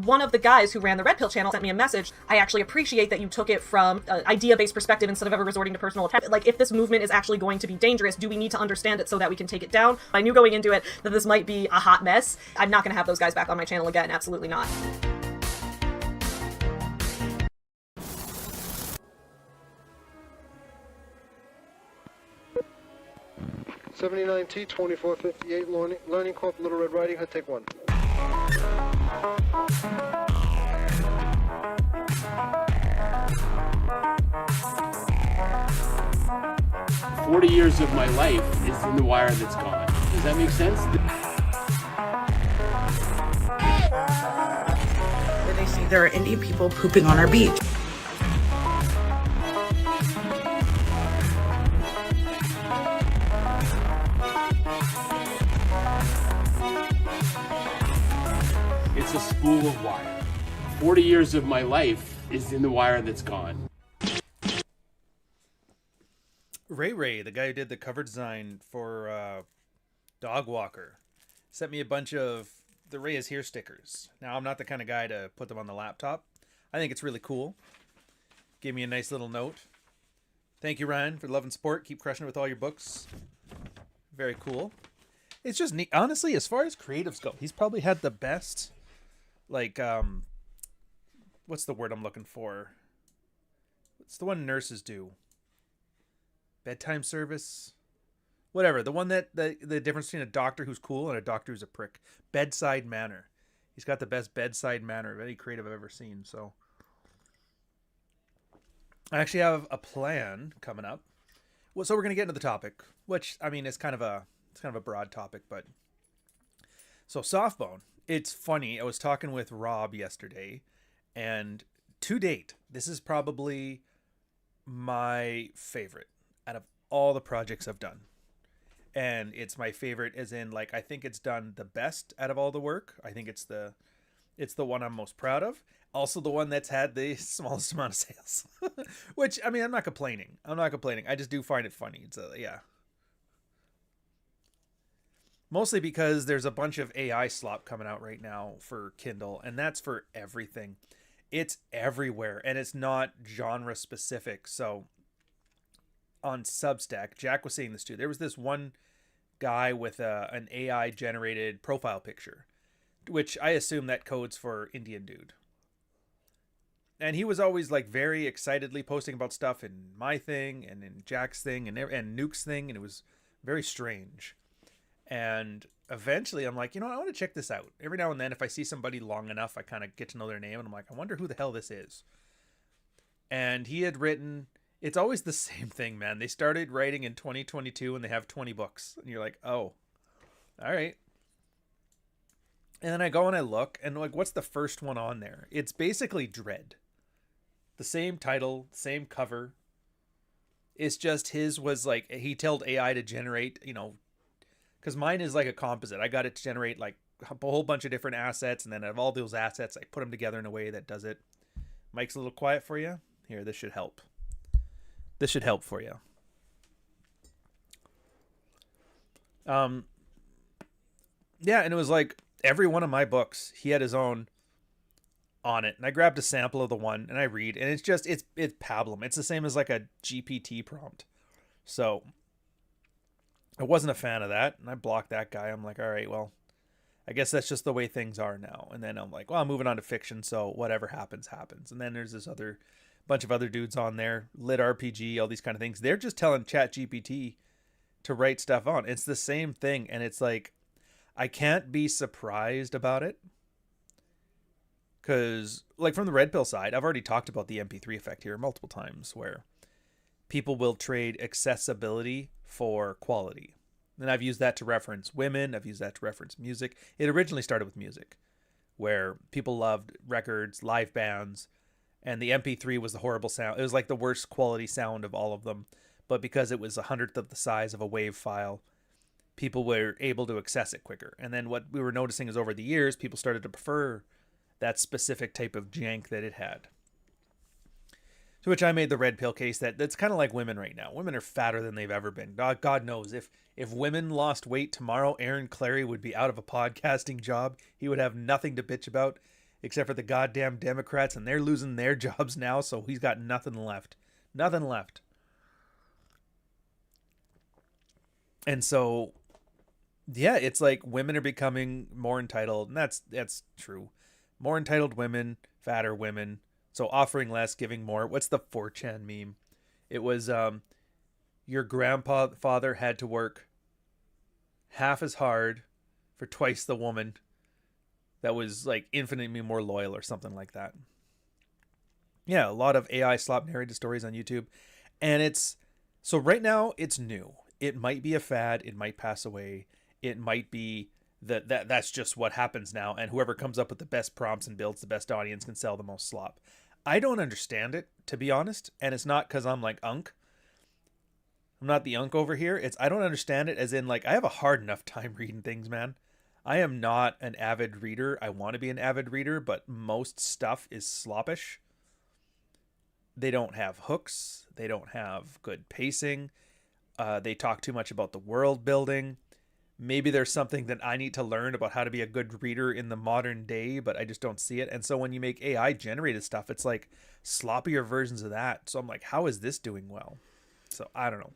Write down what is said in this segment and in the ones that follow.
One of the guys who ran the Red Pill channel sent me a message. I actually appreciate that you took it from an idea-based perspective instead of ever resorting to personal attack. Like, if this movement is actually going to be dangerous, do we need to understand it so that we can take it down? I knew going into it that this might be a hot mess. I'm not going to have those guys back on my channel again. Absolutely not. '79T 2458 Learning Corp Little Red Riding Hood. Take one. 40 years of my life is in the wire that's gone. Does that make sense? Where they say there are Indian people pooping on our beach. It's a spool of wire. 40 years of my life is in the wire that's gone. Ray, the guy who did the cover design for Dog Walker, sent me a bunch of the Ray is Here stickers. Now, I'm not the kind of guy to put them on the laptop. I think it's really cool. Gave me a nice little note. Thank you, Ryan, for love and support. Keep crushing it with all your books. Very cool. It's just neat. Honestly, as far as creatives go, he's probably had the best, like, what's the word I'm looking for? It's the one nurses do. Bedtime service, whatever. The one that the difference between a doctor who's cool and a doctor who's a prick. Bedside manner. He's got the best bedside manner of any creative I've ever seen. So I actually have a plan coming up. Well, so we're gonna get into the topic, which I mean it's kind of a broad topic, but so Softbone. It's funny. I was talking with Rob yesterday, and to date, this is probably my favorite out of all the projects I've done. And it's my favorite as in, like, I think it's done the best out of all the work. I think it's the one I'm most proud of. Also the one that's had the smallest amount of sales. Which, I mean, I'm not complaining. I just do find it funny. It's yeah. Mostly because there's a bunch of AI slop coming out right now for Kindle, and that's for everything. It's everywhere, and it's not genre specific. So on Substack, Jack was saying this too. There was this one guy with an AI generated profile picture, which I assume that codes for Indian dude. And he was always like very excitedly posting about stuff in my thing and in Jack's thing and Nuke's thing, and it was very strange. And eventually I'm like, I want to check this out. Every now and then if I see somebody long enough, I kind of get to know their name, and I'm like, I wonder who the hell this is. And he had written, it's always the same thing, man. They started writing in 2022 and they have 20 books. And you're like, oh, all right. And then I go and I look, and like, what's the first one on there? It's basically Dread. The same title, same cover. It's just his was like, he told AI to generate, because mine is like a composite. I got it to generate like a whole bunch of different assets. And then out of all those assets, I put them together in a way that does it. Mike's a little quiet for you. Here, this should help. This should help for you. Yeah, and it was like every one of my books, he had his own on it. And I grabbed a sample of the one and I read, and it's pablum. It's the same as like a GPT prompt. So I wasn't a fan of that, and I blocked that guy. I'm like, all right, well, I guess that's just the way things are now. And then I'm like, well, I'm moving on to fiction, so whatever happens, happens. And then there's this bunch of other dudes on there, Lit RPG, all these kind of things. They're just telling ChatGPT to write stuff on. It's the same thing, and it's like, I can't be surprised about it. Because, like, from the Red Pill side, I've already talked about the MP3 effect here multiple times, where people will trade accessibility for quality. And I've used that to reference women. I've used that to reference music. It originally started with music, where people loved records, live bands, and the MP3 was the horrible sound. It was like the worst quality sound of all of them. But because it was 1/100th of the size of a WAV file, people were able to access it quicker. And then what we were noticing is over the years, people started to prefer that specific type of jank that it had. To which I made the Red Pill case that's kind of like women right now. Women are fatter than they've ever been. God knows, if women lost weight tomorrow, Aaron Clary would be out of a podcasting job. He would have nothing to bitch about. except for the goddamn Democrats, and they're losing their jobs now, so he's got nothing left. Nothing left. And so, yeah, it's like women are becoming more entitled, and that's true. More entitled women, fatter women, so offering less, giving more. What's the 4chan meme? It was your grandfather had to work half as hard for twice the woman that was like infinitely more loyal or something like that. Yeah, a lot of AI slop narrated stories on YouTube. And it's so right now it's new. It might be a fad, it might pass away. It might be that's just what happens now, and whoever comes up with the best prompts and builds the best audience can sell the most slop. I don't understand it, to be honest, and it's not because I'm like Unk. I'm not the Unk over here. I don't understand it as in like I have a hard enough time reading things, man. I am not an avid reader. I want to be an avid reader, but most stuff is sloppish. They don't have hooks. They don't have good pacing. They talk too much about the world building. Maybe there's something that I need to learn about how to be a good reader in the modern day, but I just don't see it. And so when you make AI generated stuff, it's like sloppier versions of that. So I'm like, how is this doing well? So I don't know.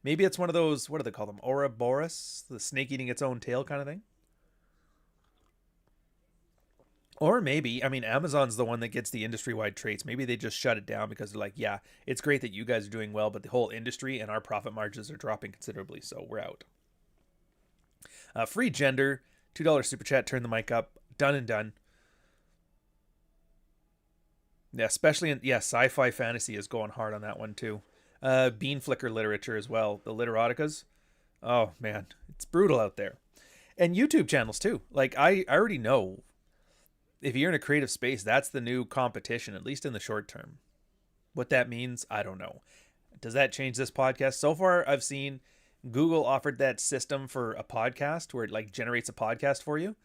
Maybe it's one of those, what do they call them? Ouroboros, the snake eating its own tail kind of thing. Or maybe, I mean, Amazon's the one that gets the industry-wide traits. Maybe they just shut it down because they're like, yeah, it's great that you guys are doing well, but the whole industry and our profit margins are dropping considerably, so we're out. Free gender, $2 super chat, turn the mic up, done and done. Yeah, especially in, sci-fi fantasy is going hard on that one too. Bean flicker literature as well, the literoticas. Oh man, it's brutal out there. And YouTube channels too. Like I already know if you're in a creative space, that's the new competition, at least in the short term. What that means, I don't know. Does that change this podcast? So far, I've seen Google offered that system for a podcast where it like generates a podcast for you,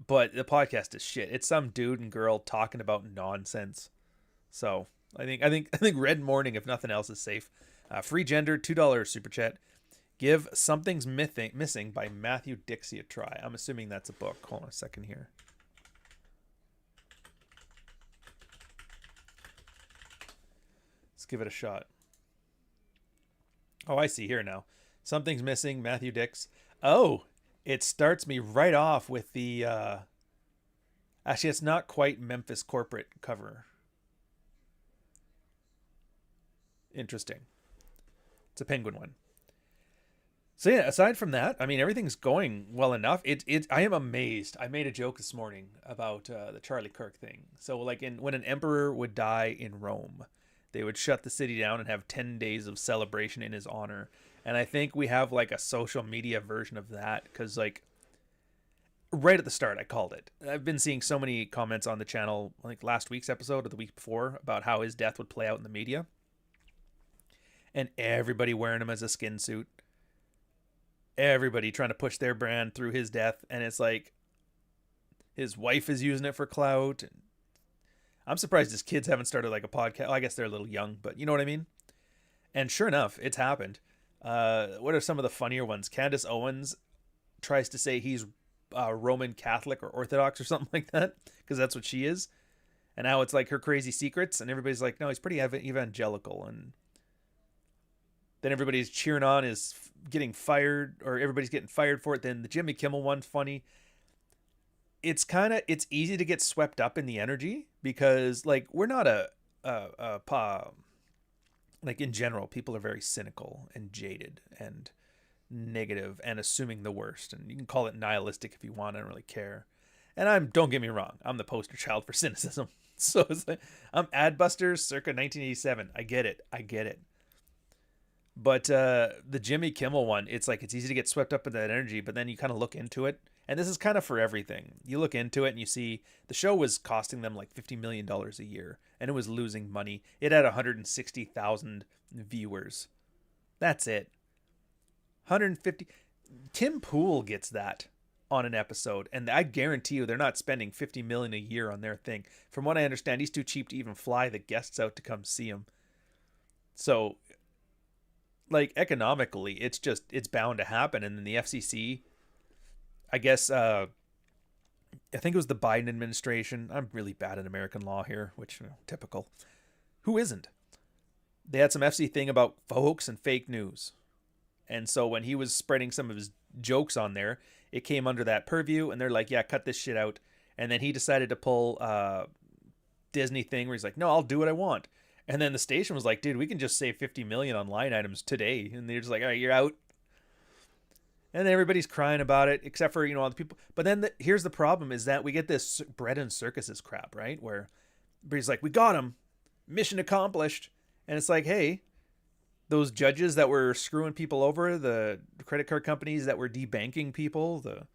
but the podcast is shit. It's some dude and girl talking about nonsense. So I think Red Morning, if nothing else, is safe. Free gender, $2 super chat. Give Something's Missing by Matthew Dixie a try. I'm assuming that's a book. Hold on a second here. Let's give it a shot. Oh, I see here now. Something's Missing, Matthew Dix. Oh, it starts me right off with the... Actually, it's not quite Memphis corporate cover. Interesting. It's a Penguin one. So yeah, aside from that, I mean, everything's going well enough. I am amazed. I made a joke this morning about the Charlie Kirk thing. So like when an emperor would die in Rome, they would shut the city down and have 10 days of celebration in his honor. And I think we have like a social media version of that because like right at the start, I called it. I've been seeing so many comments on the channel, like last week's episode or the week before, about how his death would play out in the media. And everybody wearing him as a skin suit. Everybody trying to push their brand through his death. And it's like his wife is using it for clout. And I'm surprised his kids haven't started like a podcast. Well, I guess they're a little young, but you know what I mean? And sure enough, it's happened. What are some of the funnier ones? Candace Owens tries to say he's Roman Catholic or Orthodox or something like that, because that's what she is. And now it's like her crazy secrets, and everybody's like, no, he's pretty evangelical. And then everybody's cheering on is getting fired, or everybody's getting fired for it. Then the Jimmy Kimmel one's funny. It's easy to get swept up in the energy because like we're not like in general, people are very cynical and jaded and negative and assuming the worst. And you can call it nihilistic if you want. I don't really care. And don't get me wrong, I'm the poster child for cynicism. So it's like, I'm Adbusters circa 1987. I get it. But the Jimmy Kimmel one, it's like it's easy to get swept up in that energy, but then you kind of look into it. And this is kind of for everything. You look into it and you see the show was costing them like $50 million a year, and it was losing money. It had 160,000 viewers. That's it. 150. Tim Pool gets that on an episode, and I guarantee you they're not spending $50 million a year on their thing. From what I understand, he's too cheap to even fly the guests out to come see him. So, like economically, it's bound to happen. And then the FCC, I guess, I think it was the Biden administration. I'm really bad at American law here, which, typical. Who isn't? They had some FC thing about hoax and fake news. And so when he was spreading some of his jokes on there, it came under that purview, and they're like, yeah, cut this shit out. And then he decided to pull Disney thing where he's like, no, I'll do what I want. And then the station was like, dude, we can just save 50 million on line items today. And they're just like, all right, you're out. And then everybody's crying about it, except for, all the people. But then here's the problem is that we get this bread and circuses crap, right? Where everybody's like, we got him. Mission accomplished. And it's like, hey, those judges that were screwing people over, the credit card companies that were debanking people, the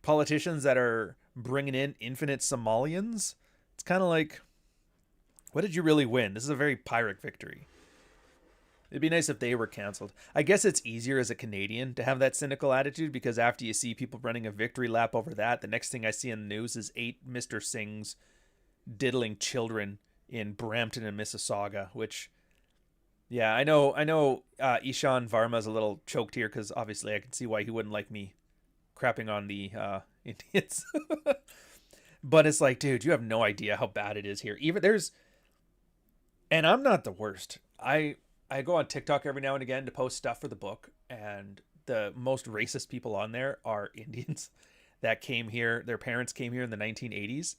politicians that are bringing in infinite Somalians, it's kind of like, what did you really win? This is a very Pyrrhic victory. It'd be nice if they were canceled. I guess it's easier as a Canadian to have that cynical attitude because after you see people running a victory lap over that, the next thing I see in the news is 8 Mr. Singhs diddling children in Brampton and Mississauga, which, yeah, I know Ishan Varma's a little choked here because obviously I can see why he wouldn't like me crapping on the Indians. But it's like, dude, you have no idea how bad it is here. And I'm not the worst. I go on TikTok every now and again to post stuff for the book, and the most racist people on there are Indians that came here. Their parents came here in the 1980s.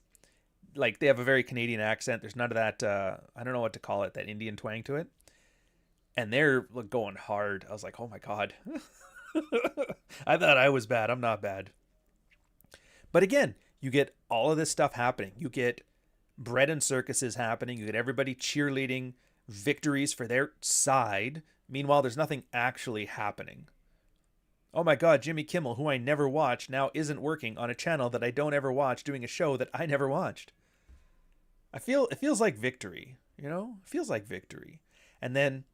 Like, they have a very Canadian accent. There's none of that, I don't know what to call it, that Indian twang to it. And they're going hard. I was like, oh my God. I thought I was bad. I'm not bad. But again, you get all of this stuff happening. You get bread and circuses happening. You get everybody cheerleading victories for their side. Meanwhile, there's nothing actually happening. Oh my God, Jimmy Kimmel, who I never watched, now isn't working on a channel that I don't ever watch, doing a show that I never watched. It feels like victory, It feels like victory. And then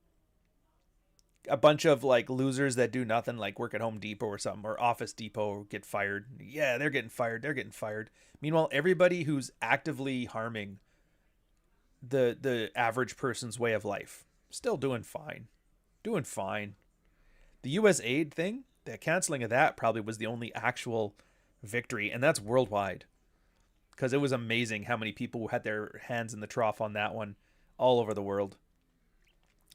a bunch of like losers that do nothing, like work at Home Depot or something, or Office Depot, get fired. Yeah, they're getting fired. Meanwhile, everybody who's actively harming the average person's way of life, still doing fine. The US aid thing, the canceling of that probably was the only actual victory, and that's worldwide, because it was amazing how many people had their hands in the trough on that one all over the world.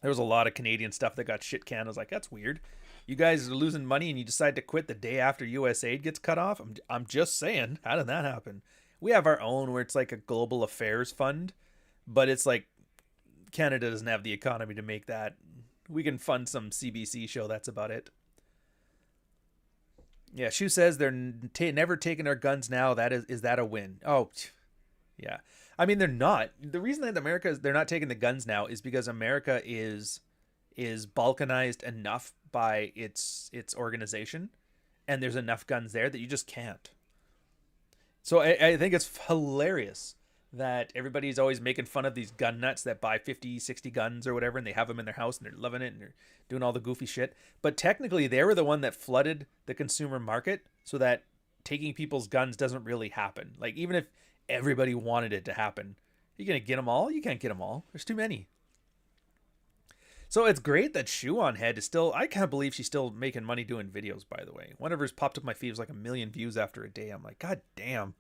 There was a lot of Canadian stuff that got shit canned. I was like, that's weird. You guys are losing money and you decide to quit the day after US aid gets cut off? I'm just saying, how did that happen? We have our own where it's like a global affairs fund, but it's like Canada doesn't have the economy to make that. We can fund some CBC show. That's about it. Yeah, Shu says they're never taking our guns now. Is that a win? Oh, yeah. I mean, they're not. The reason that they're not taking the guns now is because America is balkanized enough by its organization, and there's enough guns there that you just can't. So I think it's hilarious that everybody's always making fun of these gun nuts that buy 50, 60 guns or whatever, and they have them in their house and they're loving it and they're doing all the goofy shit. But technically, they were the one that flooded the consumer market so that taking people's guns doesn't really happen. Like, even if everybody wanted it to happen, you're going to get them all? You can't get them all. There's too many. So it's great that Shoe on Head is still, I can't believe she's still making money doing videos, by the way. One of hers popped up my feed, it was like 1 million views after a day. I'm like, God damn.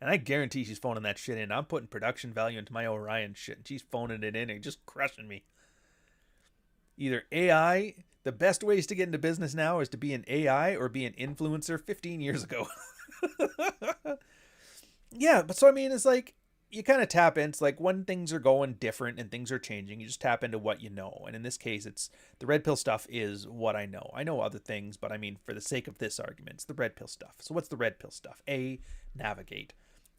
And I guarantee she's phoning that shit in. I'm putting production value into my Orion shit, and she's phoning it in and just crushing me. Either AI, the best ways to get into business now is to be an AI or be an influencer 15 years ago. Yeah, but so I mean, it's like, you kind of tap in. It's like when things are going different and things are changing, you just tap into what you know. And in this case, it's the red pill stuff is what I know. I know other things, but I mean, for the sake of this argument, it's the red pill stuff. So what's the red pill stuff? Navigate.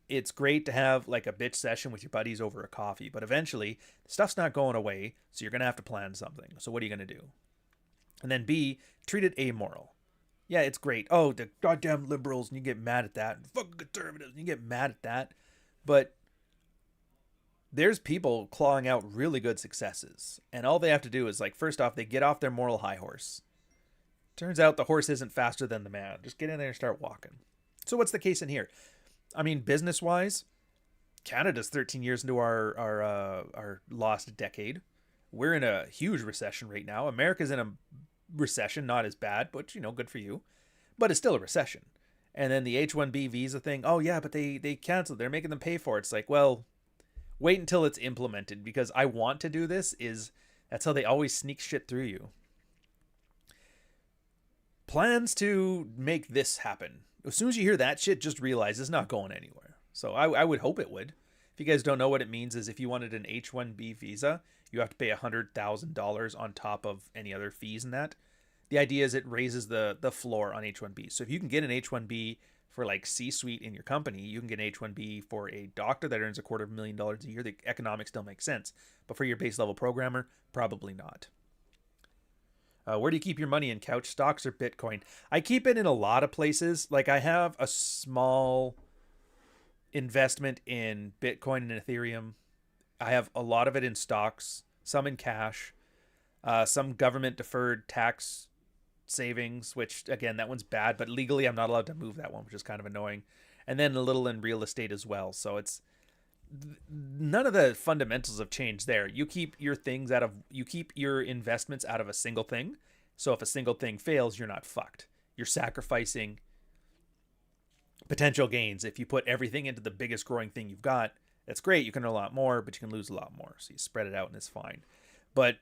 It's great to have like a bitch session with your buddies over a coffee, but eventually stuff's not going away. So you're going to have to plan something. So what are you going to do? And then B, treat it amoral. Yeah, it's great. Oh, the goddamn liberals, and you get mad at that. Fucking conservatives, and you get mad at that. But there's people clawing out really good successes. And all they have to do is, like, first off, they get off their moral high horse. Turns out the horse isn't faster than the man. Just get in there and start walking. So what's the case in here? I mean, business-wise, Canada's 13 years into our lost decade. We're in a huge recession right now. America's in a recession, not as bad, but, good for you. But it's still a recession. And then the H-1B visa thing, oh yeah, but they canceled. They're making them pay for it. It's like, well, wait until it's implemented, because I want to do this. That's how they always sneak shit through you. Plans to make this happen. As soon as you hear that shit, just realize it's not going anywhere. So I would hope it would. If you guys don't know what it means, is if you wanted an H-1B visa, you have to pay $100,000 on top of any other fees in that. The idea is it raises the floor on H-1B. So if you can get an H-1B for like C-suite in your company, you can get an H-1B for a doctor that earns $250,000 a year. The economics still make sense. But for your base level programmer, probably not. Where do you keep your money in? Couch stocks or Bitcoin? I keep it in a lot of places. Like I have a small investment in Bitcoin and Ethereum. I have a lot of it in stocks, some in cash, some government deferred tax savings, which again, that one's bad, but legally I'm not allowed to move that one, which is kind of annoying. And then a little in real estate as well. So it's none of the fundamentals have changed there. You keep your investments out of a single thing. So if a single thing fails, you're not fucked. You're sacrificing potential gains. If you put everything into the biggest growing thing you've got, that's great. You can earn a lot more, but you can lose a lot more. So you spread it out and it's fine. But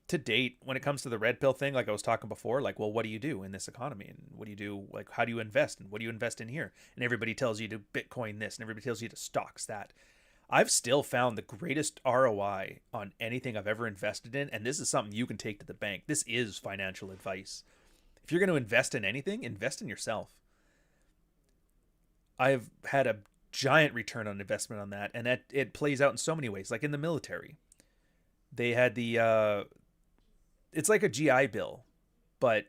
to date, when it comes to the red pill thing, like I was talking before, like, well, what do you do in this economy? And what do you do? Like, how do you invest? And what do you invest in here? And everybody tells you to Bitcoin this, and everybody tells you to stocks that. I've still found the greatest ROI on anything I've ever invested in. And this is something you can take to the bank. This is financial advice. If you're going to invest in anything, invest in yourself. I've had a giant return on investment on that, and that it plays out in so many ways. Like in the military, they had it's like a GI Bill, but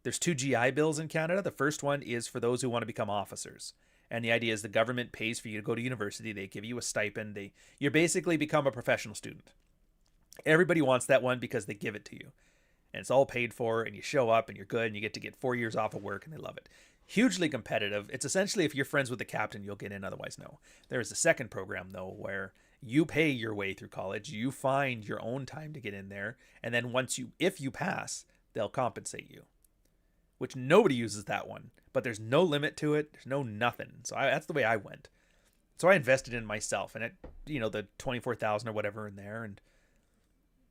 there's 2 GI Bills in Canada. The first one is for those who want to become officers, and the idea is the government pays for you to go to university. They give you a stipend. You basically become a professional student. Everybody wants that one because they give it to you, and it's all paid for, and you show up and you're good, and you get to get 4 years off of work, and they love it. Hugely competitive. It's essentially if you're friends with the captain, you'll get in, otherwise no. There is a second program, though, where you pay your way through college. You find your own time to get in there. And then if you pass, they'll compensate you, which nobody uses that one. But there's no limit to it. There's no nothing. So that's the way I went. So I invested in myself, and the 24,000 or whatever in there. And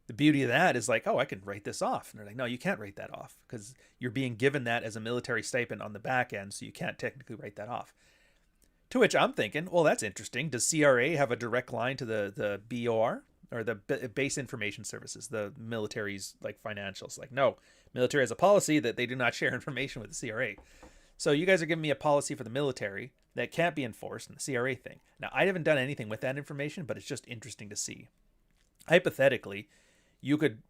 the beauty of that is like, oh, I can write this off. And they're like, no, you can't write that off because you're being given that as a military stipend on the back end. So you can't technically write that off. To which I'm thinking, well, that's interesting. Does CRA have a direct line to the BOR or the Base Information Services, the military's like financials? Like, no, military has a policy that they do not share information with the CRA. So you guys are giving me a policy for the military that can't be enforced in the CRA thing. Now, I haven't done anything with that information, but it's just interesting to see. Hypothetically, you could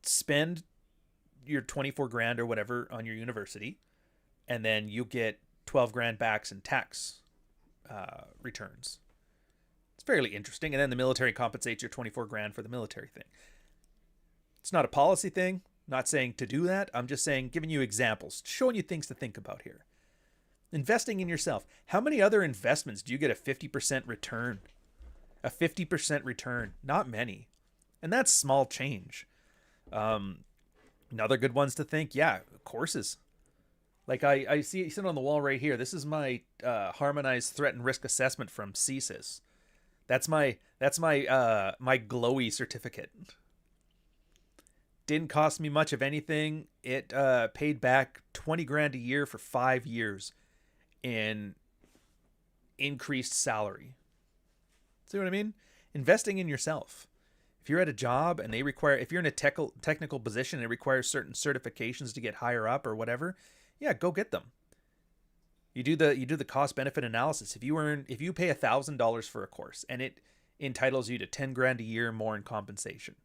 spend your 24 grand or whatever on your university, and then you get 12 grand backs in tax returns. It's fairly interesting. And then the military compensates your 24 grand for the military thing. It's not a policy thing. Not saying to do that. I'm just saying, giving you examples, showing you things to think about here. Investing in yourself. How many other investments do you get a 50% return? A 50% return? Not many. And that's small change. Another good ones to think, yeah, courses. Like I see it on the wall right here. This is my harmonized threat and risk assessment from CSIS. That's my glowy certificate. Didn't cost me much of anything. It paid back 20 grand a year for 5 years in increased salary. See what I mean? Investing in yourself. If you're at a job and if you're in a technical position and it requires certain certifications to get higher up or whatever, yeah, go get them. You do the cost benefit analysis. If you pay $1,000 for a course and it entitles you to 10 grand a year more in compensation,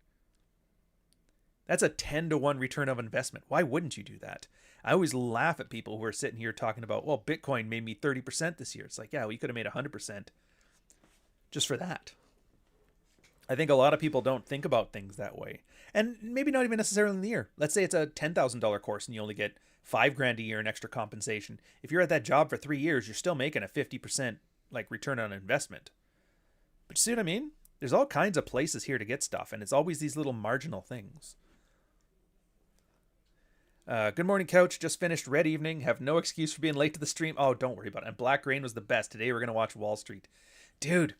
that's a 10-to-1 return of investment. Why wouldn't you do that? I always laugh at people who are sitting here talking about, well, Bitcoin made me 30% this year. It's like, yeah, well, you could have made 100% just for that. I think a lot of people don't think about things that way. And maybe not even necessarily in the year. Let's say it's a $10,000 course and you only get 5 grand a year in extra compensation. If you're at that job for 3 years, you're still making a 50% like return on investment. But you see what I mean? There's all kinds of places here to get stuff, and it's always these little marginal things. Good morning, Couch. Just finished Red Evening. Have no excuse for being late to the stream. Oh, don't worry about it. And Black Rain was the best. Today we're going to watch Wall Street. Dude.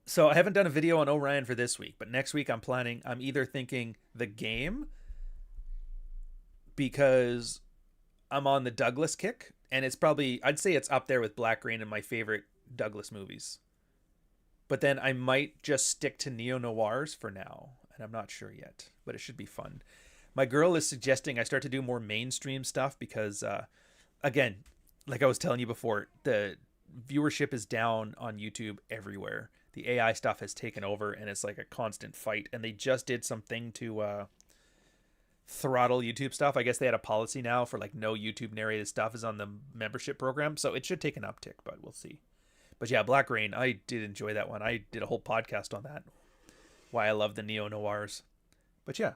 So I haven't done a video on Orion for this week, but next week I'm either thinking The Game, because I'm on the Douglas kick, and it's probably, I'd say it's up there with Black Rain and my favorite Douglas movies. But then I might just stick to neo-noirs for now, and I'm not sure yet, but it should be fun. My girl is suggesting I start to do more mainstream stuff because, again, like I was telling you before, the viewership is down on YouTube everywhere. The AI stuff has taken over, and it's like a constant fight. And they just did something to throttle YouTube stuff. I guess they had a policy now for like no YouTube narrated stuff is on the membership program, so it should take an uptick, but we'll see. But yeah, Black Rain, I did enjoy that one. I did a whole podcast on that. Why I love the neo-noirs. But yeah.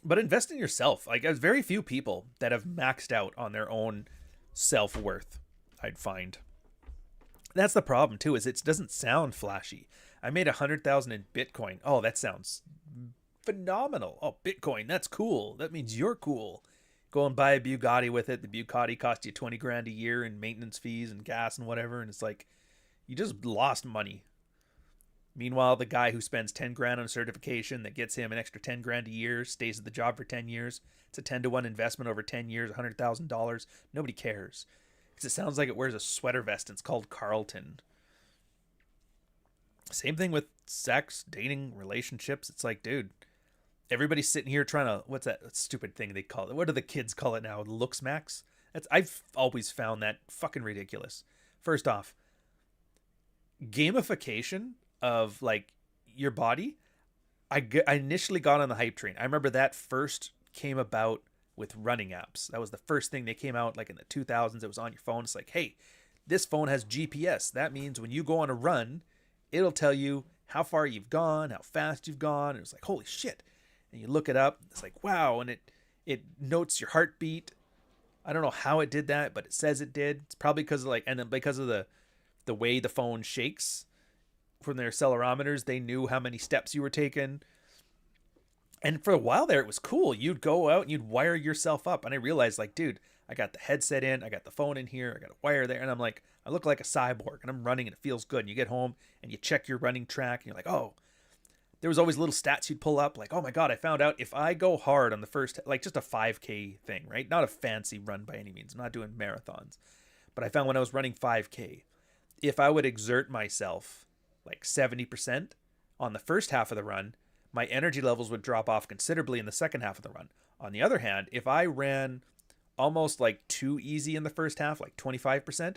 But invest in yourself. Like, there's very few people that have maxed out on their own self-worth, I'd find. That's the problem, too, is it doesn't sound flashy. I made 100,000 in Bitcoin. Oh, that sounds phenomenal. Oh, Bitcoin, that's cool. That means you're cool. Go and buy a Bugatti with it. The Bugatti cost you 20 grand a year in maintenance fees and gas and whatever. And it's like, you just lost money. Meanwhile, the guy who spends 10 grand on a certification that gets him an extra 10 grand a year, stays at the job for 10 years. It's a 10-to-1 investment over 10 years, $100,000. Nobody cares. Because it sounds like it wears a sweater vest and it's called Carlton. Same thing with sex, dating, relationships. It's like, dude, everybody's sitting here trying to, what's that stupid thing they call it? What do the kids call it now? Looks max? I've always found that fucking ridiculous. First off, gamification of like your body, I initially got on the hype train. I remember that first came about with running apps. That was the first thing they came out like in the 2000s. It was on your phone. It's like, hey, this phone has GPS. That means when you go on a run, it'll tell you how far you've gone, how fast you've gone. And it's like, holy shit. And you look it up. It's like, wow. And it notes your heartbeat. I don't know how it did that, but it says it did. It's probably because of like, and then because of the way the phone shakes from their accelerometers, they knew how many steps you were taking. And for a while there, it was cool. You'd go out and you'd wire yourself up. And I realized, like, dude, I got the headset in, I got the phone in here, I got a wire there. And I'm like, I look like a cyborg and I'm running and it feels good. And you get home and you check your running track and you're like, oh, there was always little stats you'd pull up. Like, oh my God, I found out if I go hard on the first, like just a 5K thing, right? Not a fancy run by any means. I'm not doing marathons. But I found when I was running 5K, if I would exert myself like 70% on the first half of the run, my energy levels would drop off considerably in the second half of the run. On the other hand, if I ran almost like too easy in the first half, like 25%,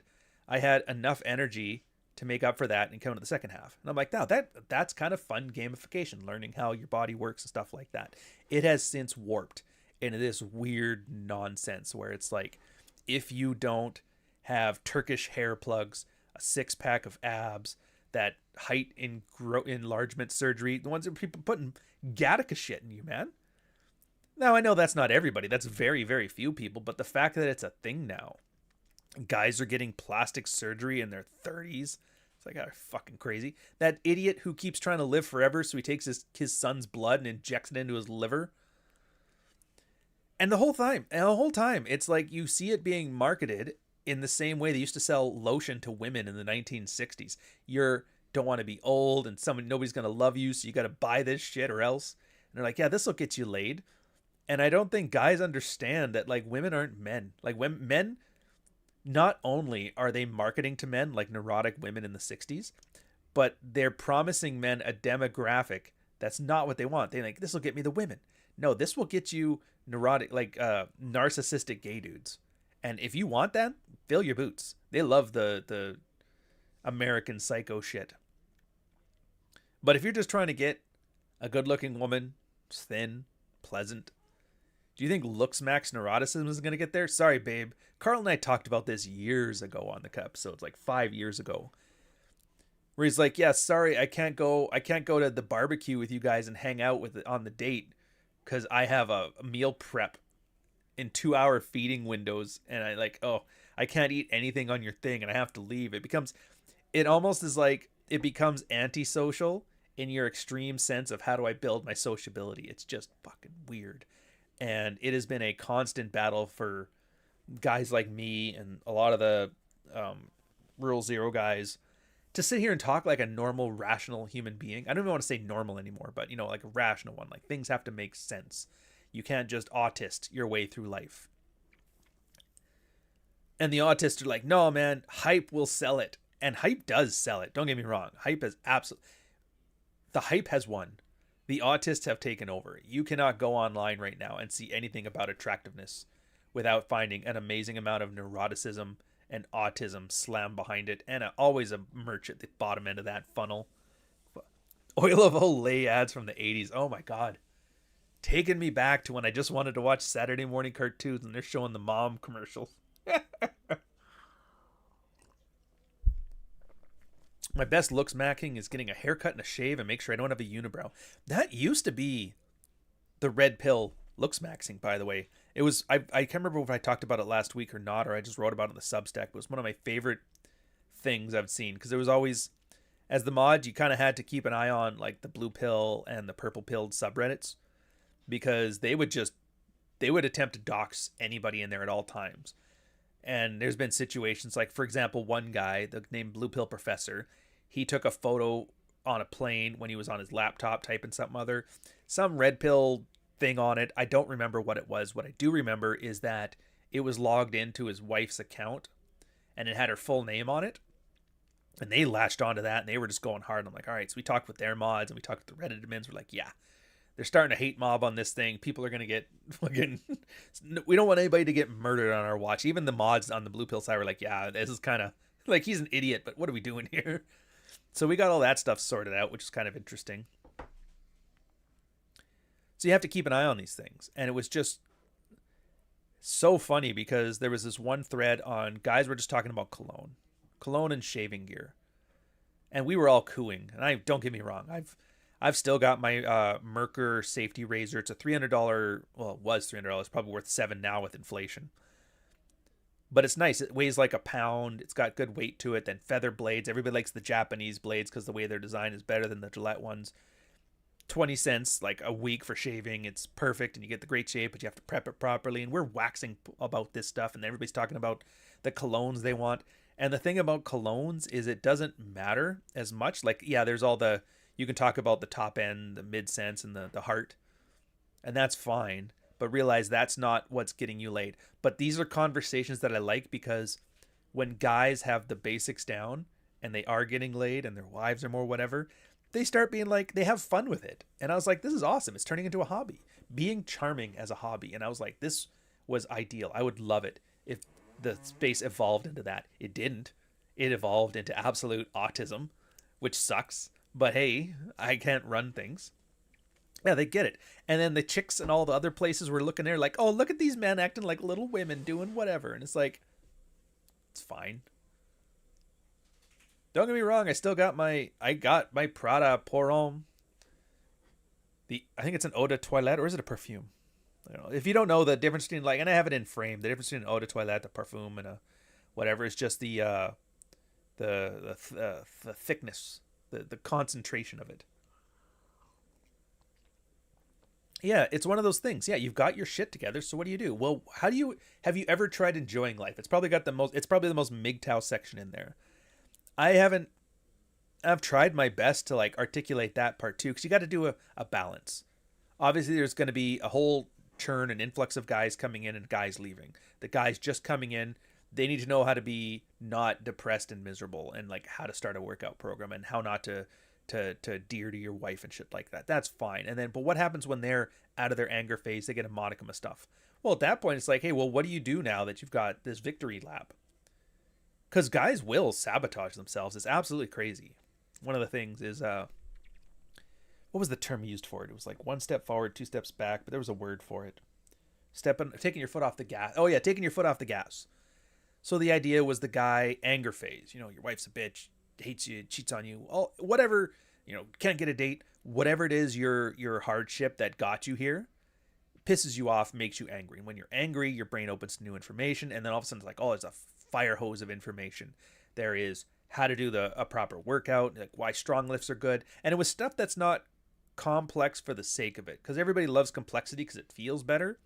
I had enough energy to make up for that and come into the second half. And I'm like, no, that's kind of fun gamification, learning how your body works and stuff like that. It has since warped into this weird nonsense where it's like, if you don't have Turkish hair plugs, a 6-pack of abs, that height enlargement surgery, the ones that people putting Gattaca shit in you, man. Now, I know that's not everybody. That's very, very few people. But the fact that it's a thing now, guys are getting plastic surgery in their 30s. It's like, oh, fucking crazy. That idiot who keeps trying to live forever, so he takes his son's blood and injects it into his liver. And the whole time, it's like you see it being marketed in the same way they used to sell lotion to women in the 1960s. You don't want to be old and nobody's going to love you, so you got to buy this shit or else. And they're like, yeah, this will get you laid. And I don't think guys understand that, like, women aren't men. Like, men, not only are they marketing to men like neurotic women in the 60s, but they're promising men a demographic that's not what they want. They're like, this will get me the women. No, this will get you neurotic, like narcissistic gay dudes. And if you want that, fill your boots. They love the American Psycho shit. But if you're just trying to get a good-looking woman, thin, pleasant, do you think looks max neuroticism is going to get there? Sorry, babe. Carl and I talked about this years ago on the episodes, like 5 years ago. Where he's like, yeah, sorry, I can't go to the barbecue with you guys and hang out with it on the date because I have a meal prep in 2-hour feeding windows, and I can't eat anything on your thing and I have to leave. It almost is like it becomes antisocial in your extreme sense of how do I build my sociability. It's just fucking weird. And it has been a constant battle for guys like me and a lot of the Rural Zero guys to sit here and talk like a normal, rational human being. I don't even want to say normal anymore, but, you know, like a rational one. Like, things have to make sense. You can't just autist your way through life. And the autists are like, no, man, hype will sell it. And hype does sell it. Don't get me wrong. Hype is absolutely... The hype has won. The autists have taken over. You cannot go online right now and see anything about attractiveness without finding an amazing amount of neuroticism and autism slammed behind it, and always a merch at the bottom end of that funnel. Oil of Olay ads from the 80s. Oh my god. Taking me back to when I just wanted to watch Saturday morning cartoons and they're showing the mom commercials. My best looks macking is getting a haircut and a shave and make sure I don't have a unibrow. That used to be the red pill looks maxing, by the way. It was, I can't remember if I talked about it last week or not, or I just wrote about it in the Substack. It was one of my favorite things I've seen, because there was always, as the mod, you kind of had to keep an eye on like the blue pill and the purple pilled subreddits, because they would attempt to dox anybody in there at all times. And there's been situations like, for example, one guy, the named Blue Pill Professor, he took a photo on a plane when he was on his laptop typing some red pill thing on it. I don't remember what it was. What I do remember is that it was logged into his wife's account and it had her full name on it. And they latched onto that and they were just going hard. I'm like, all right. So we talked with their mods and we talked with the Reddit admins. We're like, yeah, they're starting to hate mob on this thing. People are going to get fucking... We don't want anybody to get murdered on our watch. Even the mods on the Blue Pill side were like, yeah, this is kind of... Like, he's an idiot, but what are we doing here? So we got all that stuff sorted out, which is kind of interesting. So you have to keep an eye on these things. And it was just so funny because there was this one thread on guys were just talking about cologne and shaving gear. And we were all cooing. And don't get me wrong, I've still got my Merkur safety razor. It's a $300, well, it was $300, probably worth $7 now with inflation. But it's nice. It weighs like a pound. It's got good weight to it. Then feather blades. Everybody likes the Japanese blades because the way they're designed is better than the Gillette ones. 20 cents like a week for shaving. It's perfect and you get the great shape, but you have to prep it properly. And we're waxing about this stuff and everybody's talking about the colognes they want. And the thing about colognes is it doesn't matter as much. Like, yeah, there's all the... You can talk about the top end, the mid sense, and the heart. And that's fine. But realize that's not what's getting you laid. But these are conversations that I like because when guys have the basics down and they are getting laid and their wives are more whatever, they start being like, they have fun with it. And I was like, this is awesome. It's turning into a hobby. Being charming as a hobby. And I was like, this was ideal. I would love it if the space evolved into that. It didn't. It evolved into absolute autism, which sucks. But hey, I can't run things. Yeah, they get it. And then the chicks and all the other places were looking there like, oh, look at these men acting like little women doing whatever. And it's like, it's fine. Don't get me wrong. I got my Prada Pour Homme. I think it's an eau de toilette, or is it a perfume? I don't know. If you don't know the difference between and I have it in frame, the difference between an eau de toilette, a perfume, and a whatever is just the thickness. The concentration of it. Yeah, it's one of those things. Yeah, you've got your shit together. So what do you do? Well, have you ever tried enjoying life? It's probably the most MGTOW section in there. I've tried my best to articulate that part too, because you got to do a balance. Obviously, there's going to be a whole churn and influx of guys coming in and guys leaving. The guys just coming in, they need to know how to be not depressed and miserable, and how to start a workout program and how not to adhere to your wife and shit like that. That's fine. And then, but what happens when they're out of their anger phase? They get a modicum of stuff. Well, at that point, it's like, hey, well, what do you do now that you've got this victory lap? Because guys will sabotage themselves. It's absolutely crazy. One of the things is, what was the term used for it? It was like 1 step forward, 2 steps back, but there was a word for it. Taking your foot off the gas. Oh yeah, taking your foot off the gas. So the idea was the guy anger phase. Your wife's a bitch, hates you, cheats on you, all whatever. Can't get a date. Whatever it is, your hardship that got you here, pisses you off, makes you angry. And when you're angry, your brain opens to new information, and then all of a sudden it's like, oh, it's a fire hose of information. There is how to do a proper workout, like why strong lifts are good. And it was stuff that's not complex for the sake of it, because everybody loves complexity because it feels better.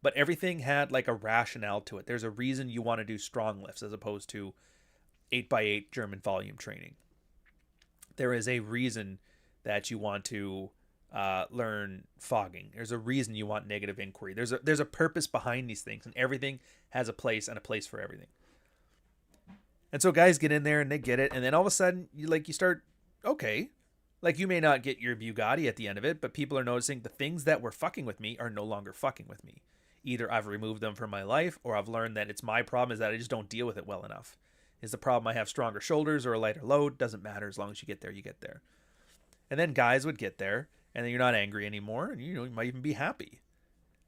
But everything had like a rationale to it. There's a reason you want to do strong lifts as opposed to 8x8 German volume training. There is a reason that you want to learn fogging. There's a reason you want negative inquiry. There's a purpose behind these things, and everything has a place, and a place for everything. And so guys get in there and they get it, and then all of a sudden you start, okay, like you may not get your Bugatti at the end of it, but people are noticing the things that were fucking with me are no longer fucking with me. Either I've removed them from my life, or I've learned that it's my problem is that I just don't deal with it well enough. Is the problem I have stronger shoulders or a lighter load? Doesn't matter. As long as you get there, you get there. And then guys would get there, and then you're not angry anymore, and you might even be happy.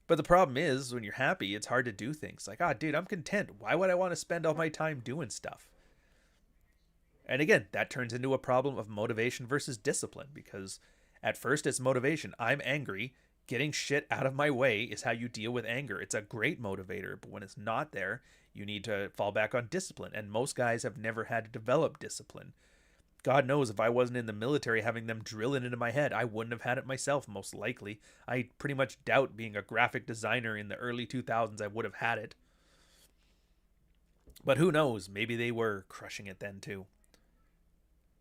But the problem is, when you're happy, it's hard to do things. Like, dude, I'm content. Why would I want to spend all my time doing stuff? And again, that turns into a problem of motivation versus discipline, because at first it's motivation. I'm angry. Getting shit out of my way is how you deal with anger. It's a great motivator, but when it's not there, you need to fall back on discipline. And most guys have never had to develop discipline. God knows if I wasn't in the military having them drill it into my head, I wouldn't have had it myself, most likely. I pretty much doubt being a graphic designer in the early 2000s I would have had it. But who knows? Maybe they were crushing it then too.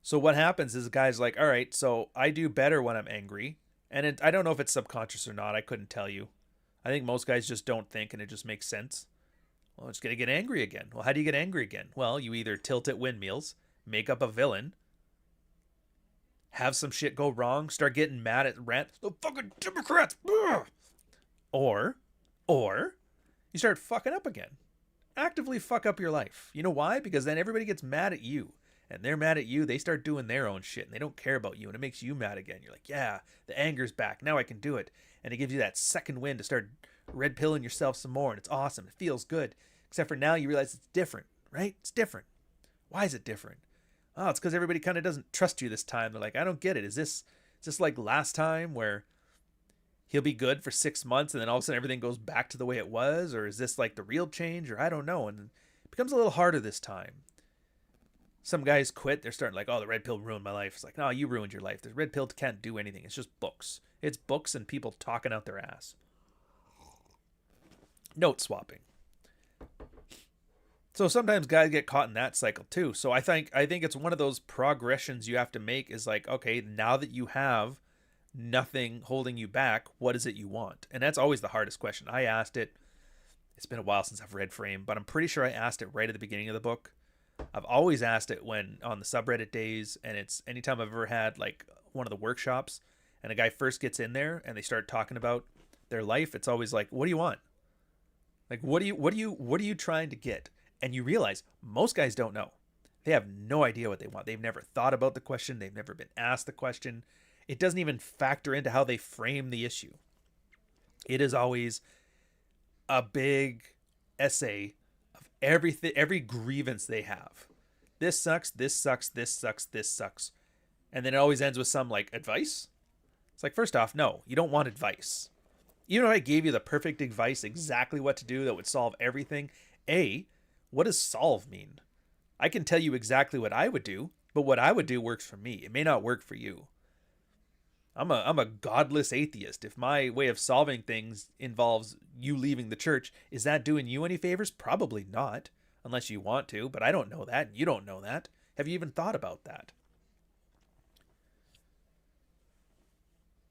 So what happens is the guy's like, all right, so I do better when I'm angry. And I don't know if it's subconscious or not. I couldn't tell you. I think most guys just don't think, and it just makes sense. Well, it's going to get angry again. Well, how do you get angry again? Well, you either tilt at windmills, make up a villain, have some shit go wrong, start getting mad at the fucking Democrats, or you start fucking up again. Actively fuck up your life. You know why? Because then everybody gets mad at you. And they're mad at you, they start doing their own shit, and they don't care about you, and it makes you mad again. You're like, yeah, the anger's back, now I can do it. And it gives you that second wind to start red pilling yourself some more, and it's awesome, it feels good. Except for now you realize it's different, right? It's different. Why is it different? Oh, it's because everybody kind of doesn't trust you this time. They're like, I don't get it. Is this like last time where he'll be good for 6 months, and then all of a sudden everything goes back to the way it was? Or is this like the real change? Or I don't know. And it becomes a little harder this time. Some guys quit. They're starting like, oh, the red pill ruined my life. It's like, no, you ruined your life. The red pill can't do anything. It's just books. It's books and people talking out their ass. Note swapping. So sometimes guys get caught in that cycle too. So I think it's one of those progressions you have to make is like, okay, now that you have nothing holding you back, what is it you want? And that's always the hardest question. I asked it. It's been a while since I've read Frame, but I'm pretty sure I asked it right at the beginning of the book. I've always asked it when on the subreddit days, and it's anytime I've ever had like one of the workshops and a guy first gets in there and they start talking about their life. It's always like, what do you want? Like, what are you trying to get? And you realize most guys don't know. They have no idea what they want. They've never thought about the question. They've never been asked the question. It doesn't even factor into how they frame the issue. It is always a big essay everything, every grievance they have. This sucks, this sucks, this sucks, this sucks. And then it always ends with some like advice. It's like, first off, no, you don't want advice. Even if I gave you the perfect advice, exactly what to do that would solve everything. What does solve mean? I can tell you exactly what I would do, but what I would do works for me. It may not work for you. I'm a godless atheist. If my way of solving things involves you leaving the church, is that doing you any favors? Probably not, unless you want to, but I don't know that. You don't know that. Have you even thought about that?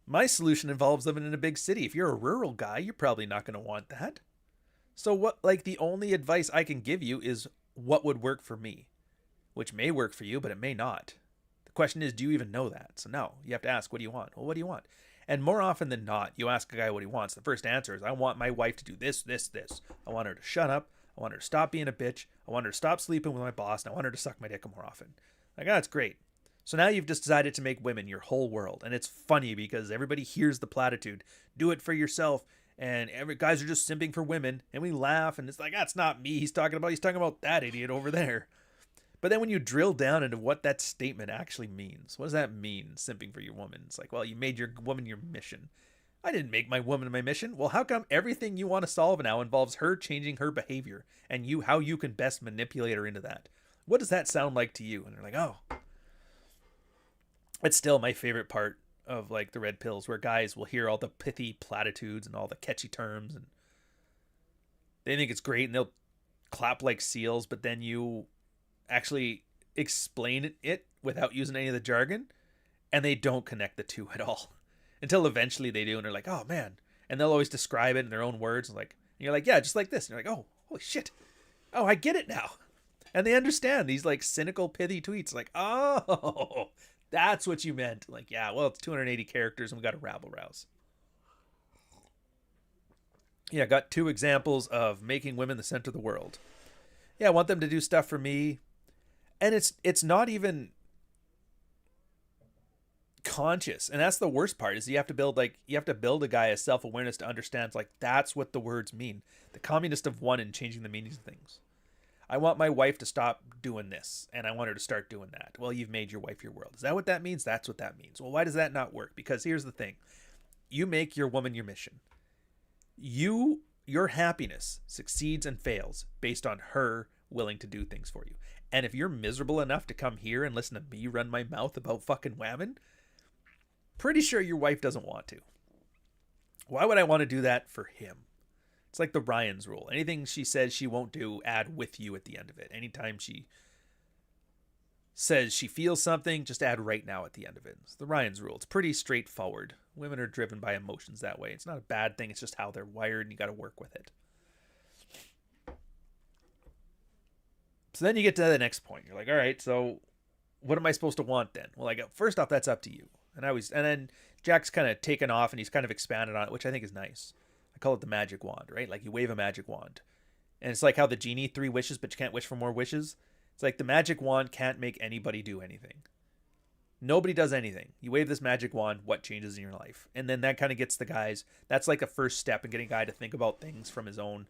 My solution involves living in a big city. If you're a rural guy, you're probably not going to want that. So what, like, the only advice I can give you is what would work for me, which may work for you, but it may not. Question is, do you even know that? So no, you have to ask, what do you want? Well, what do you want? And more often than not, you ask a guy what he wants. The first answer is, I want my wife to do this, this, this. I want her to shut up. I want her to stop being a bitch. I want her to stop sleeping with my boss. And I want her to suck my dick more often. Like, that's great. So now you've just decided to make women your whole world. And it's funny because everybody hears the platitude, do it for yourself. And guys are just simping for women. And we laugh and it's like, that's not me he's talking about that idiot over there. But then when you drill down into what that statement actually means, what does that mean, simping for your woman? It's like, well, you made your woman your mission. I didn't make my woman my mission. Well, how come everything you want to solve now involves her changing her behavior and how you can best manipulate her into that? What does that sound like to you? And they're like, oh. It's still my favorite part of like the red pills, where guys will hear all the pithy platitudes and all the catchy terms, and they think it's great, and they'll clap like seals, but then you actually explain it without using any of the jargon, and they don't connect the two at all until eventually they do, and they're like, oh man. And they'll always describe it in their own words, and you're like, yeah, just like this. And you're like, oh, holy shit. Oh, I get it now. And they understand these like cynical, pithy tweets. Like, oh, that's what you meant. Like, yeah, well, it's 280 characters and we got a rabble rouse. Yeah, I got 2 examples of making women the center of the world. Yeah, I want them to do stuff for me. And it's not even conscious. And that's the worst part, is you have to build a guy a self-awareness to understand, like, that's what the words mean. The communists have won in changing the meanings of things. I want my wife to stop doing this, and I want her to start doing that. Well, you've made your wife your world. Is that what that means? That's what that means. Well, why does that not work? Because here's the thing. You make your woman your mission. Your happiness succeeds and fails based on her willing to do things for you. And if you're miserable enough to come here and listen to me run my mouth about fucking women, pretty sure your wife doesn't want to. Why would I want to do that for him? It's like the Ryan's rule. Anything she says she won't do, add with you at the end of it. Anytime she says she feels something, just add right now at the end of it. It's the Ryan's rule. It's pretty straightforward. Women are driven by emotions that way. It's not a bad thing. It's just how they're wired, and you got to work with it. So then you get to the next point. You're like, all right, so what am I supposed to want then? Well, first off, that's up to you. And then Jack's kind of taken off, and he's kind of expanded on it, which I think is nice. I call it the magic wand, right? Like, you wave a magic wand. And it's like how the genie 3 wishes, but you can't wish for more wishes. It's like the magic wand can't make anybody do anything. Nobody does anything. You wave this magic wand, what changes in your life? And then that kind of gets the guys, that's like a first step in getting a guy to think about things from his own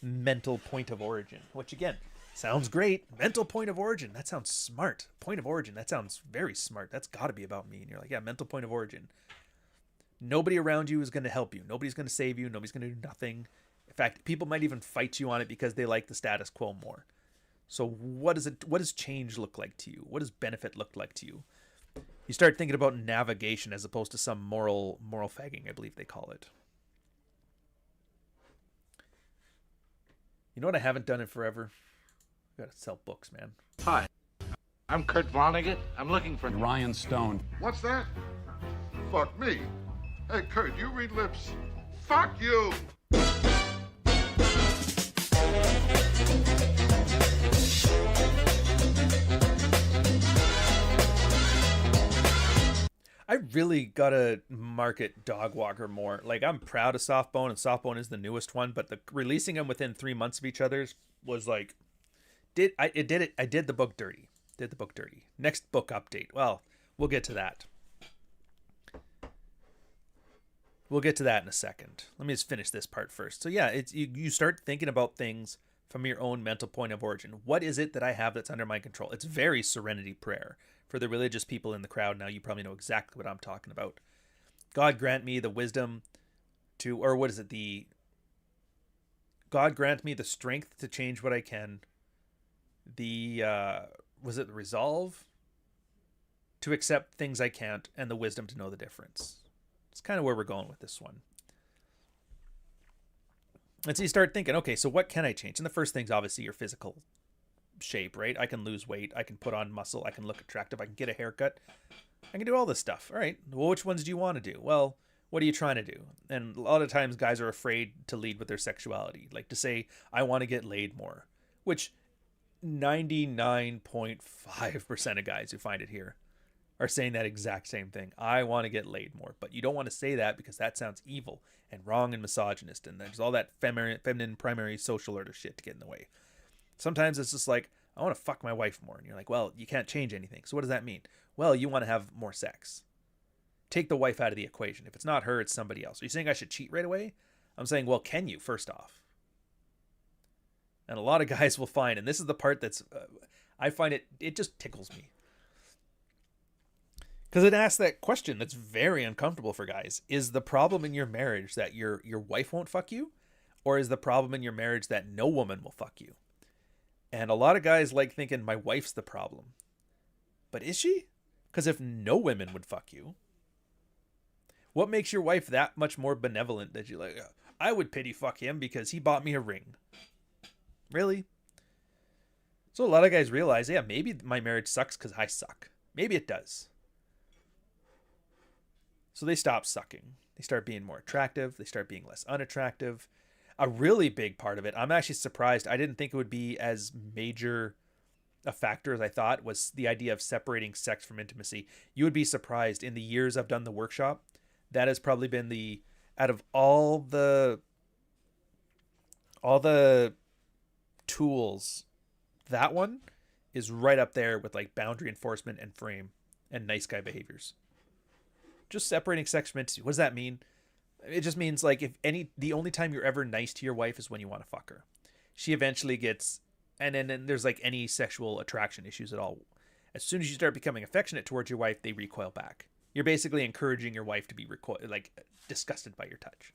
mental point of origin, which again, sounds great. Mental point of origin, that sounds smart. Point of origin, that sounds very smart. That's got to be about me. And you're like, yeah, mental point of origin. Nobody around you is going to help you. Nobody's going to save you. Nobody's going to do nothing. In fact, people might even fight you on it because they like the status quo more. So what does change look like to you? What does benefit look like to you? You start thinking about navigation as opposed to some moral fagging, I believe they call it. You know what I haven't done in forever? I gotta sell books, man. Hi, I'm Kurt Vonnegut. I'm looking for Ryan Stone. What's that? Fuck me. Hey, Kurt, you read lips? Fuck you! I really gotta market Dogwalker more. Like, I'm proud of Softbone, and Softbone is the newest one, but releasing them within 3 months of each other's was like, I did the book dirty. Next book update. Well, we'll get to that. We'll get to that in a second. Let me just finish this part first. So yeah, it's you start thinking about things from your own mental point of origin. What is it that I have that's under my control? It's very Serenity Prayer. For the religious people in the crowd now, you probably know exactly what I'm talking about. God grant me the wisdom to, or what is it? God grant me the strength to change what I can. Was it the resolve to accept things I can't, and the wisdom to know the difference? It's kind of where we're going with this one. And so you start thinking, okay, so what can I change? And the first thing's obviously your physical shape, right? I can lose weight, I can put on muscle, I can look attractive, I can get a haircut, I can do all this stuff. All right, well, which ones do you want to do? Well, what are you trying to do? And a lot of times guys are afraid to lead with their sexuality, like to say, I want to get laid more, which 99.5% of guys who find it here are saying that exact same thing. I want to get laid more. But you don't want to say that because that sounds evil and wrong and misogynist, and there's all that feminine primary social order shit to get in the way. Sometimes it's just like, I want to fuck my wife more. And you're like, well, you can't change anything. So what does that mean? Well, you want to have more sex. Take the wife out of the equation. If it's not her, it's somebody else. Are you saying I should cheat right away? I'm saying, well, can you, first off? And a lot of guys will find, and this is the part that's, I find it just tickles me. Because it asks that question that's very uncomfortable for guys. Is the problem in your marriage that your wife won't fuck you? Or is the problem in your marriage that no woman will fuck you? And a lot of guys like thinking my wife's the problem. But is she? Because if no women would fuck you, what makes your wife that much more benevolent that you're like, I would pity fuck him because he bought me a ring? Really? So a lot of guys realize, yeah, maybe my marriage sucks because I suck. Maybe it does. So they stop sucking. They start being more attractive. They start being less unattractive. A really big part of it, I'm actually surprised. I didn't think it would be as major a factor as I thought, was the idea of separating sex from intimacy. You would be surprised, in the years I've done the workshop, that has probably been the, out of all the tools, that one is right up there with like boundary enforcement and frame and nice guy behaviors. Just separating sex from intimacy. What does that mean? It just means like the only time you're ever nice to your wife is when you want to fuck her. She eventually gets, and then there's like any sexual attraction issues at all. As soon as you start becoming affectionate towards your wife, they recoil back. You're basically encouraging your wife to be disgusted by your touch.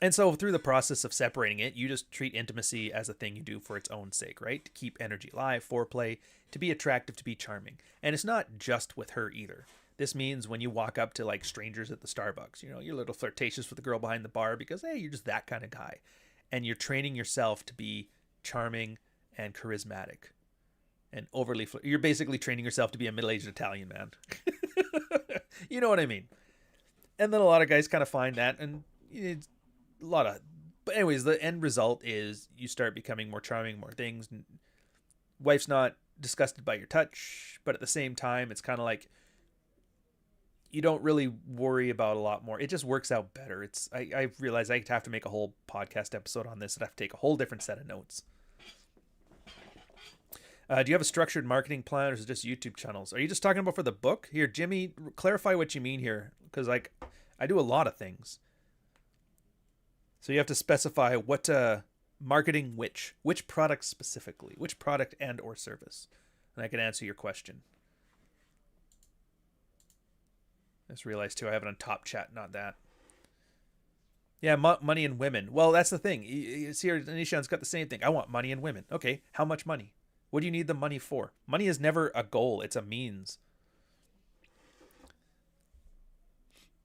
And so through the process of separating it, you just treat intimacy as a thing you do for its own sake, right? To keep energy alive, foreplay, to be attractive, to be charming. And it's not just with her either. This means when you walk up to like strangers at the Starbucks, you know, you're a little flirtatious with the girl behind the bar because, hey, you're just that kind of guy. And you're training yourself to be charming and charismatic and overly, you're basically training yourself to be a middle-aged Italian man. You know what I mean? And then a lot of guys kind of find that, and it's a lot of, but anyways, the end result is you start becoming more charming, more things. Wife's not disgusted by your touch, but at the same time, it's kind of like, you don't really worry about a lot more. It just works out better. I realize I have to make a whole podcast episode on this. I'd have to take a whole different set of notes. Do you have a structured marketing plan, or is it just YouTube channels? Are you just talking about for the book? Here, Jimmy, clarify what you mean here, because like I do a lot of things. So you have to specify what marketing which product specifically, which product and or service, and I can answer your question. I just realized too, I have it on top chat, not that. Yeah, money and women. Well, that's the thing. See here, Nishan's got the same thing. I want money and women. Okay, how much money? What do you need the money for? Money is never a goal. It's a means.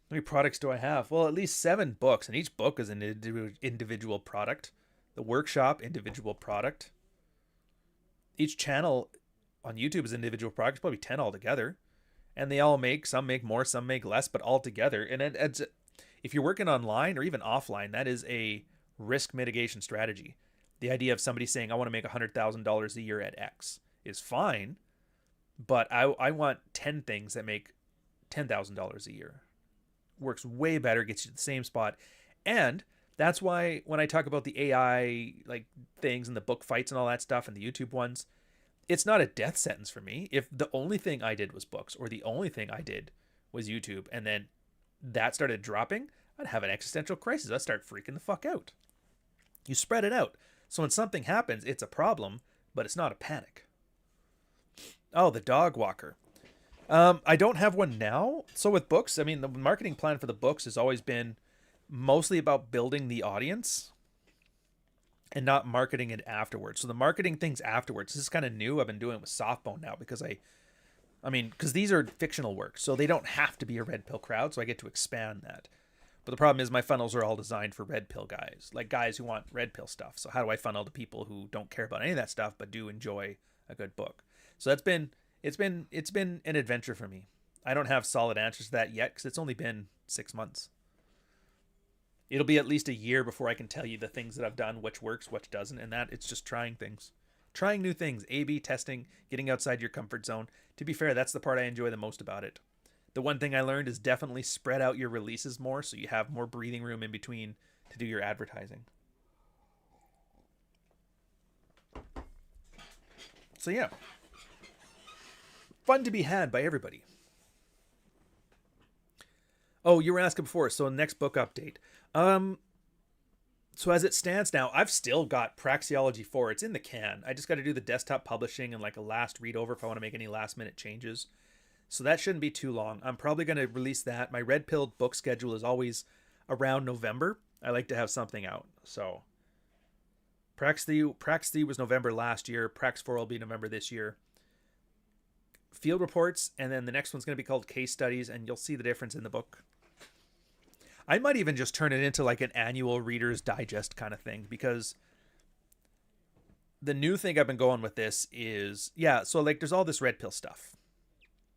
How many products do I have? Well, at least 7 books, and each book is an individual product. The workshop, individual product. Each channel on YouTube is an individual product. Probably 10 altogether. And they all some make more, some make less, but all together. And it's, if you're working online or even offline, that is a risk mitigation strategy. The idea of somebody saying, I want to make $100,000 a year at X is fine, but I want 10 things that make $10,000 a year. Works way better, gets you to the same spot. And that's why when I talk about the AI like things and the book fights and all that stuff and the YouTube ones, it's not a death sentence for me. If the only thing I did was books, or the only thing I did was YouTube, and then that started dropping, I'd have an existential crisis. I'd start freaking the fuck out. You spread it out. So when something happens, it's a problem, but it's not a panic. Oh, the dog walker. I don't have one now. So with books, I mean, the marketing plan for the books has always been mostly about building the audience and not marketing it afterwards. So the marketing things afterwards, this is kind of new. I've been doing it with Softbone now because because these are fictional works, so they don't have to be a red pill crowd. So I get to expand that. But the problem is my funnels are all designed for red pill guys, like guys who want red pill stuff. So how do I funnel to people who don't care about any of that stuff, but do enjoy a good book? So it's been an adventure for me. I don't have solid answers to that yet because it's only been 6 months. It'll be at least a year before I can tell you the things that I've done, which works, which doesn't, and that it's just trying things. Trying new things, A/B testing, getting outside your comfort zone. To be fair, that's the part I enjoy the most about it. The one thing I learned is definitely spread out your releases more so you have more breathing room in between to do your advertising. So yeah. Fun to be had by everybody. Oh, you were asking before, so next book update. So as it stands now, I've still got Praxeology 4. It's in the can. I just got to do the desktop publishing and like a last read over if I want to make any last minute changes. So that shouldn't be too long. I'm probably going to release that. My red pilled book schedule is always around November. I like to have something out. So Prax 3 was November last year. Prax 4 will be November this year. Field reports, and then the next one's going to be called case studies, and you'll see the difference in the book. I might even just turn it into like an annual Reader's Digest kind of thing, because the new thing I've been going with this is, so like there's all this Red Pill stuff.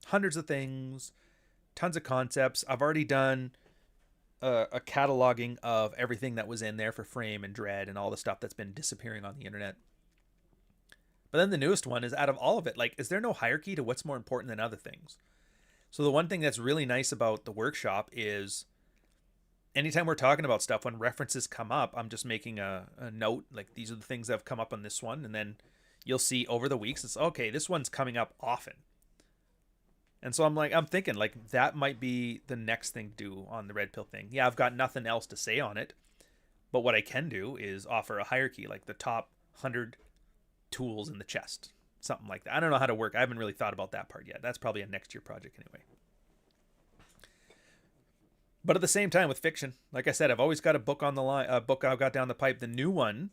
Hundreds of things, tons of concepts. I've already done a cataloging of everything that was in there for Frame and Dread and all the stuff that's been disappearing on the internet. But then the newest one is, out of all of it, like, is there no hierarchy to what's more important than other things? So the one thing that's really nice about the workshop is anytime we're talking about stuff, when references come up, I'm just making a note, like, these are the things that have come up on this one. And then you'll see over the weeks, it's, okay, this one's coming up often. And so I'm thinking, like, that might be the next thing to do on the Red Pill thing. Yeah, I've got nothing else to say on it. But what I can do is offer a hierarchy, like the top 100 tools in the chest. Something like that. I don't know how to work. I haven't really thought about that part yet. That's probably a next year project anyway. But at the same time, with fiction, like I said, I've always got a book on the line, a book I've got down the pipe. The new one,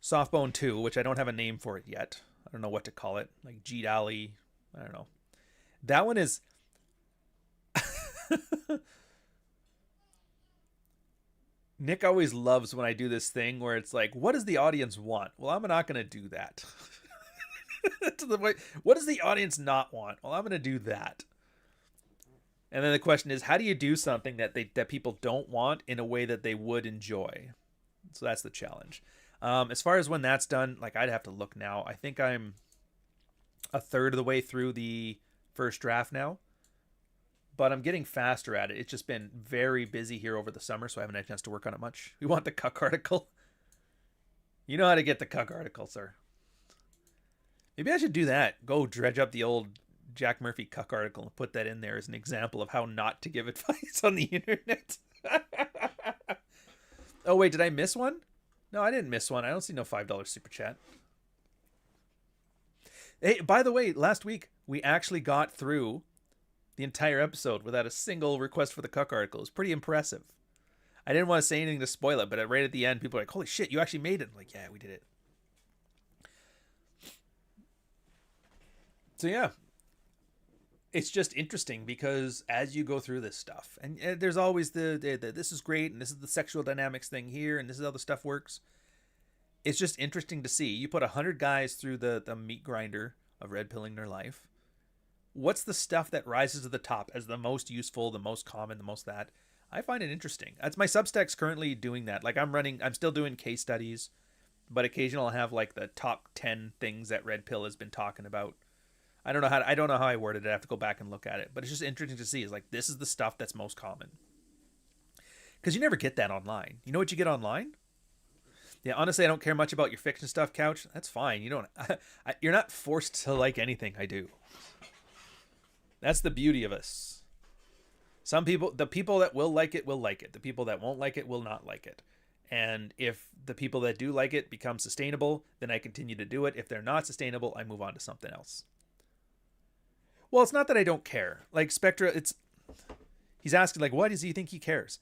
Softbone 2, which I don't have a name for it yet. I don't know what to call it. Like Jeet Ali. I don't know. That one is... Nick always loves when I do this thing where it's like, what does the audience want? Well, I'm not going to do that. To the point, what does the audience not want? Well, I'm going to do that. And then the question is, how do you do something that people don't want in a way that they would enjoy? So that's the challenge. As far as when that's done, like, I'd have to look now. I think I'm a third of the way through the first draft now, but I'm getting faster at it. It's just been very busy here over the summer, so I haven't had a chance to work on it much. We want the Cuck article. You know how to get the Cuck article, sir. Maybe I should do that. Go dredge up the old Jack Murphy Cuck article and put that in there as an example of how not to give advice on the internet. Oh, wait, did I miss one? No, I didn't miss one. I don't see no $5 super chat. Hey, by the way, last week we actually got through the entire episode without a single request for the Cuck article. It was pretty impressive. I didn't want to say anything to spoil it, but right at the end, people were like, holy shit, you actually made it. I'm like, yeah, we did it. So yeah, it's just interesting because as you go through this stuff, and there's always the this is great, and this is the sexual dynamics thing here, and this is how the stuff works. It's just interesting to see. You put 100 guys through the meat grinder of red pilling their life. What's the stuff that rises to the top as the most useful, the most common, the most that? I find it interesting. That's my Substack's currently doing that. Like I'm still doing case studies, but occasionally I'll have like the top 10 things that Red Pill has been talking about. I don't know how I worded it. I have to go back and look at it, but it's just interesting to see. Is like, this is the stuff that's most common. Because you never get that online. You know what you get online? Yeah, honestly, I don't care much about your fiction stuff, Couch. That's fine. You don't. You're not forced to like anything I do. That's the beauty of us. Some people, the people that will like it will like it. The people that won't like it will not like it. And if the people that do like it become sustainable, then I continue to do it. If they're not sustainable, I move on to something else. Well, it's not that I don't care. Like Spectra, he's asking like, why does he think he cares?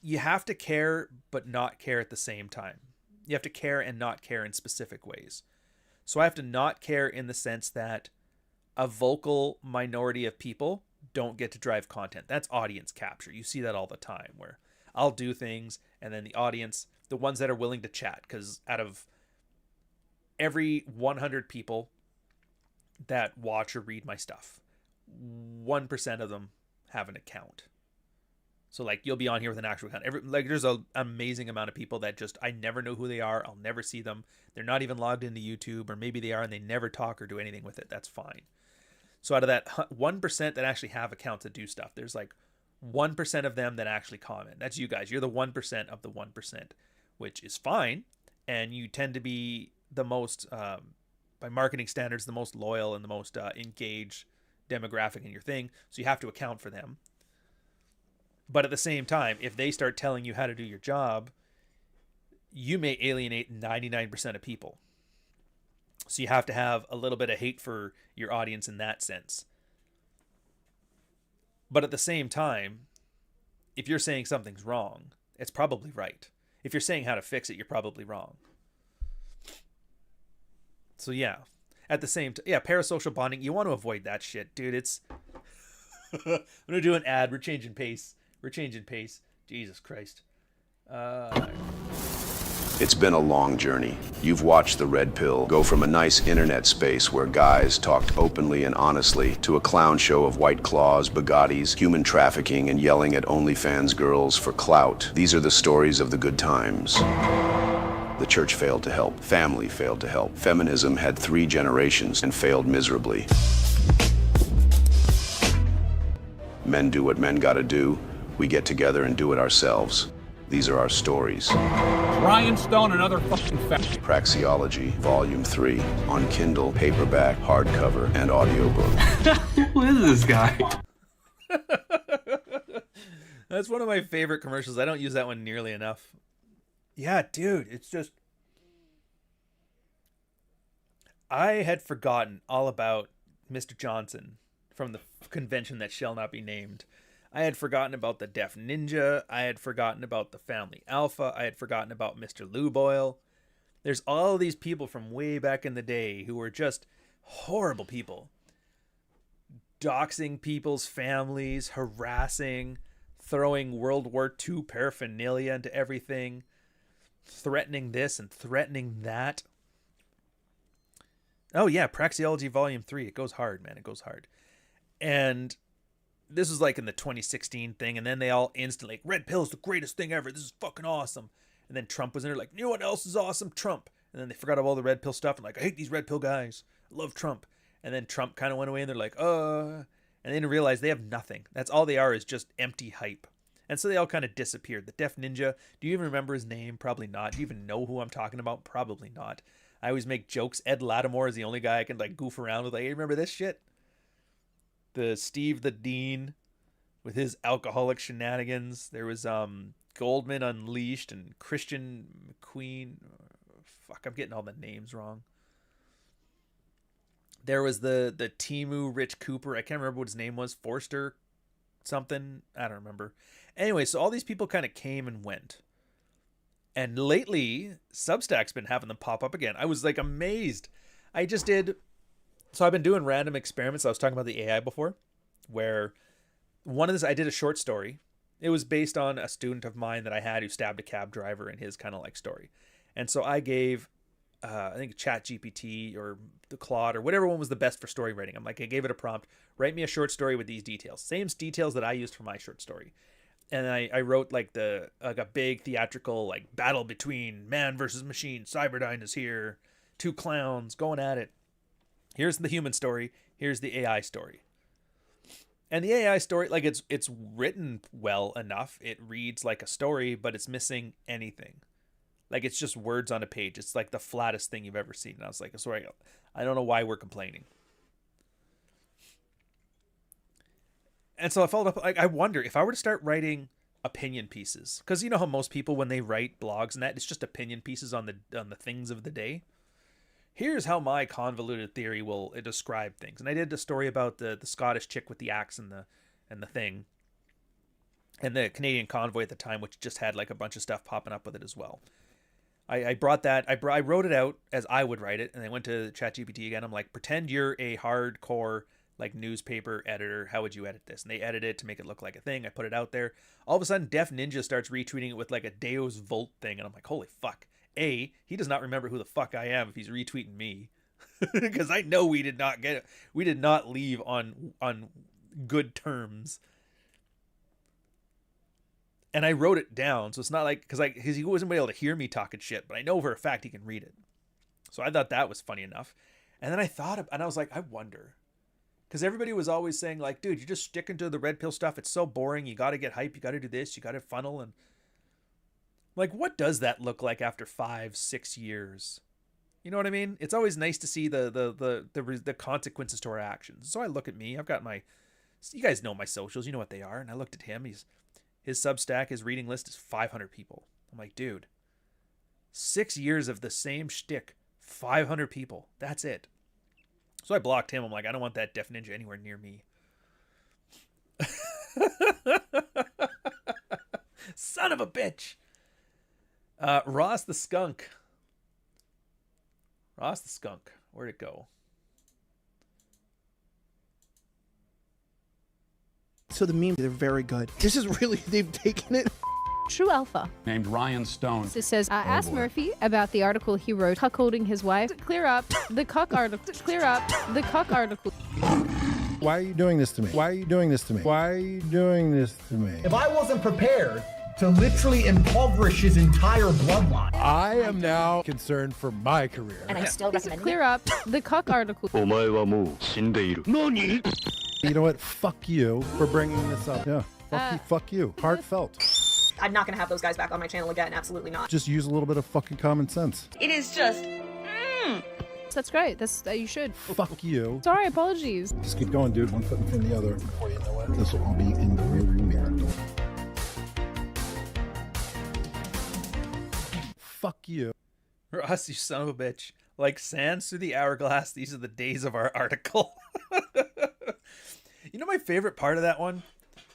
You have to care, but not care at the same time. You have to care and not care in specific ways. So I have to not care in the sense that a vocal minority of people don't get to drive content. That's audience capture. You see that all the time where I'll do things and then the audience, the ones that are willing to chat, because out of every 100 people that watch or read my stuff, 1% of them have an account. So like you'll be on here with an actual account. There's an amazing amount of people that just, I never know who they are. I'll never see them. They're not even logged into YouTube, or maybe they are and they never talk or do anything with it. That's fine. So out of that 1% that actually have accounts that do stuff, there's like 1% of them that actually comment. That's you guys. You're the 1% of the 1%, which is fine. And you tend to be the most, by marketing standards, the most loyal and the most engaged demographic in your thing. So you have to account for them. But at the same time, if they start telling you how to do your job, you may alienate 99% of people. So you have to have a little bit of hate for your audience in that sense. But at the same time, if you're saying something's wrong, it's probably right. If you're saying how to fix it, you're probably wrong. So yeah, at the same time, yeah, parasocial bonding, you want to avoid that shit, dude. It's I'm gonna do an ad. We're changing pace. Jesus Christ. It's been a long journey. You've watched the Red Pill go from a nice internet space where guys talked openly and honestly to a clown show of White Claws, Bugattis, human trafficking, and yelling at OnlyFans girls for clout. These are the stories of the good times. The church failed to help. Family failed to help. Feminism had 3 generations and failed miserably. Men do what men gotta do. We get together and do it ourselves. These are our stories. Ryan Stone, another fucking fact. Praxeology, Volume 3, on Kindle, paperback, hardcover, and audiobook. Who is this guy? That's one of my favorite commercials. I don't use that one nearly enough. Yeah, dude, it's just... I had forgotten all about Mr. Johnson from the convention that shall not be named. I had forgotten about the Deaf Ninja. I had forgotten about the Family Alpha. I had forgotten about Mr. Luboil. There's all these people from way back in the day who were just horrible people. Doxing people's families, harassing, throwing World War II paraphernalia into everything, threatening this and threatening that. Oh yeah, Praxeology Volume 3. It goes hard, man. It goes hard. And this was like in the 2016 thing, and then they all instantly, like, Red Pill's the greatest thing ever. This is fucking awesome. And then Trump was in there like, you know what else is awesome? Trump. And then they forgot about all the Red Pill stuff and like, I hate these Red Pill guys. I love Trump. And then Trump kind of went away and they're like, and they didn't realize they have nothing. That's all they are, is just empty hype. And so they all kind of disappeared. The Deaf Ninja, do you even remember his name? Probably not. Do you even know who I'm talking about? Probably not. I always make jokes. Ed Lattimore is the only guy I can like goof around with. Like, hey, remember this shit? The Steve the Dean with his alcoholic shenanigans. There was Goldman Unleashed and Christian McQueen. Fuck, I'm getting all the names wrong. There was the Timu Rich Cooper. I can't remember what his name was. Forster something. I don't remember. Anyway, so all these people kind of came and went. And lately, Substack's been having them pop up again. I was like amazed. So I've been doing random experiments. I was talking about the AI before, where one of this, I did a short story. It was based on a student of mine that I had who stabbed a cab driver and his kind of like story. And so I gave, I think ChatGPT or the Claude or whatever one was the best for story writing. I'm like, I gave it a prompt, write me a short story with these details. Same details that I used for my short story. And I wrote like a big theatrical like battle between man versus machine. Cyberdyne is here. 2 clowns going at it. Here's the human story. Here's the AI story. And the AI story, like it's written well enough. It reads like a story, but it's missing anything. Like it's just words on a page. It's like the flattest thing you've ever seen. And I was like, sorry, I don't know why we're complaining. And so I followed up, like, I wonder if I were to start writing opinion pieces, because you know how most people, when they write blogs and that, it's just opinion pieces on the things of the day. Here's how my convoluted theory will describe things. And I did a story about the Scottish chick with the axe and the thing, and the Canadian convoy at the time, which just had like a bunch of stuff popping up with it as well. I brought that, I wrote it out as I would write it, and I went to ChatGPT again. I'm like, pretend you're a hardcore like newspaper editor. How would you edit this? And they edit it to make it look like a thing. I put it out there. All of a sudden, Deaf Ninja starts retweeting it with like a Deus Volt thing, and I'm like, holy fuck. He does not remember who the fuck I am if he's retweeting me. Because I know we did not leave on good terms. And I wrote it down, so it's not like, because he wasn't able to hear me talking shit, but I know for a fact he can read it. So I thought that was funny enough. And then I was like, I wonder. Because everybody was always saying like, dude, you're just sticking to the Red Pill stuff. It's so boring. You got to get hype. You got to do this. You got to funnel. And like, what does that look like after 5-6 years? You know what I mean? It's always nice to see the consequences to our actions. So I look at me. I've got you guys know my socials. You know what they are. And I looked at him. His Substack, his reading list is 500 people. I'm like, dude, 6 years of the same shtick, 500 people. That's it. So I blocked him. I'm like, I don't want that Deaf Ninja anywhere near me. Son of a bitch. Ross the Skunk. Where'd it go? So the meme, they're very good. This is really, they've taken it. True Alpha Named Ryan Stone. This says, ask Murphy about the article he wrote, cuckolding his wife. Clear up the cuck article. Clear up the cuck article. Why are you doing this to me? Why are you doing this to me? Why are you doing this to me? If I wasn't prepared to literally impoverish his entire bloodline, I am now concerned for my career. And I still recommend clear up the cuck article. You know what? Fuck you for bringing this up. Yeah. Fuck you. Heartfelt. I'm not gonna have those guys back on my channel again. Absolutely not. Just use a little bit of fucking common sense. It is just. That's great. That's you should. Fuck you. Sorry, apologies. Just keep going, dude. One foot in front of the other. Before you know it, this will all be in the rearview mirror. Fuck you. Ross, you son of a bitch. Like sands through the hourglass, these are the days of our article. You know my favorite part of that one?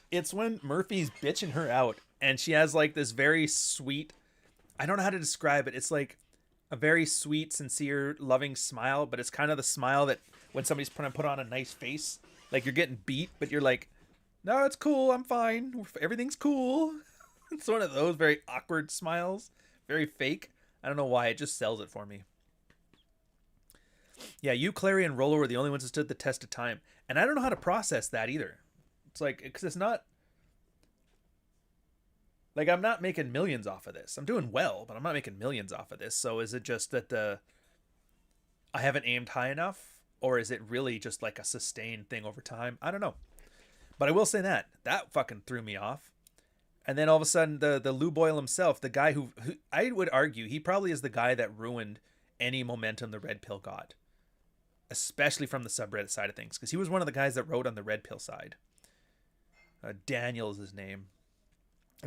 It's when Murphy's bitching her out and she has like this very sweet, I don't know how to describe it. It's like a very sweet, sincere, loving smile, but it's kind of the smile that when somebody's trying to put on a nice face, like you're getting beat, but you're like, no, it's cool. I'm fine. Everything's cool. It's one of those very awkward smiles. Very fake. I don't know why. It just sells it for me. Yeah, you, Clary, and Rollo were the only ones that stood the test of time. And I don't know how to process that either. It's like, because it's not... Like, I'm not making millions off of this. I'm doing well, but I'm not making millions off of this. So is it just that I haven't aimed high enough? Or is it really just like a sustained thing over time? I don't know. But I will say that fucking threw me off. And then all of a sudden, the Lou Boyle himself, the guy who I would argue, he probably is the guy that ruined any momentum the Red Pill got. Especially from the subreddit side of things. Because he was one of the guys that wrote on the Red Pill side. Daniel is his name.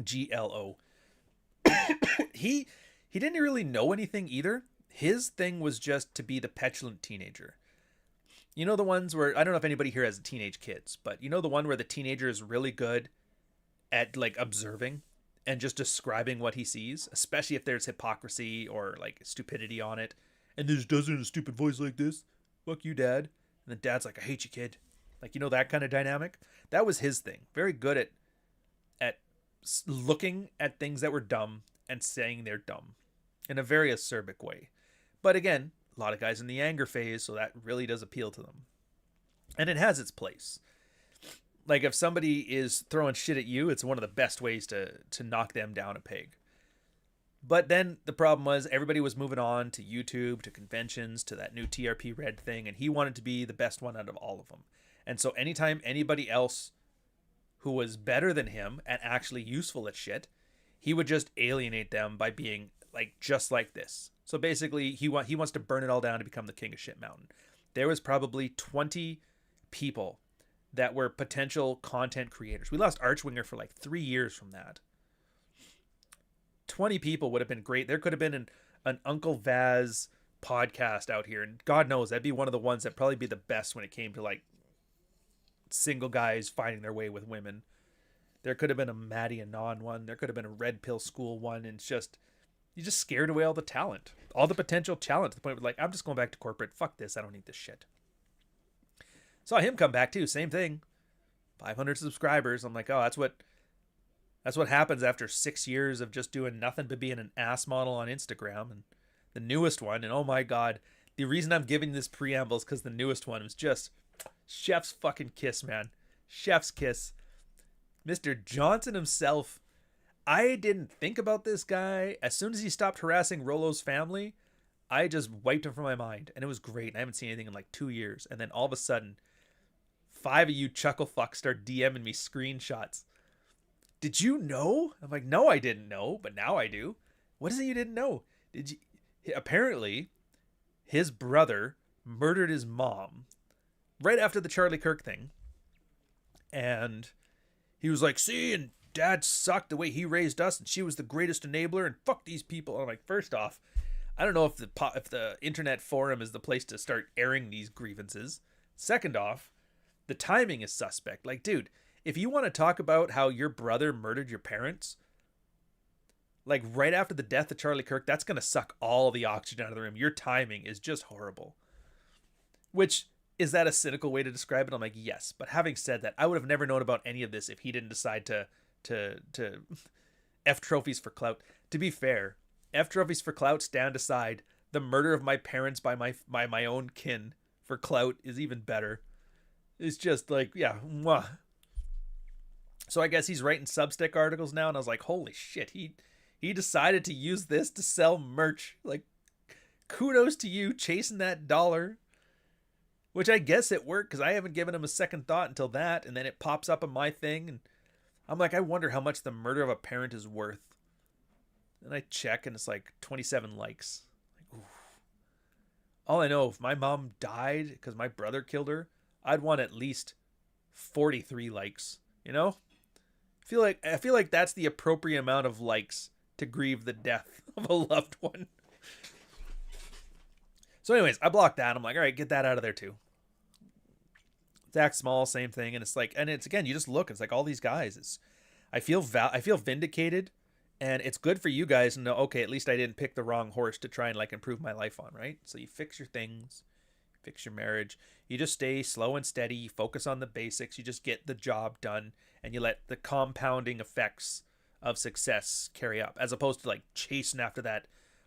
GLO. He didn't really know anything either. His thing was just to be the petulant teenager. You know the ones where, I don't know if anybody here has teenage kids, but you know the one where the teenager is really good at like observing and just describing what he sees, especially if there's hypocrisy or like stupidity on it, and just does it in a stupid voice like this. Fuck you, Dad. And then Dad's like, I hate you, kid. Like, you know, that kind of dynamic. That was his thing. Very good at looking at things that were dumb and saying they're dumb in a very acerbic way. But again, a lot of guys in the anger phase, so that really does appeal to them. And it has its place. Like, if somebody is throwing shit at you, it's one of the best ways to knock them down a peg. But then the problem was everybody was moving on to YouTube, to conventions, to that new TRP Red thing, and he wanted to be the best one out of all of them. And so anytime anybody else who was better than him and actually useful at shit, he would just alienate them by being like just like this. So basically, he wants to burn it all down to become the king of shit mountain. There was probably 20 people that were potential content creators. We lost Archwinger for like 3 years from that. 20 people would have been great. There could have been an Uncle Vaz podcast out here, and God knows that'd be one of the ones that'd probably be the best when it came to like single guys finding their way with women. There could have been a Maddie Anon one. There could have been a Red Pill School one, and it's just, you just scared away all the talent, all the potential talent, to the point where like, I'm just going back to corporate. Fuck this. I don't need this shit. Saw him come back too. Same thing. 500 subscribers. I'm like, oh, that's what happens after 6 years of just doing nothing but being an ass model on Instagram. And the newest one, and oh my God, the reason I'm giving this preamble is because the newest one was just chef's fucking kiss, man. Chef's kiss. Mr. Johnson himself. I didn't think about this guy. As soon as he stopped harassing Rollo's family, I just wiped him from my mind. And it was great. I haven't seen anything in like 2 years. And then all of a sudden, 5 of you chuckle fucks start DMing me screenshots. Did you know? I'm like, no, I didn't know, but now I do. What is it you didn't know? Did you? Apparently, his brother murdered his mom right after the Charlie Kirk thing. And he was like, see, and Dad sucked the way he raised us, and she was the greatest enabler, and fuck these people. And I'm like, first off, I don't know if the internet forum is the place to start airing these grievances. Second off, the timing is suspect. Like, dude, if you want to talk about how your brother murdered your parents, like right after the death of Charlie Kirk, that's going to suck all the oxygen out of the room. Your timing is just horrible. Which, is that a cynical way to describe it? I'm like, yes. But having said that, I would have never known about any of this if he didn't decide to F trophies for clout. To be fair, F trophies for clout stand aside. The murder of my parents by my own kin for clout is even better. It's just like, yeah, mwah. So I guess he's writing Substack articles now, and I was like, holy shit, he decided to use this to sell merch. Like, kudos to you chasing that dollar. Which I guess it worked, because I haven't given him a second thought until that, and then it pops up on my thing, and I'm like, I wonder how much the murder of a parent is worth. And I check, and it's like 27 likes. Like, oof. All I know, if my mom died because my brother killed her, I'd want at least 43 likes, you know? I feel like that's the appropriate amount of likes to grieve the death of a loved one. So anyways, I blocked that. I'm like, all right, get that out of there too. Zach Small, same thing. And it's like, and it's again, you just look, it's like all these guys. I feel vindicated, and it's good for you guys to know, okay, at least I didn't pick the wrong horse to try and like improve my life on, right? So you fix your things, fix your marriage. You just stay slow and steady. You focus on the basics. You just get the job done, and you let the compounding effects of success carry up, as opposed to like chasing after that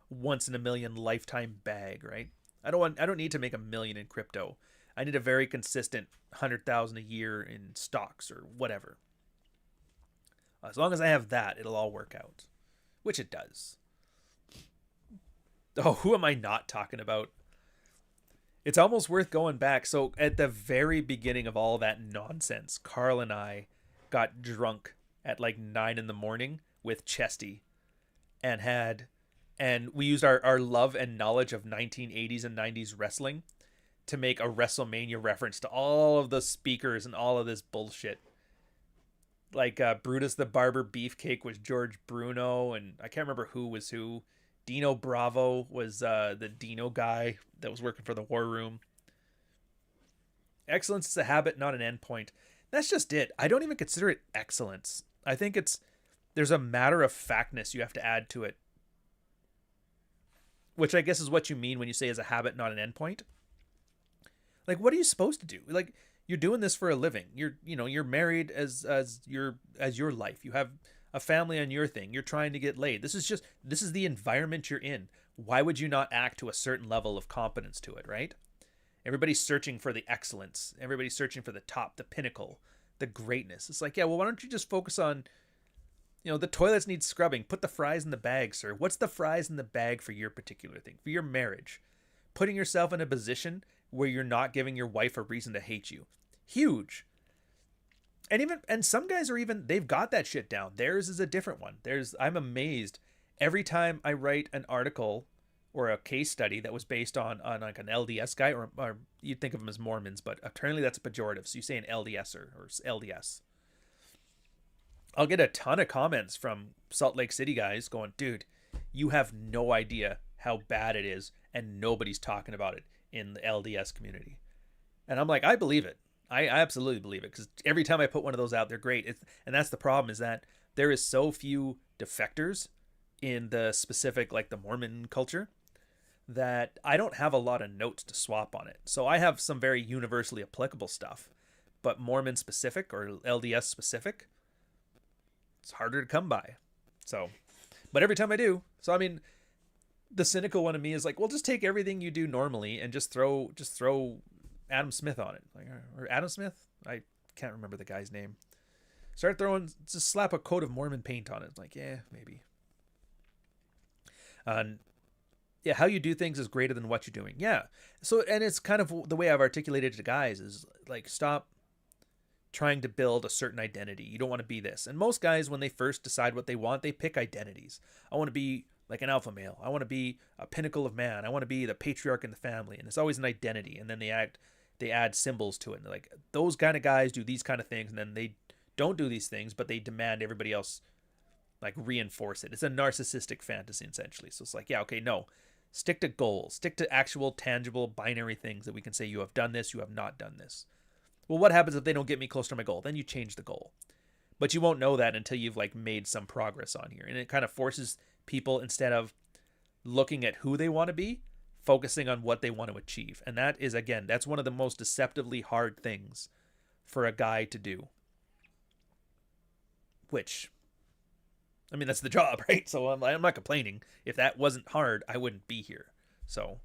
once in a million lifetime bag, right? I don't need to make $1 million in crypto. I need a very consistent 100,000 a year in stocks or whatever. As long as I have that, it'll all work out, which it does. Oh, who am I not talking about? It's almost worth going back. So at the very beginning of all that nonsense, Carl and I got drunk at like 9 a.m. with Chesty, and we used our love and knowledge of 1980s and 90s wrestling to make a WrestleMania reference to all of the speakers and all of this bullshit. Like Brutus the Barber Beefcake was George Bruno, and I can't remember who was who. Dino Bravo was the Dino guy that was working for the War Room. Excellence is a habit, not an endpoint. That's just it. I don't even consider it excellence. I think there's a matter of factness you have to add to it. Which I guess is what you mean when you say as a habit, not an endpoint. Like, what are you supposed to do? Like, you're doing this for a living. You're married as your life. You have a family on your thing. You're trying to get laid. This is the environment you're in. Why would you not act to a certain level of competence to it, right? Everybody's searching for the excellence. Everybody's searching for the top, the pinnacle, the greatness. It's like, yeah, well, why don't you just focus on, the toilets need scrubbing. Put the fries in the bag, sir. What's the fries in the bag for your particular thing, for your marriage? Putting yourself in a position where you're not giving your wife a reason to hate you. Huge. And some guys they've got that shit down. Theirs is a different one. I'm amazed every time I write an article or a case study that was based on like an LDS guy, or you'd think of them as Mormons, but apparently that's a pejorative. So you say an LDSer or LDS. I'll get a ton of comments from Salt Lake City guys going, dude, you have no idea how bad it is, and nobody's talking about it in the LDS community. And I'm like, I believe it. I absolutely believe it, because every time I put one of those out, they're great. And that's the problem, is that there is so few defectors in the specific, like the Mormon culture, that I don't have a lot of notes to swap on it. So I have some very universally applicable stuff, but Mormon specific or LDS specific, it's harder to come by. So, but every time I do, so I mean, the cynical one of me is like, well, just take everything you do normally and just throw Adam Smith on it. Like, or Adam Smith? I can't remember the guy's name. Just slap a coat of Mormon paint on it. Like, yeah, maybe. Yeah, how you do things is greater than what you're doing. Yeah. So, and it's kind of the way I've articulated it to guys is like, stop trying to build a certain identity. You don't want to be this. And most guys, when they first decide what they want, they pick identities. I want to be like an alpha male. I want to be a pinnacle of man. I want to be the patriarch in the family. And it's always an identity. And then they add symbols to it. And like, those kind of guys do these kind of things, and then they don't do these things, but they demand everybody else like reinforce it. It's a narcissistic fantasy, essentially. So it's like, yeah, okay, no. Stick to goals. Stick to actual, tangible, binary things that we can say, you have done this, you have not done this. Well, what happens if they don't get me close to my goal? Then you change the goal. But you won't know that until you've like made some progress on here. And it kind of forces people, instead of looking at who they want to be, focusing on what they want to achieve. And that is, again, that's one of the most deceptively hard things for a guy to do. Which, I mean, that's the job, right? So I'm not complaining. If that wasn't hard, I wouldn't be here. So,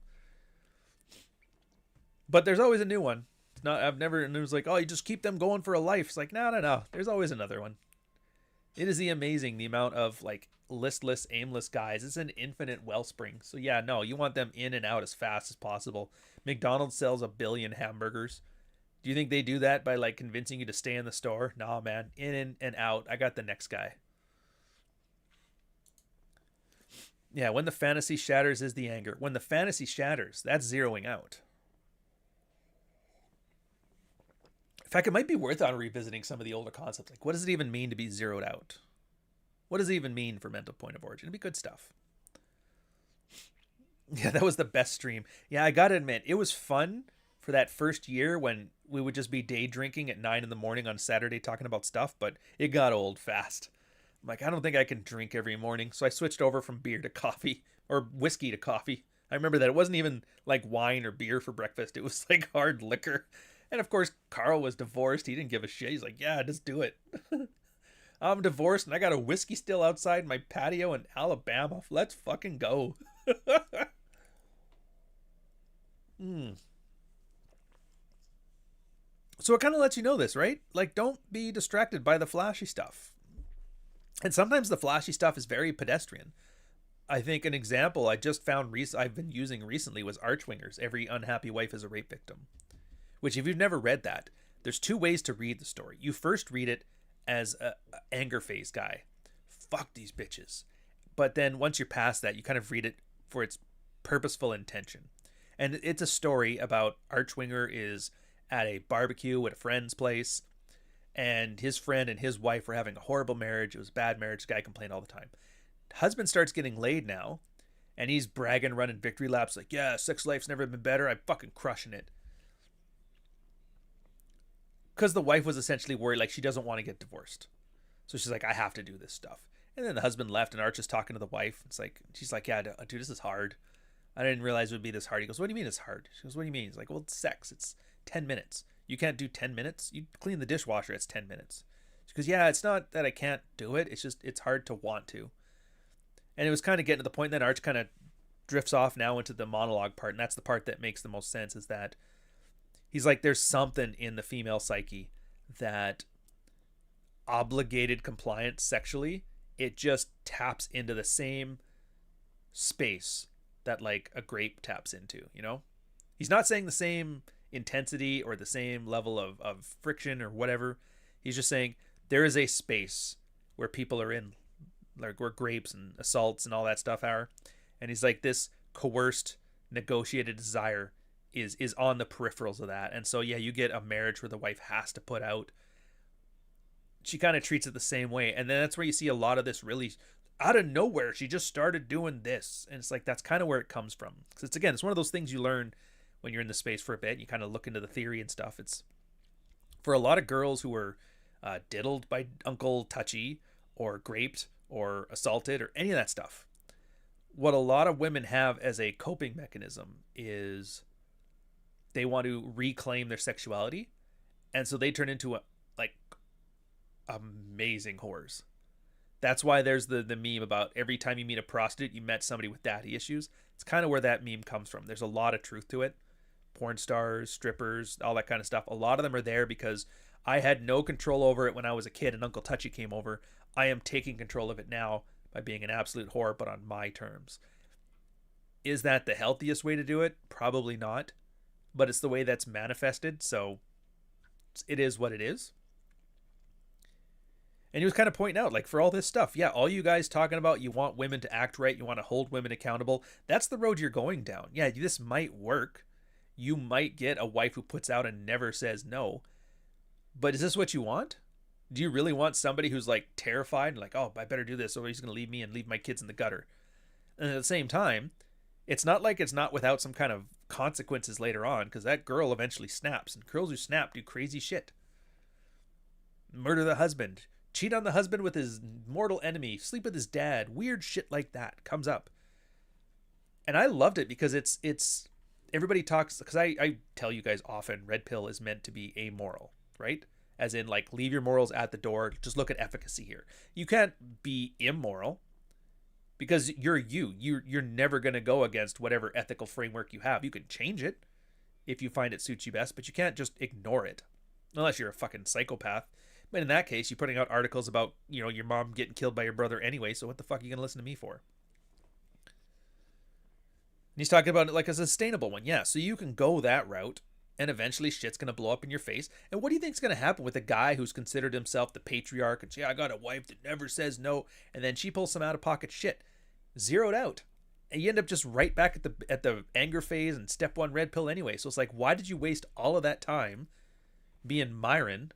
but there's always a new one. It's not, and it was like, oh, you just keep them going for a life. It's like, no. There's always another one. It is amazing the amount of like listless, aimless guys. It's an infinite wellspring. So yeah, no, you want them in and out as fast as possible. McDonald's sells 1 billion hamburgers. Do you think they do that by like convincing you to stay in the store? Nah, man. In and out. I got the next guy. Yeah, when the fantasy shatters is the anger. When the fantasy shatters, that's zeroing out. In fact, it might be worth on revisiting some of the older concepts. Like, what does it even mean to be zeroed out? What does it even mean for mental point of origin? It'd be good stuff. Yeah, that was the best stream. Yeah, I gotta admit, it was fun for that first year when we would just be day drinking at 9 a.m. on Saturday talking about stuff, but it got old fast. I'm like, I don't think I can drink every morning. So I switched over from beer to coffee, or whiskey to coffee. I remember that it wasn't even like wine or beer for breakfast. It was like hard liquor. And of course, Carl was divorced. He didn't give a shit. He's like, yeah, just do it. I'm divorced and I got a whiskey still outside my patio in Alabama. Let's fucking go. So it kind of lets you know this, right? Like, don't be distracted by the flashy stuff. And sometimes the flashy stuff is very pedestrian. I think an example I just found I've been using recently was Archwingers. Every unhappy wife is a rape victim. Which, if you've never read that, there's 2 ways to read the story. You first read it as a anger phase guy. Fuck these bitches. But then once you're past that, you kind of read it for its purposeful intention. And it's a story about Archwinger is at a barbecue at a friend's place, and his friend and his wife were having a horrible marriage. It was a bad marriage. The guy complained all the time. Husband starts getting laid now, and he's bragging, running victory laps like, yeah, sex life's never been better. I'm fucking crushing it. Because the wife was essentially worried, like, she doesn't want to get divorced. So she's like, I have to do this stuff. And then the husband left, and Arch is talking to the wife. It's like, she's like, yeah, dude, this is hard. I didn't realize it would be this hard. He goes, what do you mean it's hard? She goes, what do you mean? He's like, well, it's sex. It's 10 minutes. You can't do 10 minutes? You clean the dishwasher, it's 10 minutes. She goes, yeah, it's not that I can't do it. It's just, it's hard to want to. And it was kind of getting to the point that Arch kind of drifts off now into the monologue part. And that's the part that makes the most sense, is that he's like, there's something in the female psyche that obligated compliance sexually, it just taps into the same space that like a grape taps into, you know? He's not saying the same intensity or the same level of friction or whatever. He's just saying there is a space where people are in, like where grapes and assaults and all that stuff are. And he's like, this coerced, negotiated desire is on the peripherals of that. And so, yeah, you get a marriage where the wife has to put out. She kind of treats it the same way. And then that's where you see a lot of this really out of nowhere. She just started doing this. And it's like, that's kind of where it comes from. Because it's one of those things you learn when you're in the space for a bit. You kind of look into the theory and stuff. It's for a lot of girls who were diddled by Uncle Touchy or graped or assaulted or any of that stuff. What a lot of women have as a coping mechanism is they want to reclaim their sexuality. And so they turn into amazing whores. That's why there's the meme about every time you meet a prostitute, you met somebody with daddy issues. It's kind of where that meme comes from. There's a lot of truth to it. Porn stars, strippers, all that kind of stuff. A lot of them are there because I had no control over it when I was a kid and Uncle Touchy came over. I am taking control of it now by being an absolute whore, but on my terms. Is that the healthiest way to do it? Probably not. But it's the way that's manifested, so it is what it is. And he was kind of pointing out, like, for all this stuff, yeah, all you guys talking about, you want women to act right, you want to hold women accountable, that's the road you're going down. Yeah, this might work. You might get a wife who puts out and never says no. But is this what you want? Do you really want somebody who's, like, terrified and like, oh, I better do this or he's going to leave me and leave my kids in the gutter? And at the same time, it's not like it's not without some kind of consequences later on, because that girl eventually snaps. And girls who snap do crazy shit. Murder the husband. Cheat on the husband with his mortal enemy, sleep with his dad, weird shit like that comes up. And I loved it because it's everybody talks, because I tell you guys often Red Pill is meant to be amoral, right? As in, like, leave your morals at the door. Just look at efficacy here. You can't be immoral because you're you. You're never going to go against whatever ethical framework you have. You can change it if you find it suits you best, but you can't just ignore it unless you're a fucking psychopath. But in that case, you're putting out articles about, you know, your mom getting killed by your brother anyway, so what the fuck are you going to listen to me for? And he's talking about it like a sustainable one. Yeah, so you can go that route, and eventually shit's going to blow up in your face. And what do you think's going to happen with a guy who's considered himself the patriarch and, yeah, I got a wife that never says no, and then she pulls some out-of-pocket shit? Zeroed out. And you end up just right back at the anger phase and step one red pill anyway. So it's like, why did you waste all of that time being Myron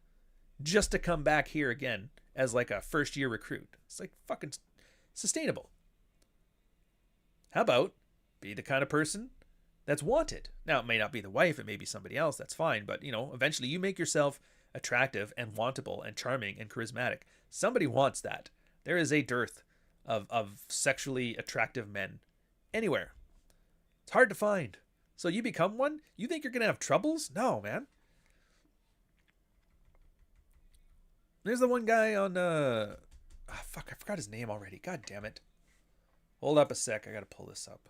just to come back here again as like a first-year recruit? It's like fucking sustainable. How about be the kind of person that's wanted? Now, it may not be the wife, it may be somebody else, that's fine, but, you know, eventually you make yourself attractive and wantable and charming and charismatic. Somebody wants that. There is a dearth of sexually attractive men anywhere. It's hard to find. So you become one? You think you're going to have troubles? No, man. There's the one guy on, fuck, I forgot his name already. God damn it. Hold up a sec, I gotta pull this up.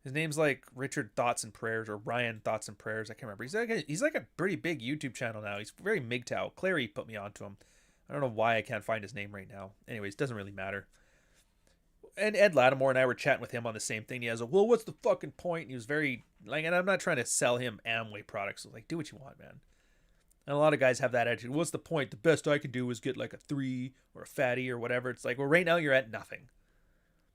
His name's like Richard Thoughts and Prayers or Ryan Thoughts and Prayers. I can't remember. He's like a pretty big YouTube channel now. He's very MGTOW. Clary put me onto him. I don't know why I can't find his name right now. Anyways, doesn't really matter. And Ed Lattimore and I were chatting with him on the same thing. He has a, well, what's the fucking point? And he was very, like, and I'm not trying to sell him Amway products. So, like, do what you want, man. And a lot of guys have that attitude. What's the point? The best I can do is get like a 3 or a fatty or whatever. It's like, well, right now you're at nothing.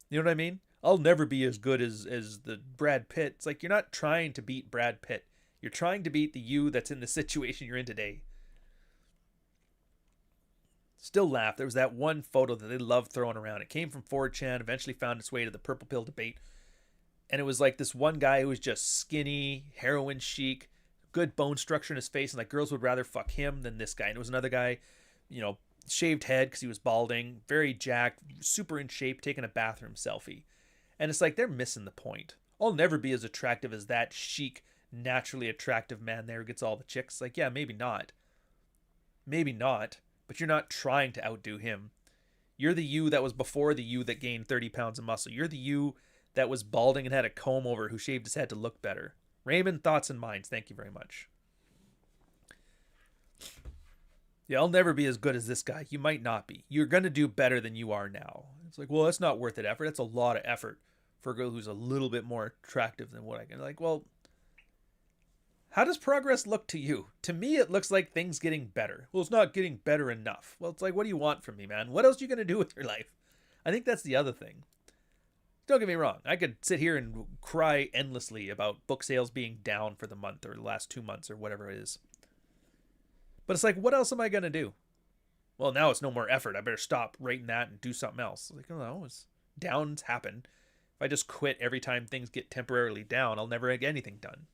You know what I mean? I'll never be as good as the Brad Pitt. It's like, you're not trying to beat Brad Pitt. You're trying to beat the you that's in the situation you're in today. Still laugh. There was that one photo that they loved throwing around. It came from 4chan, eventually found its way to the Purple Pill debate. And it was like this one guy who was just skinny, heroin chic, good bone structure in his face, and like girls would rather fuck him than this guy. And it was another guy, you know, shaved head because he was balding, very jacked, super in shape, taking a bathroom selfie. And it's like, they're missing the point. I'll never be as attractive as that chic, naturally attractive man there who gets all the chicks. Like, yeah, maybe not. Maybe not. But you're not trying to outdo him. You're the you that was before the you that gained 30 pounds of muscle. You're the you that was balding and had a comb over who shaved his head to look better. Raymond, Thoughts and Minds, thank you very much. Yeah, I'll never be as good as this guy. You might not be. You're going to do better than you are now. It's like, well, that's not worth it effort. That's a lot of effort for a girl who's a little bit more attractive than what I can. Like, well, how does progress look to you? To me, it looks like things getting better. Well, it's not getting better enough. Well, it's like, what do you want from me, man? What else are you going to do with your life? I think that's the other thing. Don't get me wrong. I could sit here and cry endlessly about book sales being down for the month or the last 2 months or whatever it is. But it's like, what else am I going to do? Well, now it's no more effort. I better stop writing that and do something else. Like, oh no, downs happen. If I just quit every time things get temporarily down, I'll never get anything done.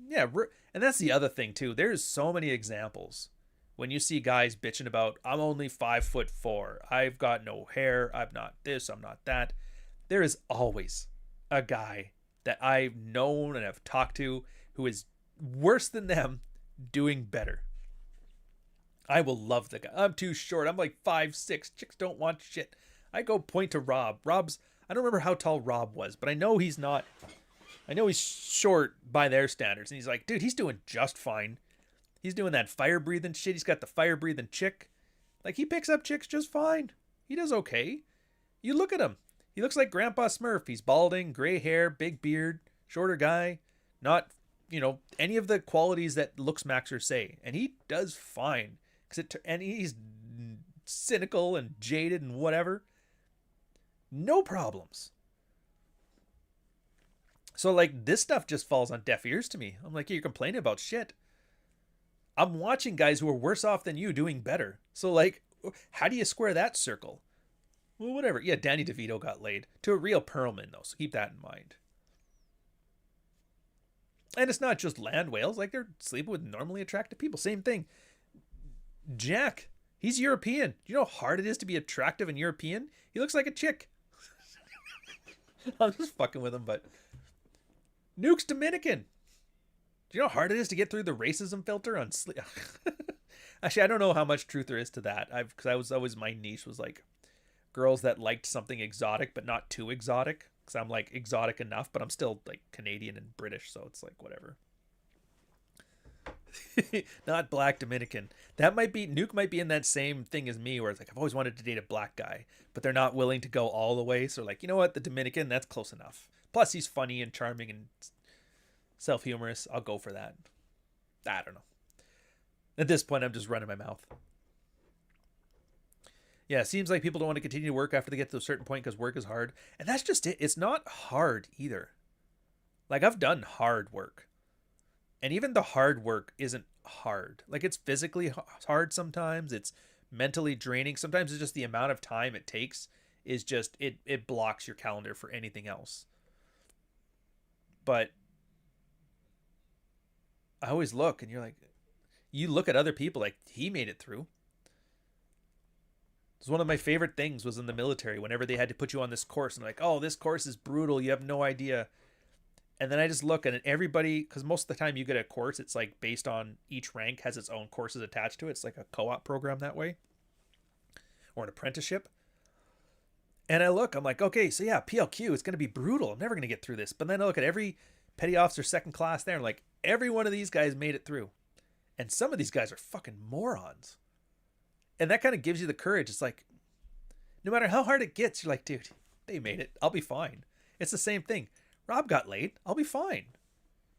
Yeah, and that's the other thing too. There's so many examples when you see guys bitching about, I'm only 5'4", I've got no hair, I'm not this, I'm not that. There is always a guy that I've known and have talked to who is worse than them doing better. I will love the guy. I'm too short. I'm like 5'6". Chicks don't want shit. I go point to Rob. I don't remember how tall Rob was, but I know he's not. I know he's short by their standards. And he's like, dude, he's doing just fine. He's doing that fire-breathing shit. He's got the fire-breathing chick. Like, he picks up chicks just fine. He does okay. You look at him. He looks like Grandpa Smurf. He's balding, gray hair, big beard, shorter guy. Not, you know, any of the qualities that looks maxers say. And he does fine. And he's cynical and jaded and whatever. No problems. So, like, this stuff just falls on deaf ears to me. I'm like, you're complaining about shit. I'm watching guys who are worse off than you doing better. So, like, how do you square that circle? Well, whatever. Yeah, Danny DeVito got laid. To a real Perlman, though, so keep that in mind. And it's not just land whales. Like, they're sleeping with normally attractive people. Same thing. Jack, He's European. Do you know how hard it is to be attractive and European? He looks like a chick. I'm just fucking with him, but Nuke's Dominican. Do you know how hard it is to get through the racism filter on sleep? Actually, I don't know how much truth there is to that. Because I was always, my niche was like girls that liked something exotic, but not too exotic. Because I'm like exotic enough, but I'm still like Canadian and British, so it's like whatever. Not black Dominican. That might be, Nuke might be in that same thing as me, where it's like I've always wanted to date a black guy, but they're not willing to go all the way. So like, you know what, the Dominican, that's close enough. Plus he's funny and charming and self-humorous. I'll go for that. I don't know. At this point, I'm just running my mouth. Yeah, it seems like people don't want to continue to work after they get to a certain point because work is hard. And that's just it. It's not hard either. Like, I've done hard work. And even the hard work isn't hard. Like, it's physically hard sometimes. It's mentally draining. Sometimes it's just the amount of time it takes is just, it blocks your calendar for anything else. But I always look and you're like, you look at other people like, he made it through. It's one of my favorite things was in the military, whenever they had to put you on this course and like, oh, this course is brutal. You have no idea. And then I just look and everybody, because most of the time you get a course, it's like based on each rank has its own courses attached to it. It's like a co-op program that way, or an apprenticeship. And I look, I'm like, okay, so yeah, PLQ, it's going to be brutal. I'm never going to get through this. But then I look at every petty officer second class there, and like every one of these guys made it through. And some of these guys are fucking morons. And that kind of gives you the courage. It's like, no matter how hard it gets, you're like, dude, they made it. I'll be fine. It's the same thing. Rob got laid. I'll be fine.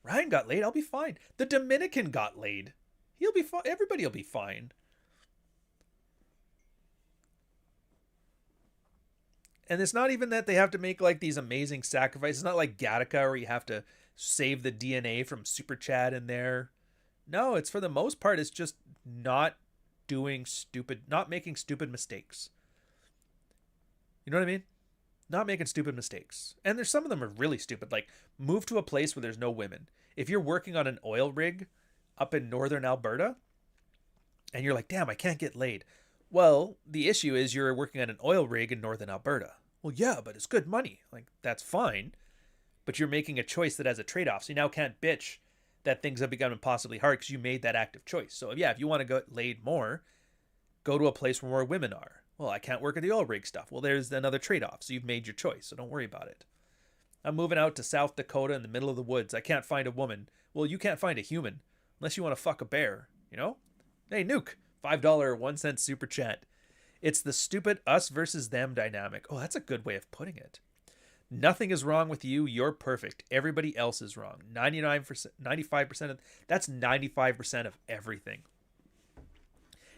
Ryan got laid. I'll be fine. The Dominican got laid. He'll be fine. Everybody will be fine. And it's not even that they have to make like these amazing sacrifices. It's not like Gattaca where you have to save the DNA from Super Chad in there. No, it's for the most part, it's just not making stupid mistakes. You know what I mean? Not making stupid mistakes. And there's some of them are really stupid. Like, move to a place where there's no women. If you're working on an oil rig up in northern Alberta and you're like, damn, I can't get laid. Well, the issue is you're working on an oil rig in northern Alberta. Well, yeah, but it's good money. Like, that's fine. But you're making a choice that has a trade-off. So you now can't bitch that things have become impossibly hard because you made that active choice. So yeah, if you want to get laid more, go to a place where more women are. Well, I can't work at the oil rig stuff. Well, there's another trade-off. So you've made your choice. So don't worry about it. I'm moving out to South Dakota in the middle of the woods. I can't find a woman. Well, you can't find a human unless you want to fuck a bear, you know? Hey, Nuke, $5 1 cent super chat. It's the stupid us versus them dynamic. Oh, that's a good way of putting it. Nothing is wrong with you. You're perfect. Everybody else is wrong. 95% of that's 95% of everything.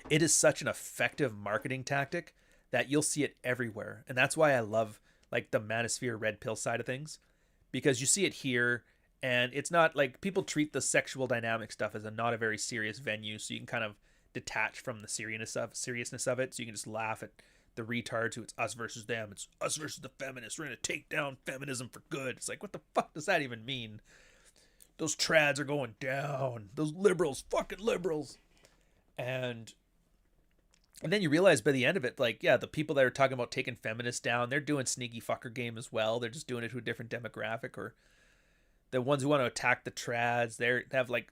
It is such an effective marketing tactic that you'll see it everywhere. And that's why I love like the Manosphere Red Pill side of things, because you see it here and it's not like people treat the sexual dynamic stuff as not a very serious venue. So you can kind of detach from the seriousness of it. So you can just laugh at the retards who it's us versus them. It's us versus the feminists. We're going to take down feminism for good. It's like, what the fuck does that even mean? Those trads are going down. Those liberals, fucking liberals. And then you realize by the end of it, like, yeah, the people that are talking about taking feminists down, they're doing sneaky fucker game as well. They're just doing it to a different demographic. Or the ones who want to attack the trads, they have like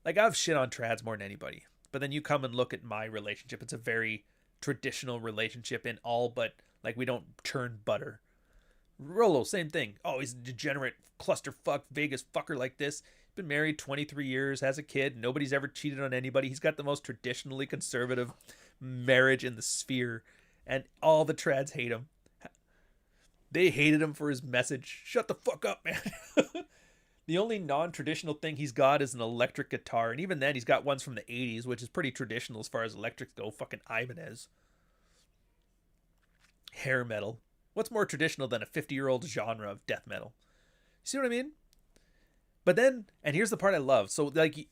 I've shit on trads more than anybody. But then you come and look at my relationship. It's a very traditional relationship in all but like we don't churn butter. Rolo, same thing. Oh, he's a degenerate clusterfuck Vegas fucker like this. He's been married 23 years, has a kid. Nobody's ever cheated on anybody. He's got the most traditionally conservative marriage in the sphere, and all the trads hate him. They hated him for his message. Shut the fuck up, man. The only non-traditional thing he's got is an electric guitar. And even then, he's got ones from the 80s, which is pretty traditional as far as electrics go. Fucking Ibanez. Hair metal. What's more traditional than a 50-year-old genre of death metal? You see what I mean? But then, and here's the part I love. So, like,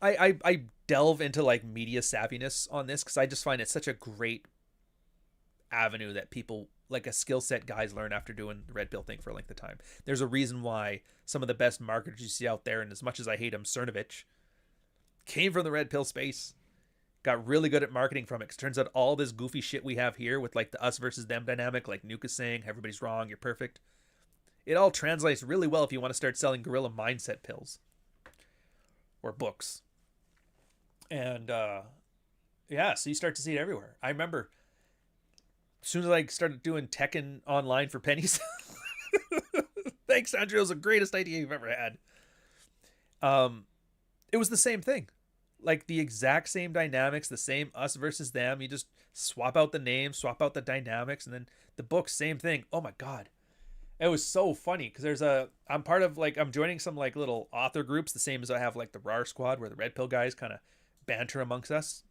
I delve into, like, media savviness on this because I just find it such a great avenue that people, like a skill set guys learn after doing the Red Pill thing for a length of time. There's a reason why some of the best marketers you see out there, and as much as I hate him, Cernovich, came from the Red Pill space, got really good at marketing from it. 'Cause turns out all this goofy shit we have here with like the us versus them dynamic, like Nuke is saying, everybody's wrong, you're perfect. It all translates really well if you want to start selling gorilla mindset pills or books. And yeah, so you start to see it everywhere. I remember as soon as I started doing Tekken online for pennies. Thanks, Andrew. It was the greatest idea you've ever had. It was the same thing. Like the exact same dynamics, the same us versus them. You just swap out the names, swap out the dynamics, and then the book, same thing. Oh my God. It was so funny because I'm part of like, I'm joining some like little author groups, the same as I have like the RAR squad where the Red Pill guys kind of banter amongst us.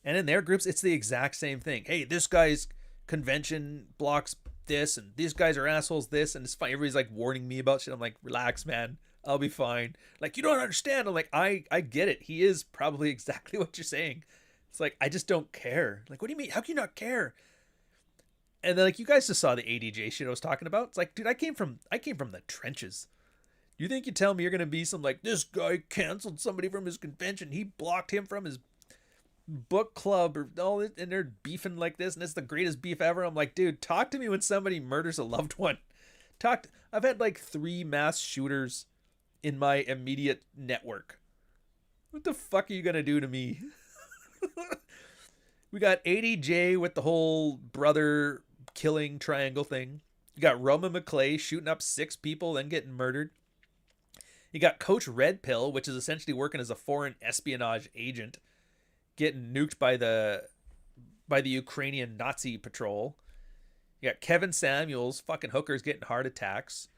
And in their groups, it's the exact same thing. Hey, this guy's convention blocks this, and these guys are assholes this, and it's fine. Everybody's like warning me about shit. I'm like, relax, man. I'll be fine. Like, you don't understand. I'm like, I get it. He is probably exactly what you're saying. It's like, I just don't care. Like, what do you mean? How can you not care? And then like, you guys just saw the ADJ shit I was talking about. It's like, dude, I came from the trenches. You think you tell me you're going to be some like, this guy canceled somebody from his convention. He blocked him from his book club or all, and they're beefing like this, and it's the greatest beef ever. I'm like, dude, talk to me when somebody murders a loved one. I've had like 3 mass shooters in my immediate network. What the fuck are you gonna do to me? We got ADJ with the whole brother killing triangle thing. You got Roman McClay shooting up 6 people, then getting murdered. You got Coach Red Pill, which is essentially working as a foreign espionage agent, getting nuked by the Ukrainian Nazi patrol. You got Kevin Samuels, fucking hookers getting heart attacks.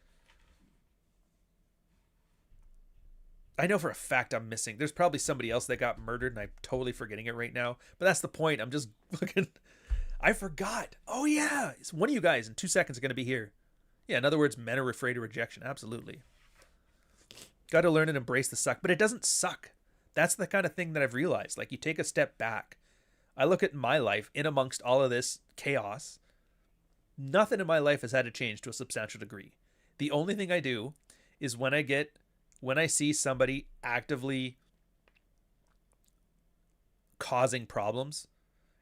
I know for a fact I'm missing. There's probably somebody else that got murdered and I'm totally forgetting it right now. But that's the point. I'm just looking. I forgot. Oh yeah. It's one of you guys in 2 seconds are going to be here. Yeah, in other words, men are afraid of rejection. Absolutely. Got to learn and embrace the suck. But it doesn't suck. That's the kind of thing that I've realized. Like, you take a step back. I look at my life in amongst all of this chaos. Nothing in my life has had to change to a substantial degree. The only thing I do is when I see somebody actively causing problems.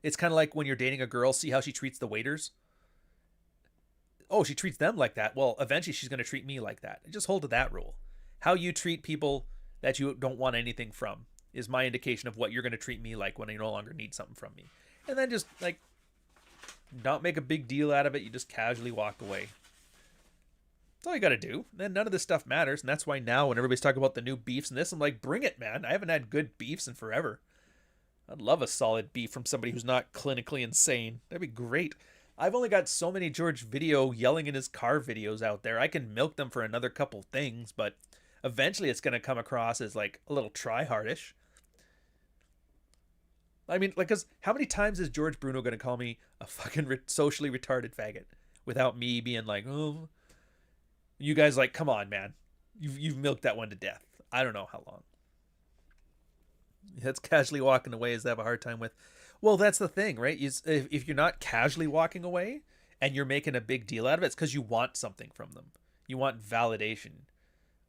It's kind of like when you're dating a girl, see how she treats the waiters. Oh, she treats them like that. Well, eventually she's going to treat me like that. Just hold to that rule. How you treat people that you don't want anything from is my indication of what you're going to treat me like when you no longer need something from me. And then just like, not make a big deal out of it. You just casually walk away. That's all you got to do. Then none of this stuff matters. And that's why now when everybody's talking about the new beefs and this, I'm like, bring it, man. I haven't had good beefs in forever. I'd love a solid beef from somebody who's not clinically insane. That'd be great. I've only got so many George Video yelling in his car videos out there. I can milk them for another couple things, but eventually it's going to come across as like a little try-hardish. I mean, like, cause how many times is George Bruno going to call me a fucking socially retarded faggot without me being like, oh, you guys like, come on, man. You've milked that one to death. I don't know how long. That's casually walking away is I have a hard time with. Well, that's the thing, right? If you're not casually walking away and you're making a big deal out of it, it's because you want something from them. You want validation.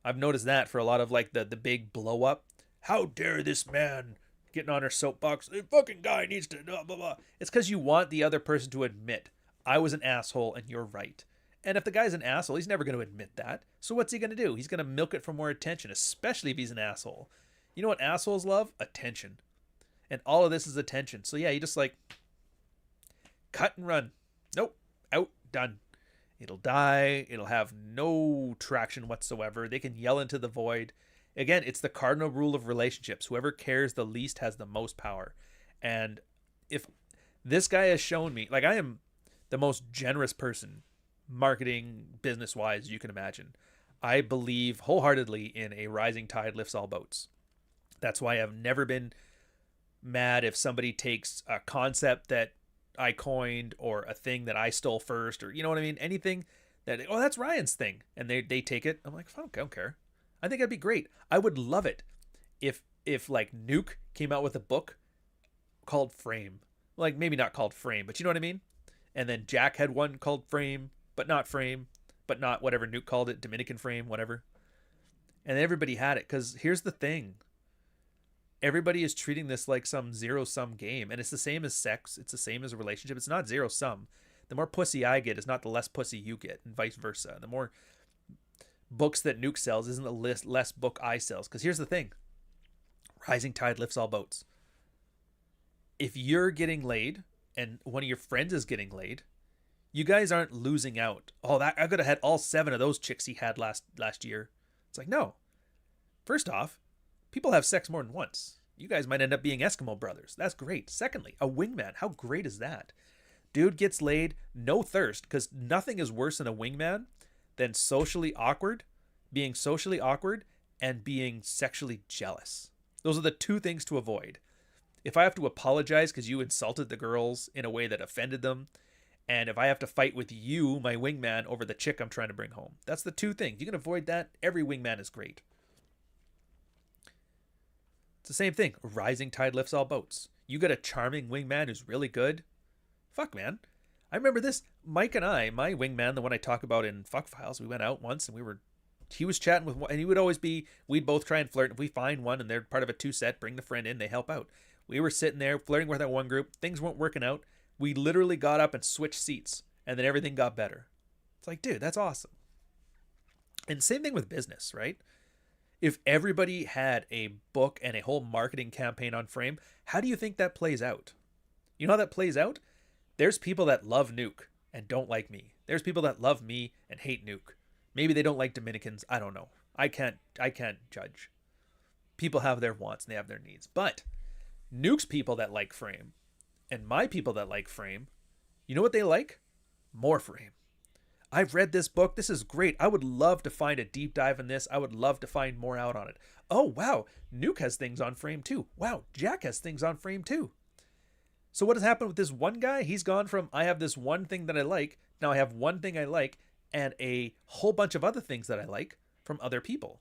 I've noticed that for a lot of like the big blow up. How dare this man getting on her soapbox? The fucking guy needs to blah, blah, blah. It's because you want the other person to admit, I was an asshole and you're right. And if the guy's an asshole, he's never going to admit that. So what's he going to do? He's going to milk it for more attention, especially if he's an asshole. You know what assholes love? Attention. And all of this is attention. So yeah, you just like cut and run. Nope. Out. Done. It'll die. It'll have no traction whatsoever. They can yell into the void. Again, it's the cardinal rule of relationships. Whoever cares the least has the most power. And if this guy has shown me, like, I am the most generous person, marketing, business-wise, you can imagine. I believe wholeheartedly in a rising tide lifts all boats. That's why I've never been mad if somebody takes a concept that I coined or a thing that I stole first, or you know what I mean? Anything that, oh, that's Ryan's thing. And they take it. I'm like, fuck, I don't care. I think that'd be great. I would love it if like Nuke came out with a book called Frame. Like, maybe not called Frame, but you know what I mean? And then Jack had one called Frame, but not Frame, but not whatever Nuke called it, Dominican Frame, whatever. And everybody had it, because here's the thing. everybody is treating this like some zero-sum game, and it's the same as sex. It's the same as a relationship. It's not zero-sum. The more pussy I get is not the less pussy you get, and vice versa. The more books that Nuke sells isn't the less book I sells. Because here's the thing. Rising tide lifts all boats. If you're getting laid and one of your friends is getting laid, you guys aren't losing out. Oh, that I could have had all 7 of those chicks he had last year. It's like, no. First off, people have sex more than once. You guys might end up being Eskimo brothers. That's great. Secondly, a wingman. How great is that? Dude gets laid, no thirst, because nothing is worse than a wingman than being socially awkward and being sexually jealous. Those are the 2 things to avoid. If I have to apologize because you insulted the girls in a way that offended them, and if I have to fight with you, my wingman, over the chick I'm trying to bring home. That's the 2 things. You can avoid that. Every wingman is great. It's the same thing. A rising tide lifts all boats. You got a charming wingman who's really good. Fuck, man. I remember this. Mike and I, my wingman, the one I talk about in Fuck Files, we went out once and he was chatting with one, and he would always be, we'd both try and flirt. If we find one and they're part of a 2-set, bring the friend in, they help out. We were sitting there flirting with that one group. Things weren't working out. We literally got up and switched seats, and then everything got better. It's like, dude, that's awesome. And same thing with business, right? If everybody had a book and a whole marketing campaign on Frame, how do you think that plays out? You know how that plays out? There's people that love Nuke and don't like me. There's people that love me and hate Nuke. Maybe they don't like Dominicans. I don't know. I can't judge. People have their wants and they have their needs. But Nuke's people that like Frame and my people that like Frame, you know what they like? More Frame. I've read this book. This is great. I would love to find a deep dive in this. I would love to find more out on it. Oh, wow. Nuke has things on Frame too. Wow. Jack has things on Frame too. So what has happened with this one guy? He's gone from, I have this one thing that I like. Now I have one thing I like and a whole bunch of other things that I like from other people.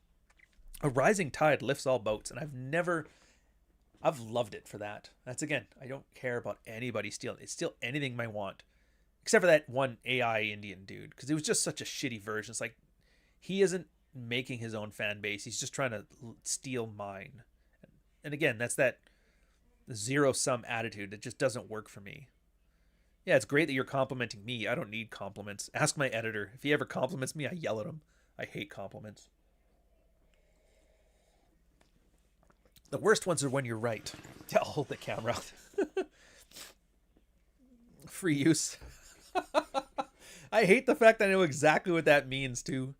A rising tide lifts all boats. And I've loved it for that. That's, again, I don't care about anybody stealing. It's steal anything I want. Except for that one AI Indian dude. Because it was just such a shitty version. It's like, he isn't making his own fan base. He's just trying to steal mine. And again, that's that zero-sum attitude that just doesn't work for me. Yeah, it's great that you're complimenting me. I don't need compliments. Ask my editor. If he ever compliments me, I yell at him. I hate compliments. The worst ones are when you're right. Yeah, I'll hold the camera. Free use. I hate the fact that I know exactly what that means, too.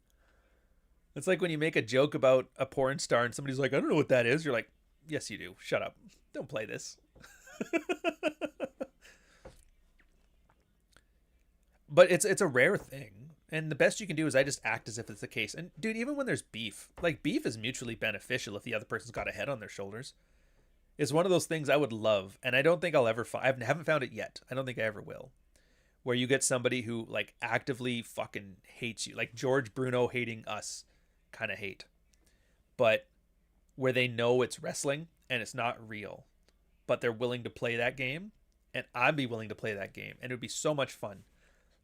It's like when you make a joke about a porn star and somebody's like, I don't know what that is. You're like, yes, you do. Shut up. Don't play this. But it's a rare thing. And the best you can do is I just act as if it's the case. And dude, even when there's beef, like beef is mutually beneficial if the other person's got a head on their shoulders. It's one of those things I would love. And I don't think I'll ever find, I haven't found it yet. I don't think I ever will. Where you get somebody who like actively fucking hates you. Like George Bruno hating us kind of hate. But where they know it's wrestling and it's not real. But they're willing to play that game. And I'd be willing to play that game. And it would be so much fun.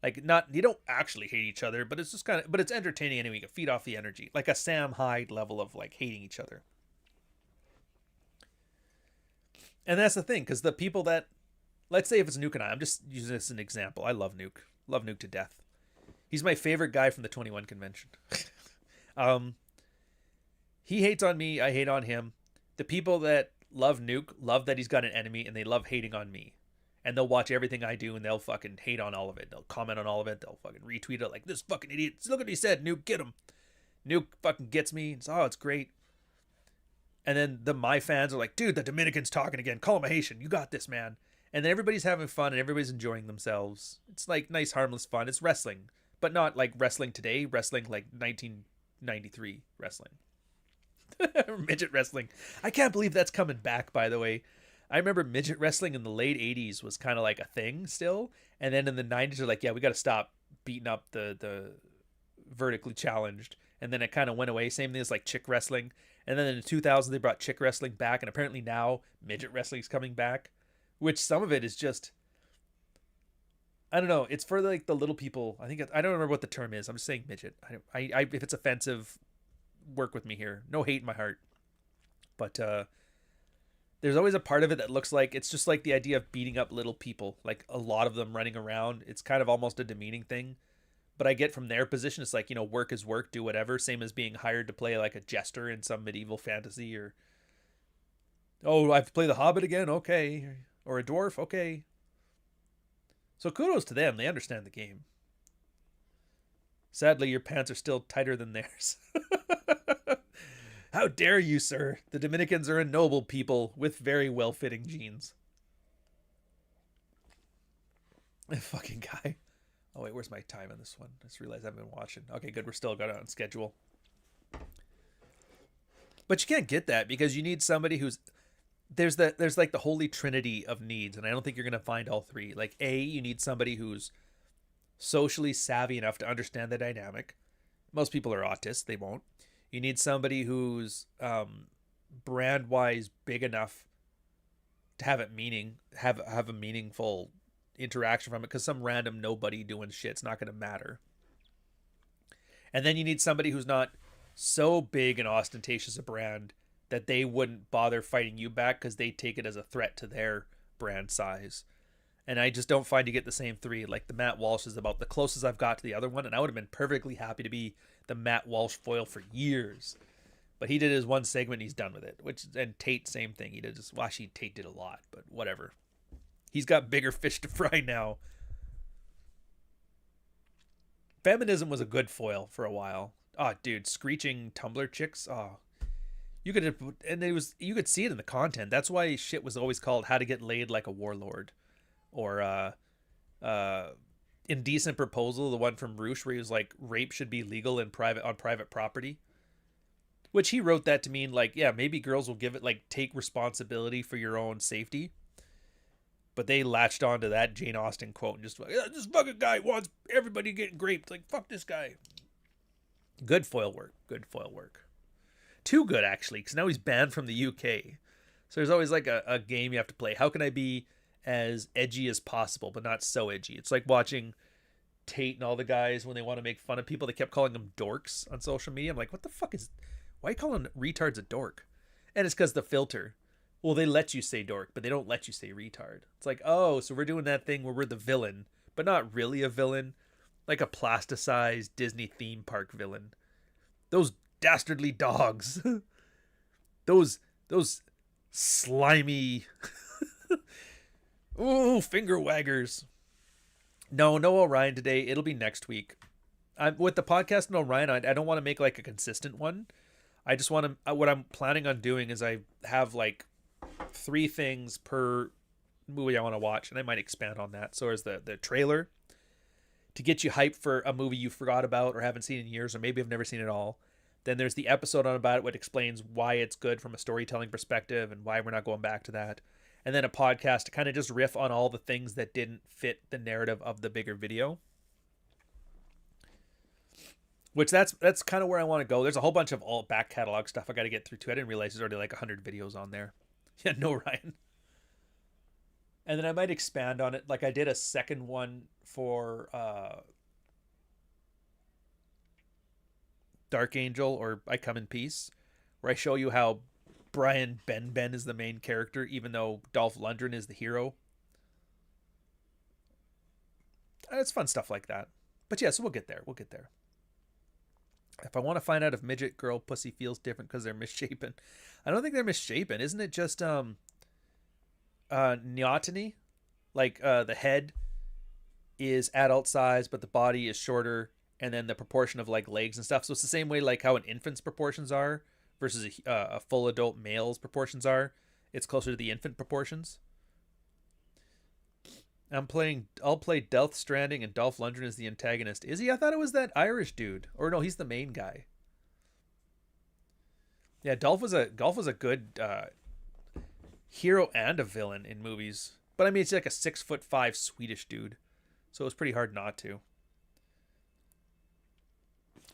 Like, not, you don't actually hate each other, but it's just kind of, but it's entertaining anyway. You can feed off the energy. Like a Sam Hyde level of like hating each other. And that's the thing, because the people that, let's say if it's Nuke and I'm just using this as an example. I love Nuke. Love Nuke to death. He's my favorite guy from the 21 convention. He hates on me. I hate on him. The people that love Nuke love that he's got an enemy, and they love hating on me. And they'll watch everything I do, and they'll fucking hate on all of it. They'll comment on all of it. They'll fucking retweet it like, this fucking idiot. Look what he said. Nuke, get him. Nuke fucking gets me. It's, oh, it's great. And then my fans are like, dude, the Dominican's talking again. Call him a Haitian. You got this, man. And then everybody's having fun, and everybody's enjoying themselves. It's like nice, harmless fun. It's wrestling. But not like wrestling today. Wrestling like 1993 wrestling. Midget wrestling. I can't believe that's coming back, by the way. I remember midget wrestling in the late 80s was kind of like a thing still. And then in the 90s, they're like, yeah, we got to stop beating up the vertically challenged. And then it kind of went away. Same thing as like chick wrestling. And then in the 2000s, they brought chick wrestling back. And apparently now midget wrestling is coming back, which some of it is just, I don't know. It's for like the little people. I don't remember what the term is. I'm just saying midget. I if it's offensive, work with me here. No hate in my heart. But, there's always a part of it that looks like it's just like the idea of beating up little people, like a lot of them running around. It's kind of almost a demeaning thing. But I get from their position, it's like, you know, work is work, do whatever. Same as being hired to play like a jester in some medieval fantasy, or, oh, I have to play the Hobbit again? Okay. Or a dwarf? Okay. So kudos to them. They understand the game. Sadly, your pants are still tighter than theirs. How dare you, sir? The Dominicans are a noble people with very well-fitting jeans. Fucking guy. Oh, wait, where's my time on this one? I just realized I haven't been watching. Okay, good. We're still got it on schedule. But you can't get that because you need somebody who's... There's like the holy trinity of needs, and I don't think you're going to find all three. Like, A, you need somebody who's socially savvy enough to understand the dynamic. Most people are autists. They won't. You need somebody who's brand-wise big enough to have a meaningful interaction from it, because some random nobody doing shit's not going to matter. And then you need somebody who's not so big and ostentatious a brand that they wouldn't bother fighting you back because they take it as a threat to their brand size. And I just don't find you get the same three. Like the Matt Walsh is about the closest I've got to the other one, and I would have been perfectly happy to be the Matt Walsh foil for years. But he did his one segment, he's done with it. And Tate, same thing. He did just Tate did a lot, but whatever. He's got bigger fish to fry now. Feminism was a good foil for a while. Oh, dude, screeching Tumblr chicks. Oh, you could see it in the content. That's why shit was always called How to Get Laid Like a Warlord, or Indecent Proposal, the one from Roosh, where he was like, rape should be legal on private property. Which he wrote that to mean like, yeah, maybe girls will give it like take responsibility for your own safety. But they latched onto that Jane Austen quote and just like, yeah, this fucking guy wants everybody getting raped. Like, fuck this guy. Good foil work. Good foil work. Too good, actually, because now he's banned from the UK. So there's always like a game you have to play. How can I be as edgy as possible, but not so edgy? It's like watching Tate and all the guys when they want to make fun of people. They kept calling them dorks on social media. I'm like, what the fuck is... Why are you calling retards a dork? And it's because the filter. Well, they let you say dork, but they don't let you say retard. It's like, oh, so we're doing that thing where we're the villain, but not really a villain. Like a plasticized Disney theme park villain. Those dastardly dogs. those slimy... Ooh, finger waggers. No Orion today. It'll be next week. With the podcast and Orion, I don't want to make like a consistent one. I just want to... What I'm planning on doing is I have like 3 things per movie I want to watch, and I might expand on that. So there's the trailer to get you hyped for a movie you forgot about or haven't seen in years, or maybe have never seen it all. Then there's the episode on about it, which explains why it's good from a storytelling perspective and why we're not going back to that. And then a podcast to kind of just riff on all the things that didn't fit the narrative of the bigger video. Which that's kind of where I want to go. There's a whole bunch of all back catalog stuff I got to get through too. I didn't realize there's already like 100 videos on there. Yeah, no, Ryan. And then I might expand on it. Like I did a second one for Dark Angel, or I Come in Peace, where I show you how Brian Ben is the main character, even though Dolph Lundgren is the hero. It's fun stuff like that. But yeah, so we'll get there. If I want to find out if midget girl pussy feels different because they're misshapen, I don't think they're misshapen. Isn't it just neoteny? Like the head is adult size, but the body is shorter, and then the proportion of like legs and stuff. So it's the same way like how an infant's proportions are versus a full adult male's proportions are. It's closer to the infant proportions. I'll play Death Stranding, and Dolph Lundgren is the antagonist. Is he? I thought it was that Irish dude. Or no, he's the main guy. Yeah, Dolph was a good hero and a villain in movies. But I mean, it's like a 6'5" Swedish dude, so it was pretty hard not to.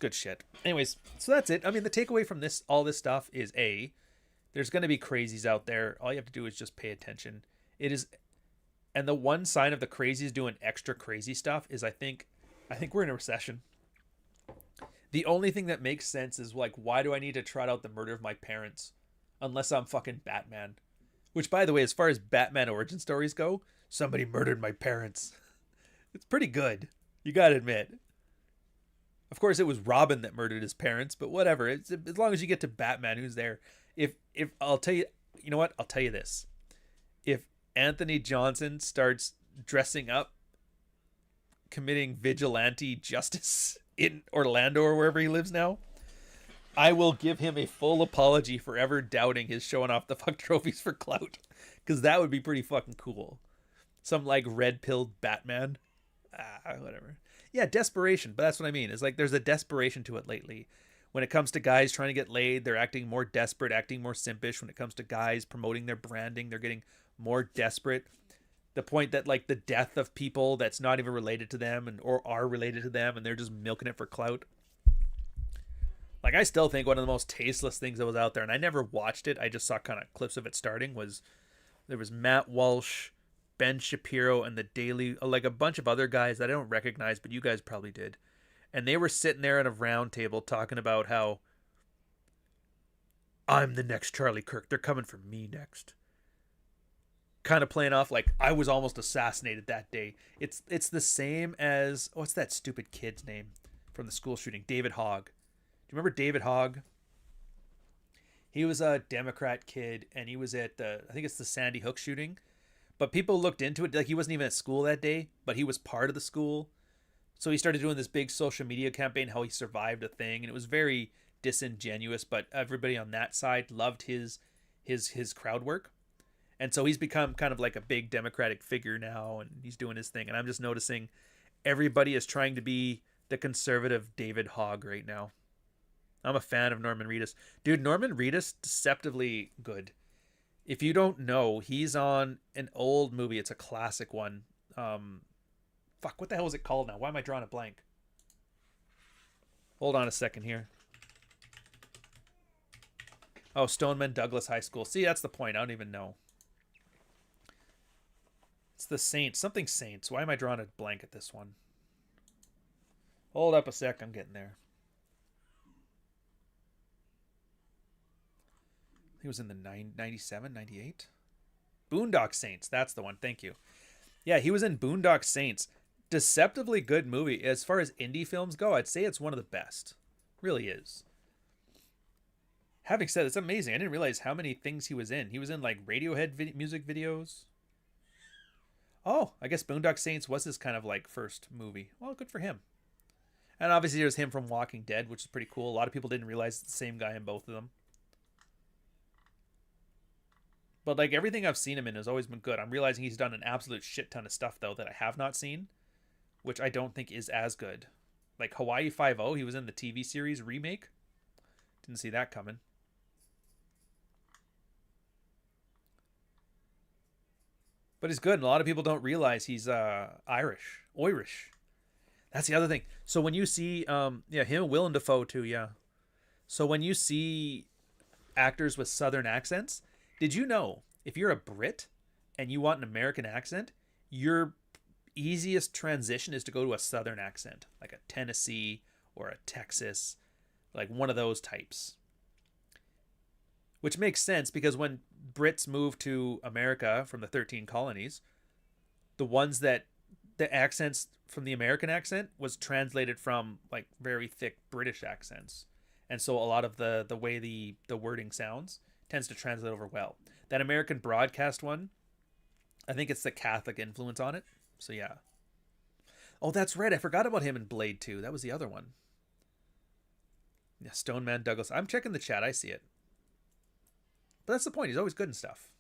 Good shit. Anyways, so that's it. I mean, the takeaway from all this stuff is there's going to be crazies out there. All you have to do is just pay attention. It is. And the one sign of the crazies doing extra crazy stuff is I think we're in a recession. The only thing that makes sense is like, why do I need to trot out the murder of my parents unless I'm fucking Batman? Which, by the way, as far as Batman origin stories go, somebody murdered my parents. It's pretty good. You gotta admit. Of course, it was Robin that murdered his parents, but whatever. It's, as long as you get to Batman, who's there. If I'll tell you, you know what? I'll tell you this. If Anthony Johnson starts dressing up, committing vigilante justice in Orlando or wherever he lives now, I will give him a full apology for ever doubting his showing off the fuck trophies for clout, because that would be pretty fucking cool. Some like red-pilled Batman. Whatever. Yeah, desperation, but that's what I mean. It's like there's a desperation to it lately. When it comes to guys trying to get laid, they're acting more desperate, acting more simpish. When it comes to guys promoting their branding, they're getting more desperate. The point that like the death of people that's not even related to them and or are related to them, and they're just milking it for clout. Like, I still think one of the most tasteless things that was out there, and I never watched it, I just saw kind of clips of it starting, was there was Matt Walsh, Ben Shapiro, and the Daily, like a bunch of other guys that I don't recognize, but you guys probably did. And they were sitting there at a round table talking about how I'm the next Charlie Kirk. They're coming for me next. Kind of playing off like I was almost assassinated that day. It's the same as, what's that stupid kid's name from the school shooting? David Hogg. Do you remember David Hogg? He was a Democrat kid, and he was at I think it's the Sandy Hook shooting. But people looked into it like he wasn't even at school that day, but he was part of the school. So he started doing this big social media campaign, how he survived a thing, and it was very disingenuous, but everybody on that side loved his crowd work. And so he's become kind of like a big Democratic figure now, and he's doing his thing. And I'm just noticing everybody is trying to be the conservative David Hogg right now. I'm a fan of Norman Reedus. Dude, Norman Reedus, deceptively good. If you don't know, he's on an old movie. It's a classic one. Fuck, what the hell is it called now? Why am I drawing a blank? Hold on a second here. Oh, Stoneman Douglas High School. See, that's the point. I don't even know. It's the Saints. Something Saints. Why am I drawing a blank at this one? Hold up a sec. I'm getting there. He was in the 97, 98? Boondock Saints. That's the one. Thank you. Yeah, he was in Boondock Saints. Deceptively good movie. As far as indie films go, I'd say it's one of the best. Really is. Having said, it's amazing. I didn't realize how many things he was in. He was in like Radiohead music videos. Oh, I guess Boondock Saints was his kind of like first movie. Well, good for him. And obviously there's him from Walking Dead, which is pretty cool. A lot of people didn't realize it's the same guy in both of them. But like everything I've seen him in has always been good. I'm realizing he's done an absolute shit ton of stuff though that I have not seen, which I don't think is as good. Like Hawaii Five-0, he was in the TV series remake. Didn't see that coming. But he's good, and a lot of people don't realize he's Irish. That's the other thing. So when you see him, Willem Dafoe too, yeah. So when you see actors with Southern accents, did you know if you're a Brit and you want an American accent, your easiest transition is to go to a Southern accent, like a Tennessee or a Texas, like one of those types. Which makes sense because when Brits moved to America from the 13 colonies, the accents from the American accent was translated from like very thick British accents. And so a lot of the way the wording sounds tends to translate over well. That American broadcast one, I think it's the Catholic influence on it. So yeah. Oh, that's right. I forgot about him in Blade 2. That was the other one. Yeah, Stoneman Douglas. I'm checking the chat. I see it. But that's the point. He's always good and stuff.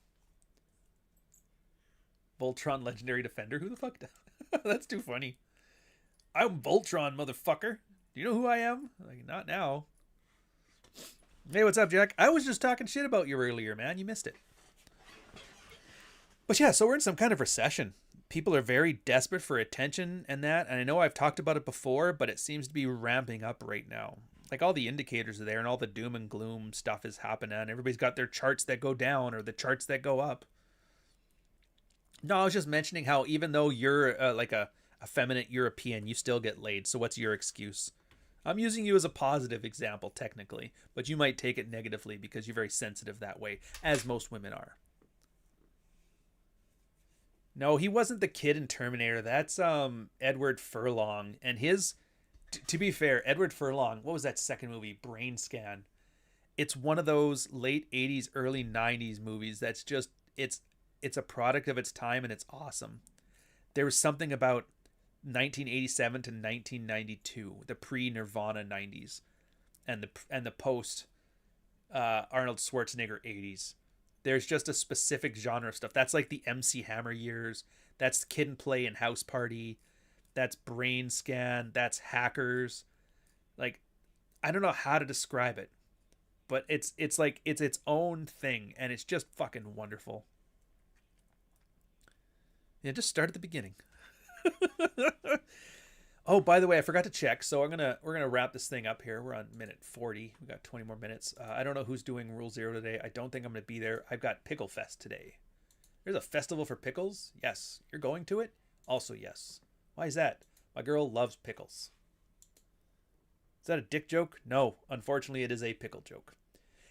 Voltron Legendary Defender. Who the fuck does? That's too funny. I'm Voltron, motherfucker. Do you know who I am? Like, not now. Hey, what's up, Jack? I was just talking shit about you earlier, man. You missed it. But yeah, so we're in some kind of recession. People are very desperate for attention and that. And I know I've talked about it before, but it seems to be ramping up right now. Like all the indicators are there and all the doom and gloom stuff is happening. Everybody's got their charts that go down or the charts that go up. No, I was just mentioning how even though you're like a effeminate European, you still get laid. So what's your excuse? I'm using you as a positive example, technically, but you might take it negatively because you're very sensitive that way, as most women are. No, he wasn't the kid in Terminator. That's Edward Furlong. And his, to be fair, Edward Furlong, what was that second movie? Brain Scan. It's one of those late 80s, early 90s movies that's just, it's a product of its time and it's awesome. There was something about 1987 to 1992, the pre-Nirvana 90s, and the post Arnold Schwarzenegger 80s. There's just a specific genre of stuff. That's like the MC Hammer years. That's Kid and Play and House Party. That's Brain Scan. That's Hackers. Like, I don't know how to describe it, but it's like it's its own thing, and it's just fucking wonderful. Yeah, just start at the beginning. Oh, by the way, I forgot to check. So we're gonna wrap this thing up here. We're on minute 40. We got 20 more minutes. I don't know who's doing Rule Zero today. I don't think I'm gonna be there. I've got Pickle Fest today. There's a festival for pickles. Yes, you're going to it. Also, yes. Why is that? My girl loves pickles. Is that a dick joke? No, unfortunately, it is a pickle joke.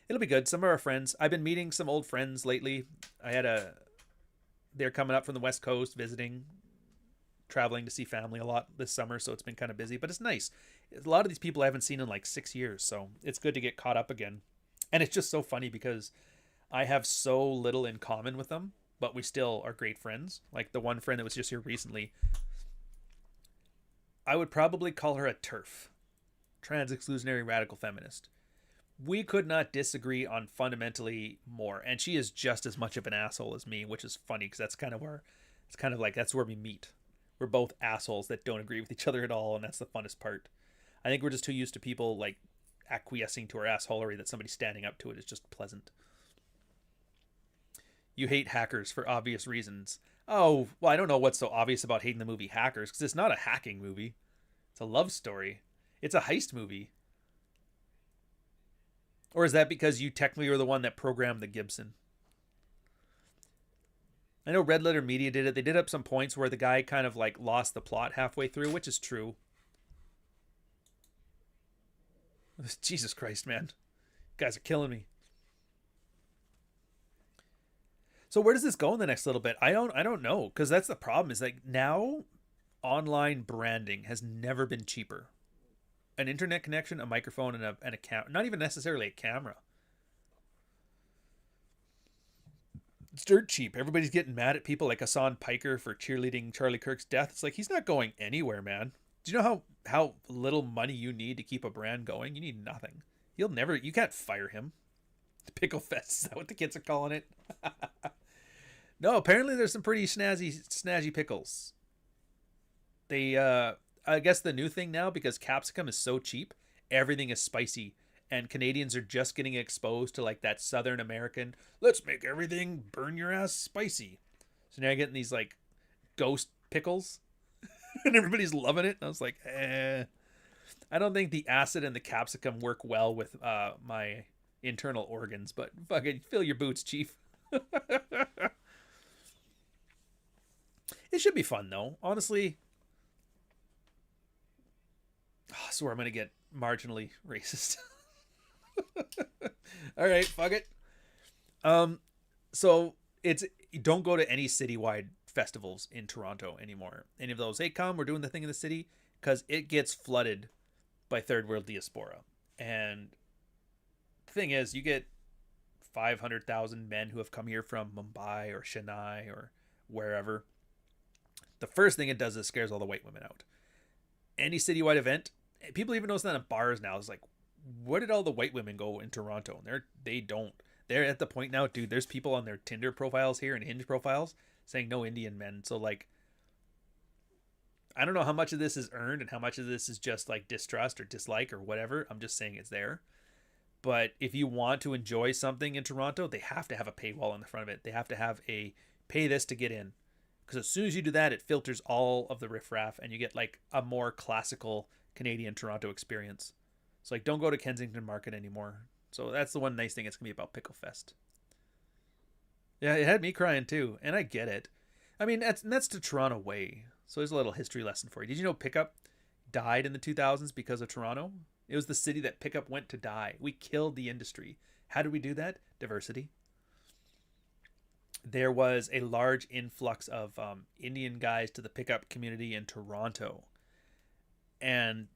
It'll be good. Some of our friends. I've been meeting some old friends lately. They're coming up from the West Coast visiting. Traveling to see family a lot this summer, so it's been kind of busy, but it's nice. A lot of these people I haven't seen in like 6 years, so it's good to get caught up again. And it's just so funny because I have so little in common with them, but we still are great friends. Like the one friend that was just here recently, I would probably call her a TERF, trans exclusionary radical feminist. We could not disagree on fundamentally more, and she is just as much of an asshole as me, which is funny because that's kind of where we meet. We're both assholes that don't agree with each other at all, and that's the funnest part. I think we're just too used to people like acquiescing to our assholery that somebody standing up to it is just pleasant. You hate Hackers for obvious reasons. Oh, well, I don't know what's so obvious about hating the movie Hackers, because it's not a hacking movie. It's a love story. It's a heist movie. Or is that because you technically were the one that programmed the Gibson? I know Red Letter Media did it. They did up some points where the guy kind of like lost the plot halfway through, which is true. Jesus Christ, man. You guys are killing me. So where does this go in the next little bit? I don't know, because that's the problem is like now online branding has never been cheaper. An internet connection, a microphone, and a camera. Not even necessarily a camera. It's dirt cheap. Everybody's getting mad at people like Hassan Piker for cheerleading Charlie Kirk's death. It's like, he's not going anywhere, man. Do you know how little money you need to keep a brand going? You need nothing. You can't fire him. Pickle Fest, is that what the kids are calling it? No, apparently there's some pretty snazzy pickles. I guess the new thing now, because capsicum is so cheap, everything is spicy. And Canadians are just getting exposed to like that Southern American, let's make everything burn your ass spicy. So now you're getting these like ghost pickles and everybody's loving it. And I was like, I don't think the acid and the capsicum work well with my internal organs, but fucking fill your boots, chief. It should be fun though. Honestly. I swear I'm going to get marginally racist. All right, fuck it. So don't go to any citywide festivals in Toronto anymore. Any of those, hey, come, we're doing the thing in the city, because it gets flooded by third world diaspora. And the thing is, you get 500,000 men who have come here from Mumbai or Chennai or wherever. The first thing it does is scares all the white women out. Any citywide event, people even notice that in bars now. It's like, where did all the white women go in Toronto? And they don't. They're at the point now, dude, there's people on their Tinder profiles here and Hinge profiles saying no Indian men. So like, I don't know how much of this is earned and how much of this is just like distrust or dislike or whatever. I'm just saying it's there. But if you want to enjoy something in Toronto, they have to have a paywall in the front of it. They have to have a pay this to get in. Because as soon as you do that, it filters all of the riffraff and you get like a more classical Canadian Toronto experience. So like, don't go to Kensington Market anymore. So that's the one nice thing it's going to be about Pickle Fest. Yeah, it had me crying too. And I get it. I mean, that's the Toronto way. So there's a little history lesson for you. Did you know Pickup died in the 2000s because of Toronto? It was the city that Pickup went to die. We killed the industry. How did we do that? Diversity. there was a large influx of Indian guys to the pickup community in Toronto. And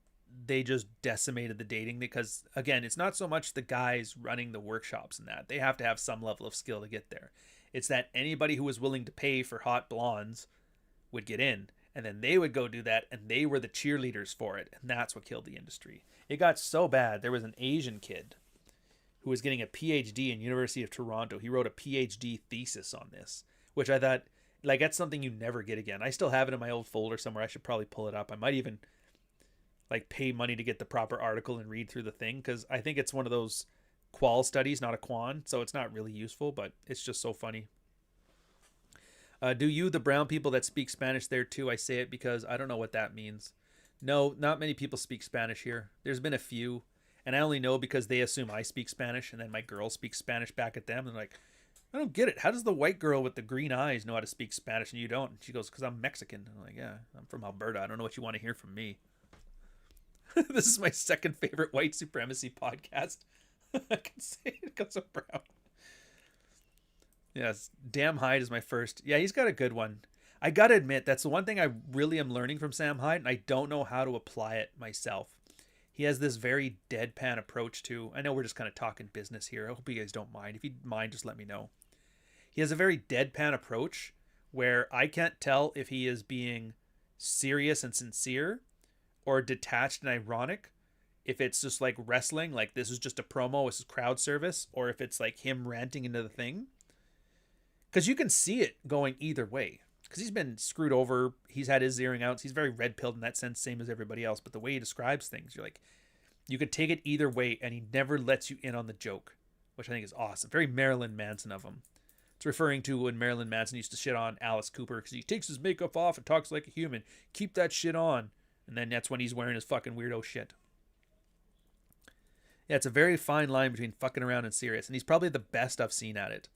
they just decimated the dating because, again, it's not so much the guys running the workshops and that. They have to have some level of skill to get there. It's that anybody who was willing to pay for hot blondes would get in. And then they would go do that, and they were the cheerleaders for it. And that's what killed the industry. It got so bad. There was an Asian kid who was getting a PhD in University of Toronto. He wrote a PhD thesis on this, which I thought, like, that's something you never get again. I still have it in my old folder somewhere. I should probably pull it up. I might even, like, pay money to get the proper article and read through the thing, because I think it's one of those qual studies, not a quan, so it's not really useful, but it's just so funny. Do you, the brown people that speak Spanish there too? I say it because I don't know what that means. No, not many people speak Spanish here. There's been a few, and I only know because they assume I speak Spanish, and then my girl speaks Spanish back at them, and like, I don't get it. How does the white girl with the green eyes know how to speak Spanish and you don't? And she goes, because I'm Mexican. I'm like, yeah, I'm from Alberta. I don't know what you want to hear from me. This is my second favorite white supremacy podcast. I can say it because of brown. Yes, Damn Hyde is my first. Yeah, he's got a good one. I gotta admit, that's the one thing I really am learning from Sam Hyde, and I don't know how to apply it myself. He has this very deadpan approach to, I know we're just kind of talking business here. I hope you guys don't mind. If you mind, just let me know. He has a very deadpan approach where I can't tell if he is being serious and sincere or detached and ironic. If it's just like wrestling, like this is just a promo, this is crowd service, or if it's like him ranting into the thing. Because you can see it going either way. Because he's been screwed over. He's had his zeroing outs. He's very red-pilled in that sense, same as everybody else. But the way he describes things, you're like, you could take it either way, and he never lets you in on the joke, which I think is awesome. Very Marilyn Manson of him. It's referring to when Marilyn Manson used to shit on Alice Cooper because he takes his makeup off and talks like a human. Keep that shit on. And then that's when he's wearing his fucking weirdo shit. Yeah, it's a very fine line between fucking around and serious. And he's probably the best I've seen at it.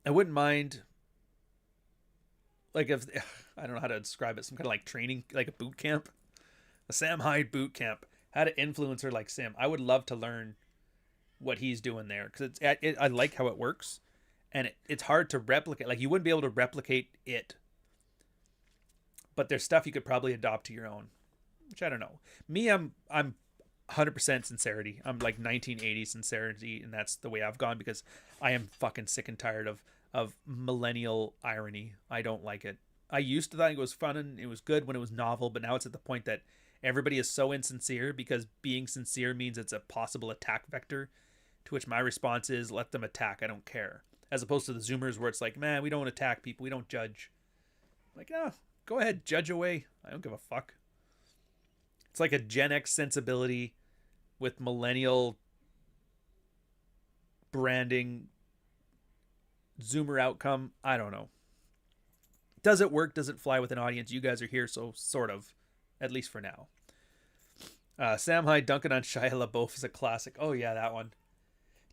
I wouldn't mind, like, if, I don't know how to describe it, some kind of like training, like a boot camp, a Sam Hyde boot camp, how to influencer like Sam. I would love to learn what he's doing there, because I like how it works, and it's hard to replicate. Like, you wouldn't be able to replicate it, but there's stuff you could probably adopt to your own, which I don't know. Me, I'm 100% sincerity. I'm like 1980s sincerity, and that's the way I've gone, because I am fucking sick and tired of millennial irony. I don't like it. I used to think it was fun and it was good when it was novel, but now it's at the point that everybody is so insincere because being sincere means it's a possible attack vector, to which my response is, let them attack, I don't care. As opposed to the Zoomers where it's like, man, we don't attack people, we don't judge. Like, no, go ahead, judge away. I don't give a fuck. It's like a Gen X sensibility with millennial branding, Zoomer outcome. I don't know. Does it work? Does it fly with an audience? You guys are here, so sort of, at least for now. Sam Hyde dunking on Shia LaBeouf is a classic. Oh yeah, that one.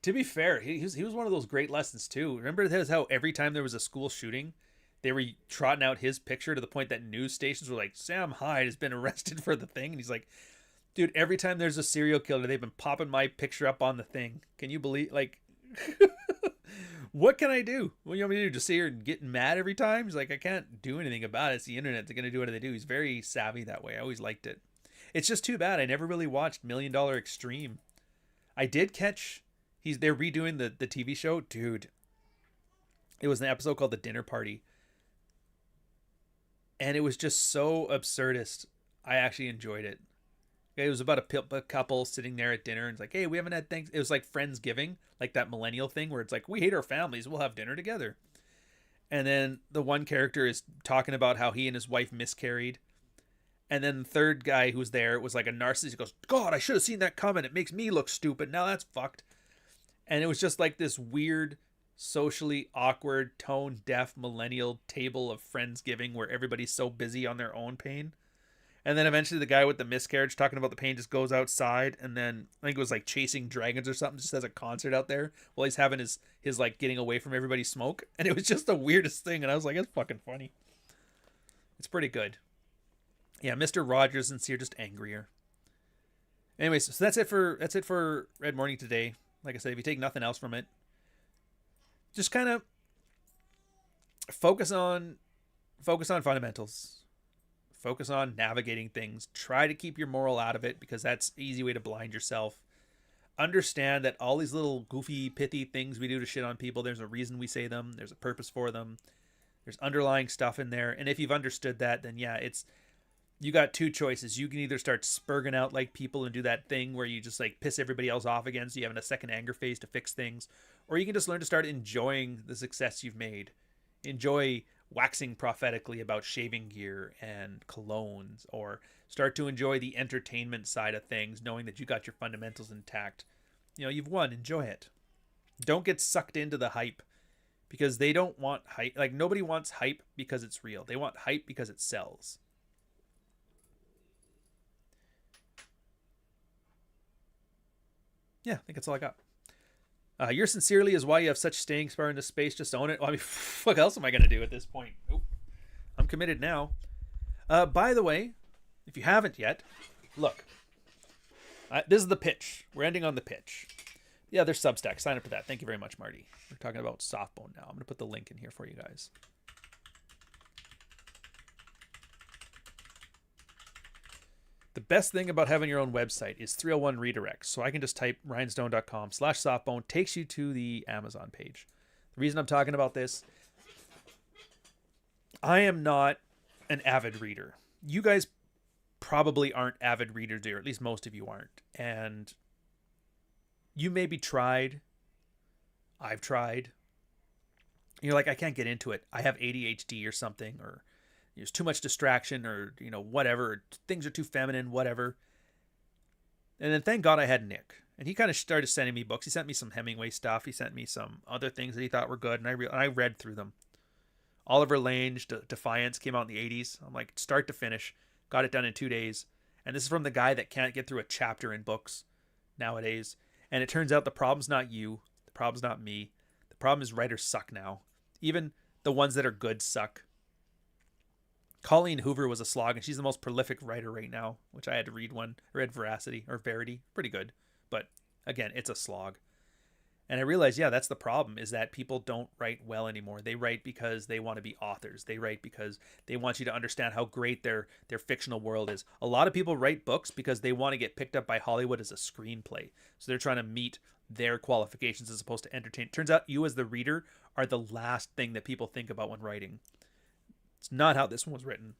To be fair, he was one of those great lessons too. Remember how every time there was a school shooting, they were trotting out his picture to the point that news stations were like, Sam Hyde has been arrested for the thing, and he's like, dude, every time there's a serial killer, they've been popping my picture up on the thing. Can you believe, like, what can I do? What do you want me to do? Just sit here and get mad every time? He's like, I can't do anything about it. It's the internet. They're going to do what they do. He's very savvy that way. I always liked it. It's just too bad I never really watched $1 Million Extreme. I did catch, they're redoing the TV show. Dude, it was an episode called The Dinner Party. And it was just so absurdist. I actually enjoyed it. It was about a couple sitting there at dinner and it's like, hey, we haven't had things. It was like Friendsgiving, like that millennial thing where it's like, we hate our families, we'll have dinner together. And then the one character is talking about how he and his wife miscarried. And then the third guy who was there was like a narcissist. He goes, God, I should have seen that coming. It makes me look stupid. Now that's fucked. And it was just like this weird, socially awkward, tone deaf millennial table of Friendsgiving where everybody's so busy on their own pain. And then eventually the guy with the miscarriage talking about the pain just goes outside, and then I think it was like chasing dragons or something, just has a concert out there while he's having his like getting away from everybody's smoke. And it was just the weirdest thing, and I was like, it's fucking funny. It's pretty good. Yeah, Mr. Rogers and Sear just angrier. Anyways, so that's it for Red Morning today. Like I said, if you take nothing else from it, just kind of focus on fundamentals. Focus on navigating things. Try to keep your moral out of it, because that's an easy way to blind yourself. Understand that all these little goofy, pithy things we do to shit on people, there's a reason we say them. There's a purpose for them. There's underlying stuff in there. And if you've understood that, then yeah, you got two choices. You can either start spurging out like people and do that thing where you just like piss everybody else off again, so you have a second anger phase to fix things. Or you can just learn to start enjoying the success you've made. Enjoy waxing prophetically about shaving gear and colognes, or start to enjoy the entertainment side of things, knowing that you got your fundamentals intact. You know, you've won. Enjoy it. Don't get sucked into the hype, because they don't want hype. Like, nobody wants hype because it's real. They want hype because it sells. Yeah, I think that's all I got. Yours sincerely is why you have such staying power into space. Just own it. Well, I mean, what else am I going to do at this point? Oop. I'm committed now. By the way, if you haven't yet, look. This is the pitch. We're ending on the pitch. Yeah, there's Substack. Sign up to that. Thank you very much, Marty. We're talking about Softbone now. I'm going to put the link in here for you guys. The best thing about having your own website is 301 redirects. So I can just type ryanstone.com/softbone, takes you to the Amazon page. The reason I'm talking about this, I am not an avid reader. You guys probably aren't avid readers, or at least most of you aren't. And you maybe tried. I've tried. You're like, I can't get into it. I have ADHD or something, or there's too much distraction, or, you know, whatever. Things are too feminine, whatever. And then thank God I had Nick. And he kind of started sending me books. He sent me some Hemingway stuff. He sent me some other things that he thought were good. And I read through them. Oliver Lange, Defiance came out in the 80s. I'm like, start to finish. Got it done in 2 days. And this is from the guy that can't get through a chapter in books nowadays. And it turns out the problem's not you. The problem's not me. The problem is writers suck now. Even the ones that are good suck. Colleen Hoover was a slog, and she's the most prolific writer right now, which I had to read one. I read Verity. Pretty good. But again, it's a slog. And I realized, yeah, that's the problem, is that people don't write well anymore. They write because they want to be authors. They write because they want you to understand how great their fictional world is. A lot of people write books because they want to get picked up by Hollywood as a screenplay. So they're trying to meet their qualifications as opposed to entertain. Turns out you as the reader are the last thing that people think about when writing. It's not how this one was written.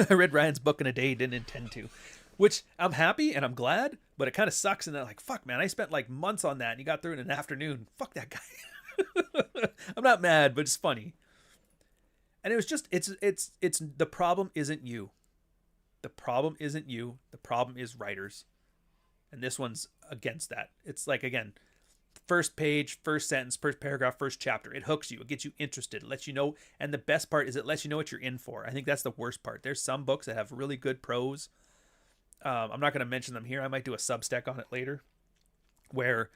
I read Ryan's book in a day, didn't intend to. Which, I'm happy and I'm glad, but it kind of sucks. And then like, fuck, man, I spent like months on that and you got through it in an afternoon. Fuck that guy. I'm not mad, but it's funny. And it was just, it's the problem isn't you. The problem isn't you. The problem is writers. And this one's against that. It's like, again, first page, first sentence, first paragraph, first chapter. It hooks you. It gets you interested. It lets you know. And the best part is it lets you know what you're in for. I think that's the worst part. There's some books that have really good prose. I'm not going to mention them here. I might do a Substack on it later. Where,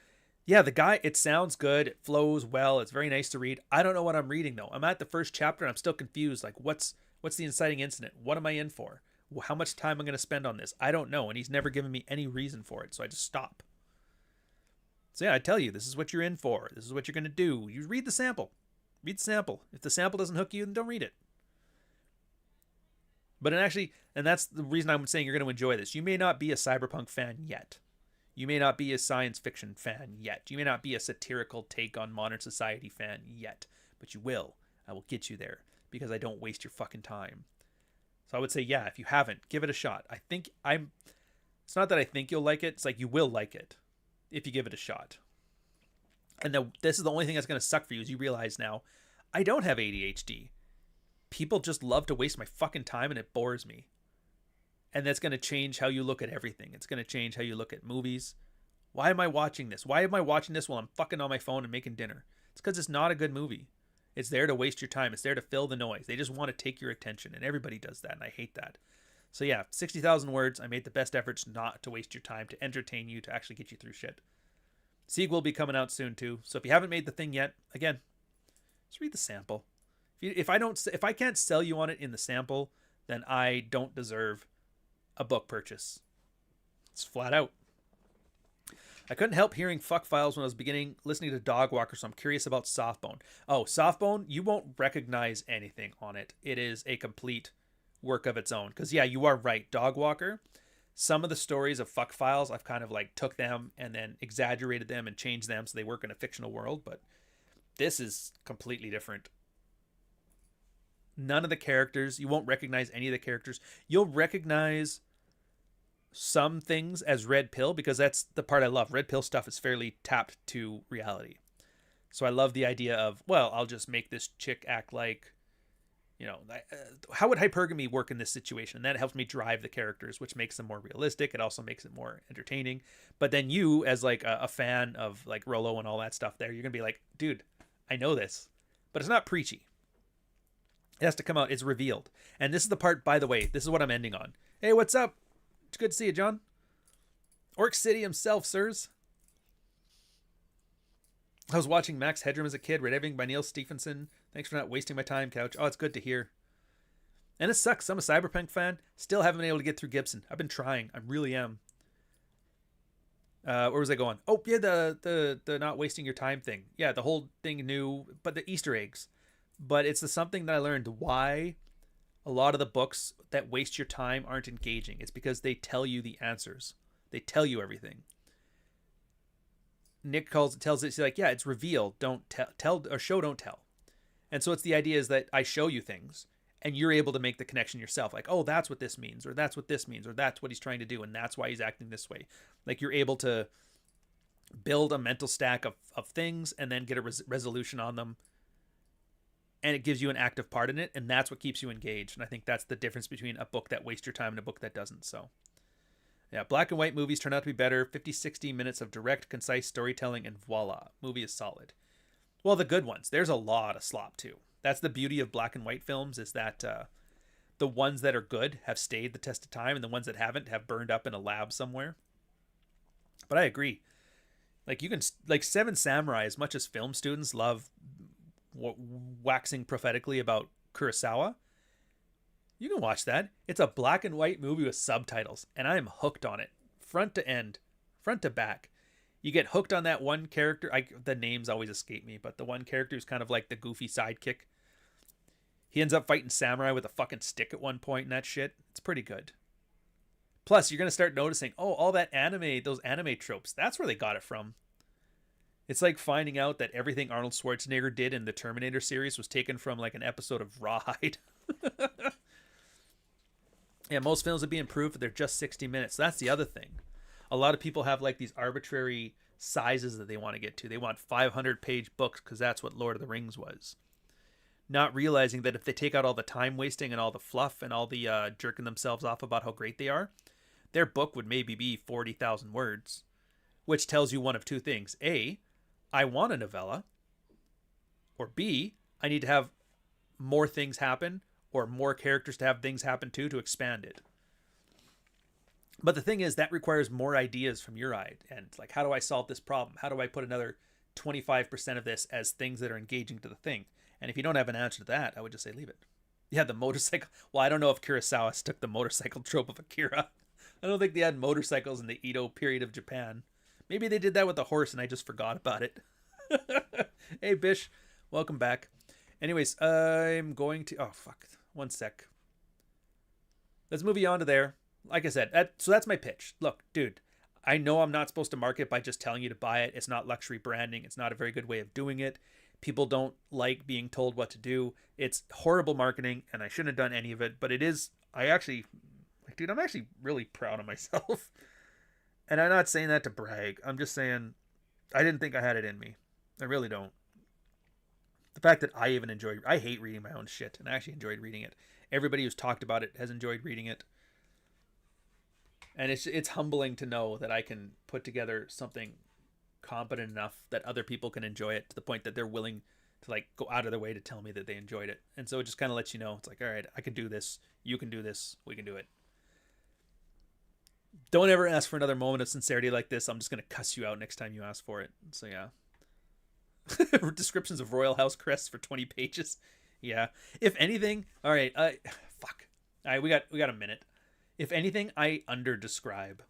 yeah, the guy, it sounds good. It flows well. It's very nice to read. I don't know what I'm reading, though. I'm at the first chapter and I'm still confused. Like, what's the inciting incident? What am I in for? How much time am I going to spend on this? I don't know. And he's never given me any reason for it. So I just stop. So yeah, I tell you, this is what you're in for. This is what you're going to do. You read the sample. Read the sample. If the sample doesn't hook you, then don't read it. But and that's the reason I'm saying you're going to enjoy this. You may not be a cyberpunk fan yet. You may not be a science fiction fan yet. You may not be a satirical take on modern society fan yet. But you will. I will get you there because I don't waste your fucking time. So I would say, yeah, if you haven't, give it a shot. It's not that I think you'll like it. It's like you will like it if you give it a shot. And this is the only thing that's going to suck for you is you realize now, I don't have ADHD. People just love to waste my fucking time and it bores me. And that's going to change how you look at everything. It's going to change how you look at movies. Why am I watching this? Why am I watching this while I'm fucking on my phone and making dinner? It's because it's not a good movie. It's there to waste your time. It's there to fill the noise. They just want to take your attention, and everybody does that, and I hate that. So yeah, 60,000 words. I made the best efforts not to waste your time, to entertain you, to actually get you through shit. Sieg will be coming out soon too. So if you haven't made the thing yet, again, just read the sample. If I can't sell you on it in the sample, then I don't deserve a book purchase. It's flat out. I couldn't help hearing fuck files when I was beginning listening to Dog Walker, so I'm curious about Softbone. Oh, Softbone, you won't recognize anything on it. It is a complete work of its own. Because, yeah, you are right. Dog Walker, some of the stories of fuck files, I've kind of like took them and then exaggerated them and changed them so they work in a fictional world. But this is completely different. None of the characters, you won't recognize any of the characters. You'll recognize some things as Red Pill because that's the part I love. Red Pill stuff is fairly tapped to reality. So I love the idea of, well, I'll just make this chick act like, you know, how would hypergamy work in this situation? And that helps me drive the characters, which makes them more realistic. It also makes it more entertaining. But then you, as like a fan of like Rollo and all that stuff there, you're going to be like, dude, I know this, but it's not preachy. It has to come out. It's revealed. And this is the part, by the way, this is what I'm ending on. Hey, what's up? It's good to see you, John. Orc City himself, sirs. I was watching Max Headroom as a kid, read everything by Neil Stephenson. Thanks for not wasting my time, Couch. Oh, it's good to hear. And it sucks. I'm a Cyberpunk fan. Still haven't been able to get through Gibson. I've been trying. I really am. Where was I going? Oh, yeah, the not wasting your time thing. Yeah, the whole thing new, but the Easter eggs. But it's the something that I learned why a lot of the books that waste your time aren't engaging. It's because they tell you the answers. They tell you everything. Nick tells it, he's like, yeah, it's revealed. Don't tell, or show, don't tell. And so it's the idea is that I show you things and you're able to make the connection yourself. Like, oh, that's what this means, or that's what this means, or that's what he's trying to do. And that's why he's acting this way. Like you're able to build a mental stack of things and then get a resolution on them. And it gives you an active part in it. And that's what keeps you engaged. And I think that's the difference between a book that wastes your time and a book that doesn't. So yeah, black and white movies turn out to be better. 50, 60 minutes of direct, concise storytelling, and voila, movie is solid. Well, the good ones. There's a lot of slop, too. That's the beauty of black and white films, is that the ones that are good have stayed the test of time, and the ones that haven't have burned up in a lab somewhere. But I agree. Like, you can, like, Seven Samurai, as much as film students love waxing prophetically about Kurosawa, you can watch that. It's a black and white movie with subtitles, and I am hooked on it, front to end, front to back. You get hooked on that one character. The names always escape me, but the one character who's kind of like the goofy sidekick. He ends up fighting samurai with a fucking stick at one point and that shit. It's pretty good. Plus, you're going to start noticing, oh, all that anime, those anime tropes, that's where they got it from. It's like finding out that everything Arnold Schwarzenegger did in the Terminator series was taken from like an episode of Rawhide. Yeah, most films would be improved if they're just 60 minutes. That's the other thing. A lot of people have like these arbitrary sizes that they want to get to. They want 500-page books because that's what Lord of the Rings was. Not realizing that if they take out all the time wasting and all the fluff and all the jerking themselves off about how great they are, their book would maybe be 40,000 words, which tells you one of two things. A, I want a novella. Or B, I need to have more things happen or more characters to have things happen to expand it. But the thing is, that requires more ideas from your end. And like, how do I solve this problem? How do I put another 25% of this as things that are engaging to the thing? And if you don't have an answer to that, I would just say leave it. Yeah, the motorcycle. Well, I don't know if Kurosawa took the motorcycle trope of Akira. I don't think they had motorcycles in the Edo period of Japan. Maybe they did that with a horse and I just forgot about it. Hey, Bish. Welcome back. Anyways, I'm going to... Oh, fuck. One sec. Let's move you on to there. Like I said, so that's my pitch. Look, dude, I know I'm not supposed to market by just telling you to buy it. It's not luxury branding. It's not a very good way of doing it. People don't like being told what to do. It's horrible marketing, and I shouldn't have done any of it. But it is... I'm actually really proud of myself. And I'm not saying that to brag. I'm just saying I didn't think I had it in me. I really don't. The fact that I even enjoy... I hate reading my own shit, and I actually enjoyed reading it. Everybody who's talked about it has enjoyed reading it. And it's humbling to know that I can put together something competent enough that other people can enjoy it to the point that they're willing to like go out of their way to tell me that they enjoyed it. And so it just kind of lets you know, it's like, all right, I can do this. You can do this. We can do it. Don't ever ask for another moment of sincerity like this. I'm just going to cuss you out next time you ask for it. So yeah. Descriptions of Royal House crests for 20 pages. Yeah. If anything, all right, fuck. All right, we got a minute. If anything, I under-describe.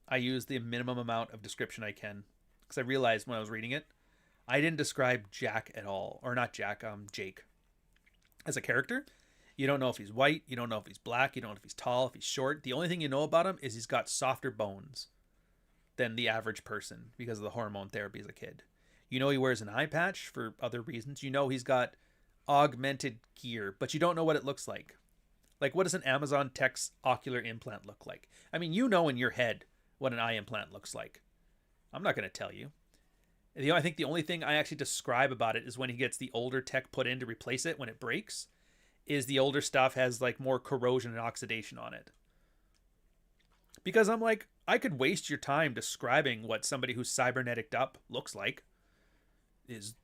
I use the minimum amount of description I can, because I realized when I was reading it, I didn't describe Jack at all, or not Jack, Jake. As a character, you don't know if he's white, you don't know if he's black, you don't know if he's tall, if he's short. The only thing you know about him is he's got softer bones than the average person because of the hormone therapy as a kid. You know he wears an eye patch for other reasons. You know he's got augmented gear, but you don't know what it looks like. Like, what does an Amazon Text ocular implant look like? I mean, you know in your head what an eye implant looks like. I'm not going to tell you. I think the only thing I actually describe about it is when he gets the older tech put in to replace it when it breaks, is the older stuff has like more corrosion and oxidation on it. Because I'm like, I could waste your time describing what somebody who's cybernetic up looks like. His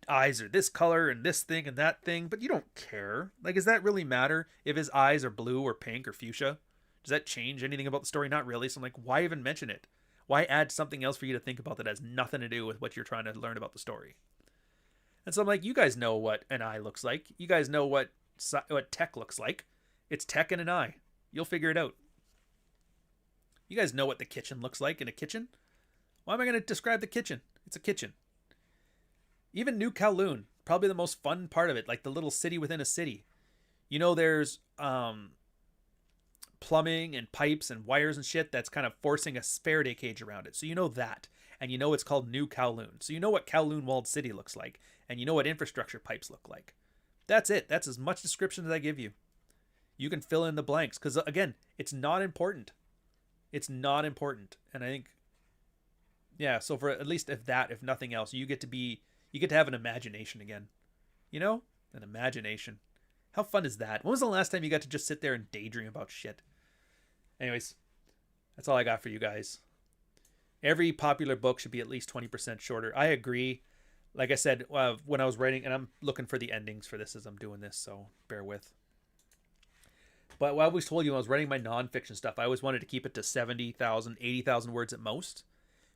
eyes are this color and this thing and that thing, but you don't care. Like, does that really matter if his eyes are blue or pink or fuchsia? Does that change anything about the story? Not really. So I'm like, why even mention it? Why add something else for you to think about that has nothing to do with what you're trying to learn about the story? And so I'm like, you guys know what an eye looks like. You guys know what tech looks like. It's tech and an eye. You'll figure it out. You guys know what the kitchen looks like in a kitchen. Why am I going to describe the kitchen? It's a kitchen. Even New Kowloon, probably the most fun part of it, like the little city within a city. You know, there's plumbing and pipes and wires and shit that's kind of forcing a Faraday cage around it. So you know that. And you know it's called New Kowloon. So you know what Kowloon Walled City looks like. And you know what infrastructure pipes look like. That's it. That's as much description as I give you. You can fill in the blanks. Because, again, it's not important. It's not important. And I think, yeah, so for at least if nothing else, you get to have an imagination again. You know? An imagination. How fun is that? When was the last time you got to just sit there and daydream about shit? Anyways, that's all I got for you guys. Every popular book should be at least 20% shorter. I agree. Like I said, when I was writing, and I'm looking for the endings for this as I'm doing this, so bear with. But what I always told you when I was writing my nonfiction stuff, I always wanted to keep it to 70,000, 80,000 words at most,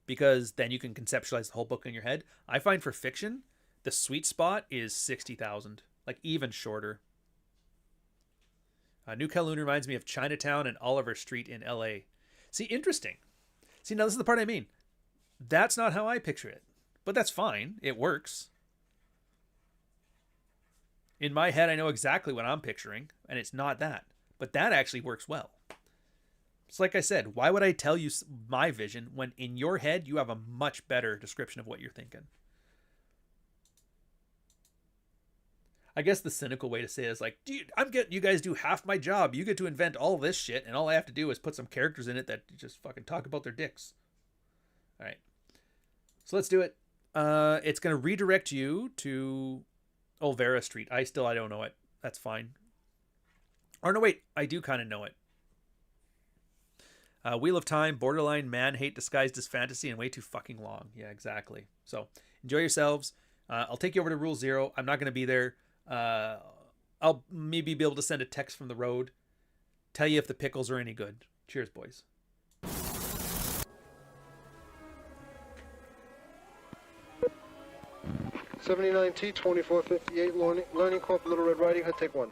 because then you can conceptualize the whole book in your head. I find for fiction, the sweet spot is 60,000, like even shorter. New Kowloon reminds me of Chinatown and Oliver Street in LA. See, interesting. See, now this is the part I mean. That's not how I picture it. But that's fine. It works. In my head, I know exactly what I'm picturing, and it's not that. But that actually works well. It's like I said, why would I tell you my vision when in your head you have a much better description of what you're thinking? I guess the cynical way to say it is like, dude, you guys do half my job. You get to invent all this shit, and all I have to do is put some characters in it that just fucking talk about their dicks. All right. So let's do it. It's going to redirect you to Olvera Street. I don't know it. That's fine. Or no, wait. I do kind of know it. Wheel of Time, borderline man-hate disguised as fantasy, and way too fucking long. Yeah, exactly. So enjoy yourselves. I'll take you over to Rule Zero. I'm not going to be there. I'll maybe be able to send a text from the road, tell you if the pickles are any good. Cheers, boys. $79T 2458 Learning Corp Little Red Riding Hood, take one.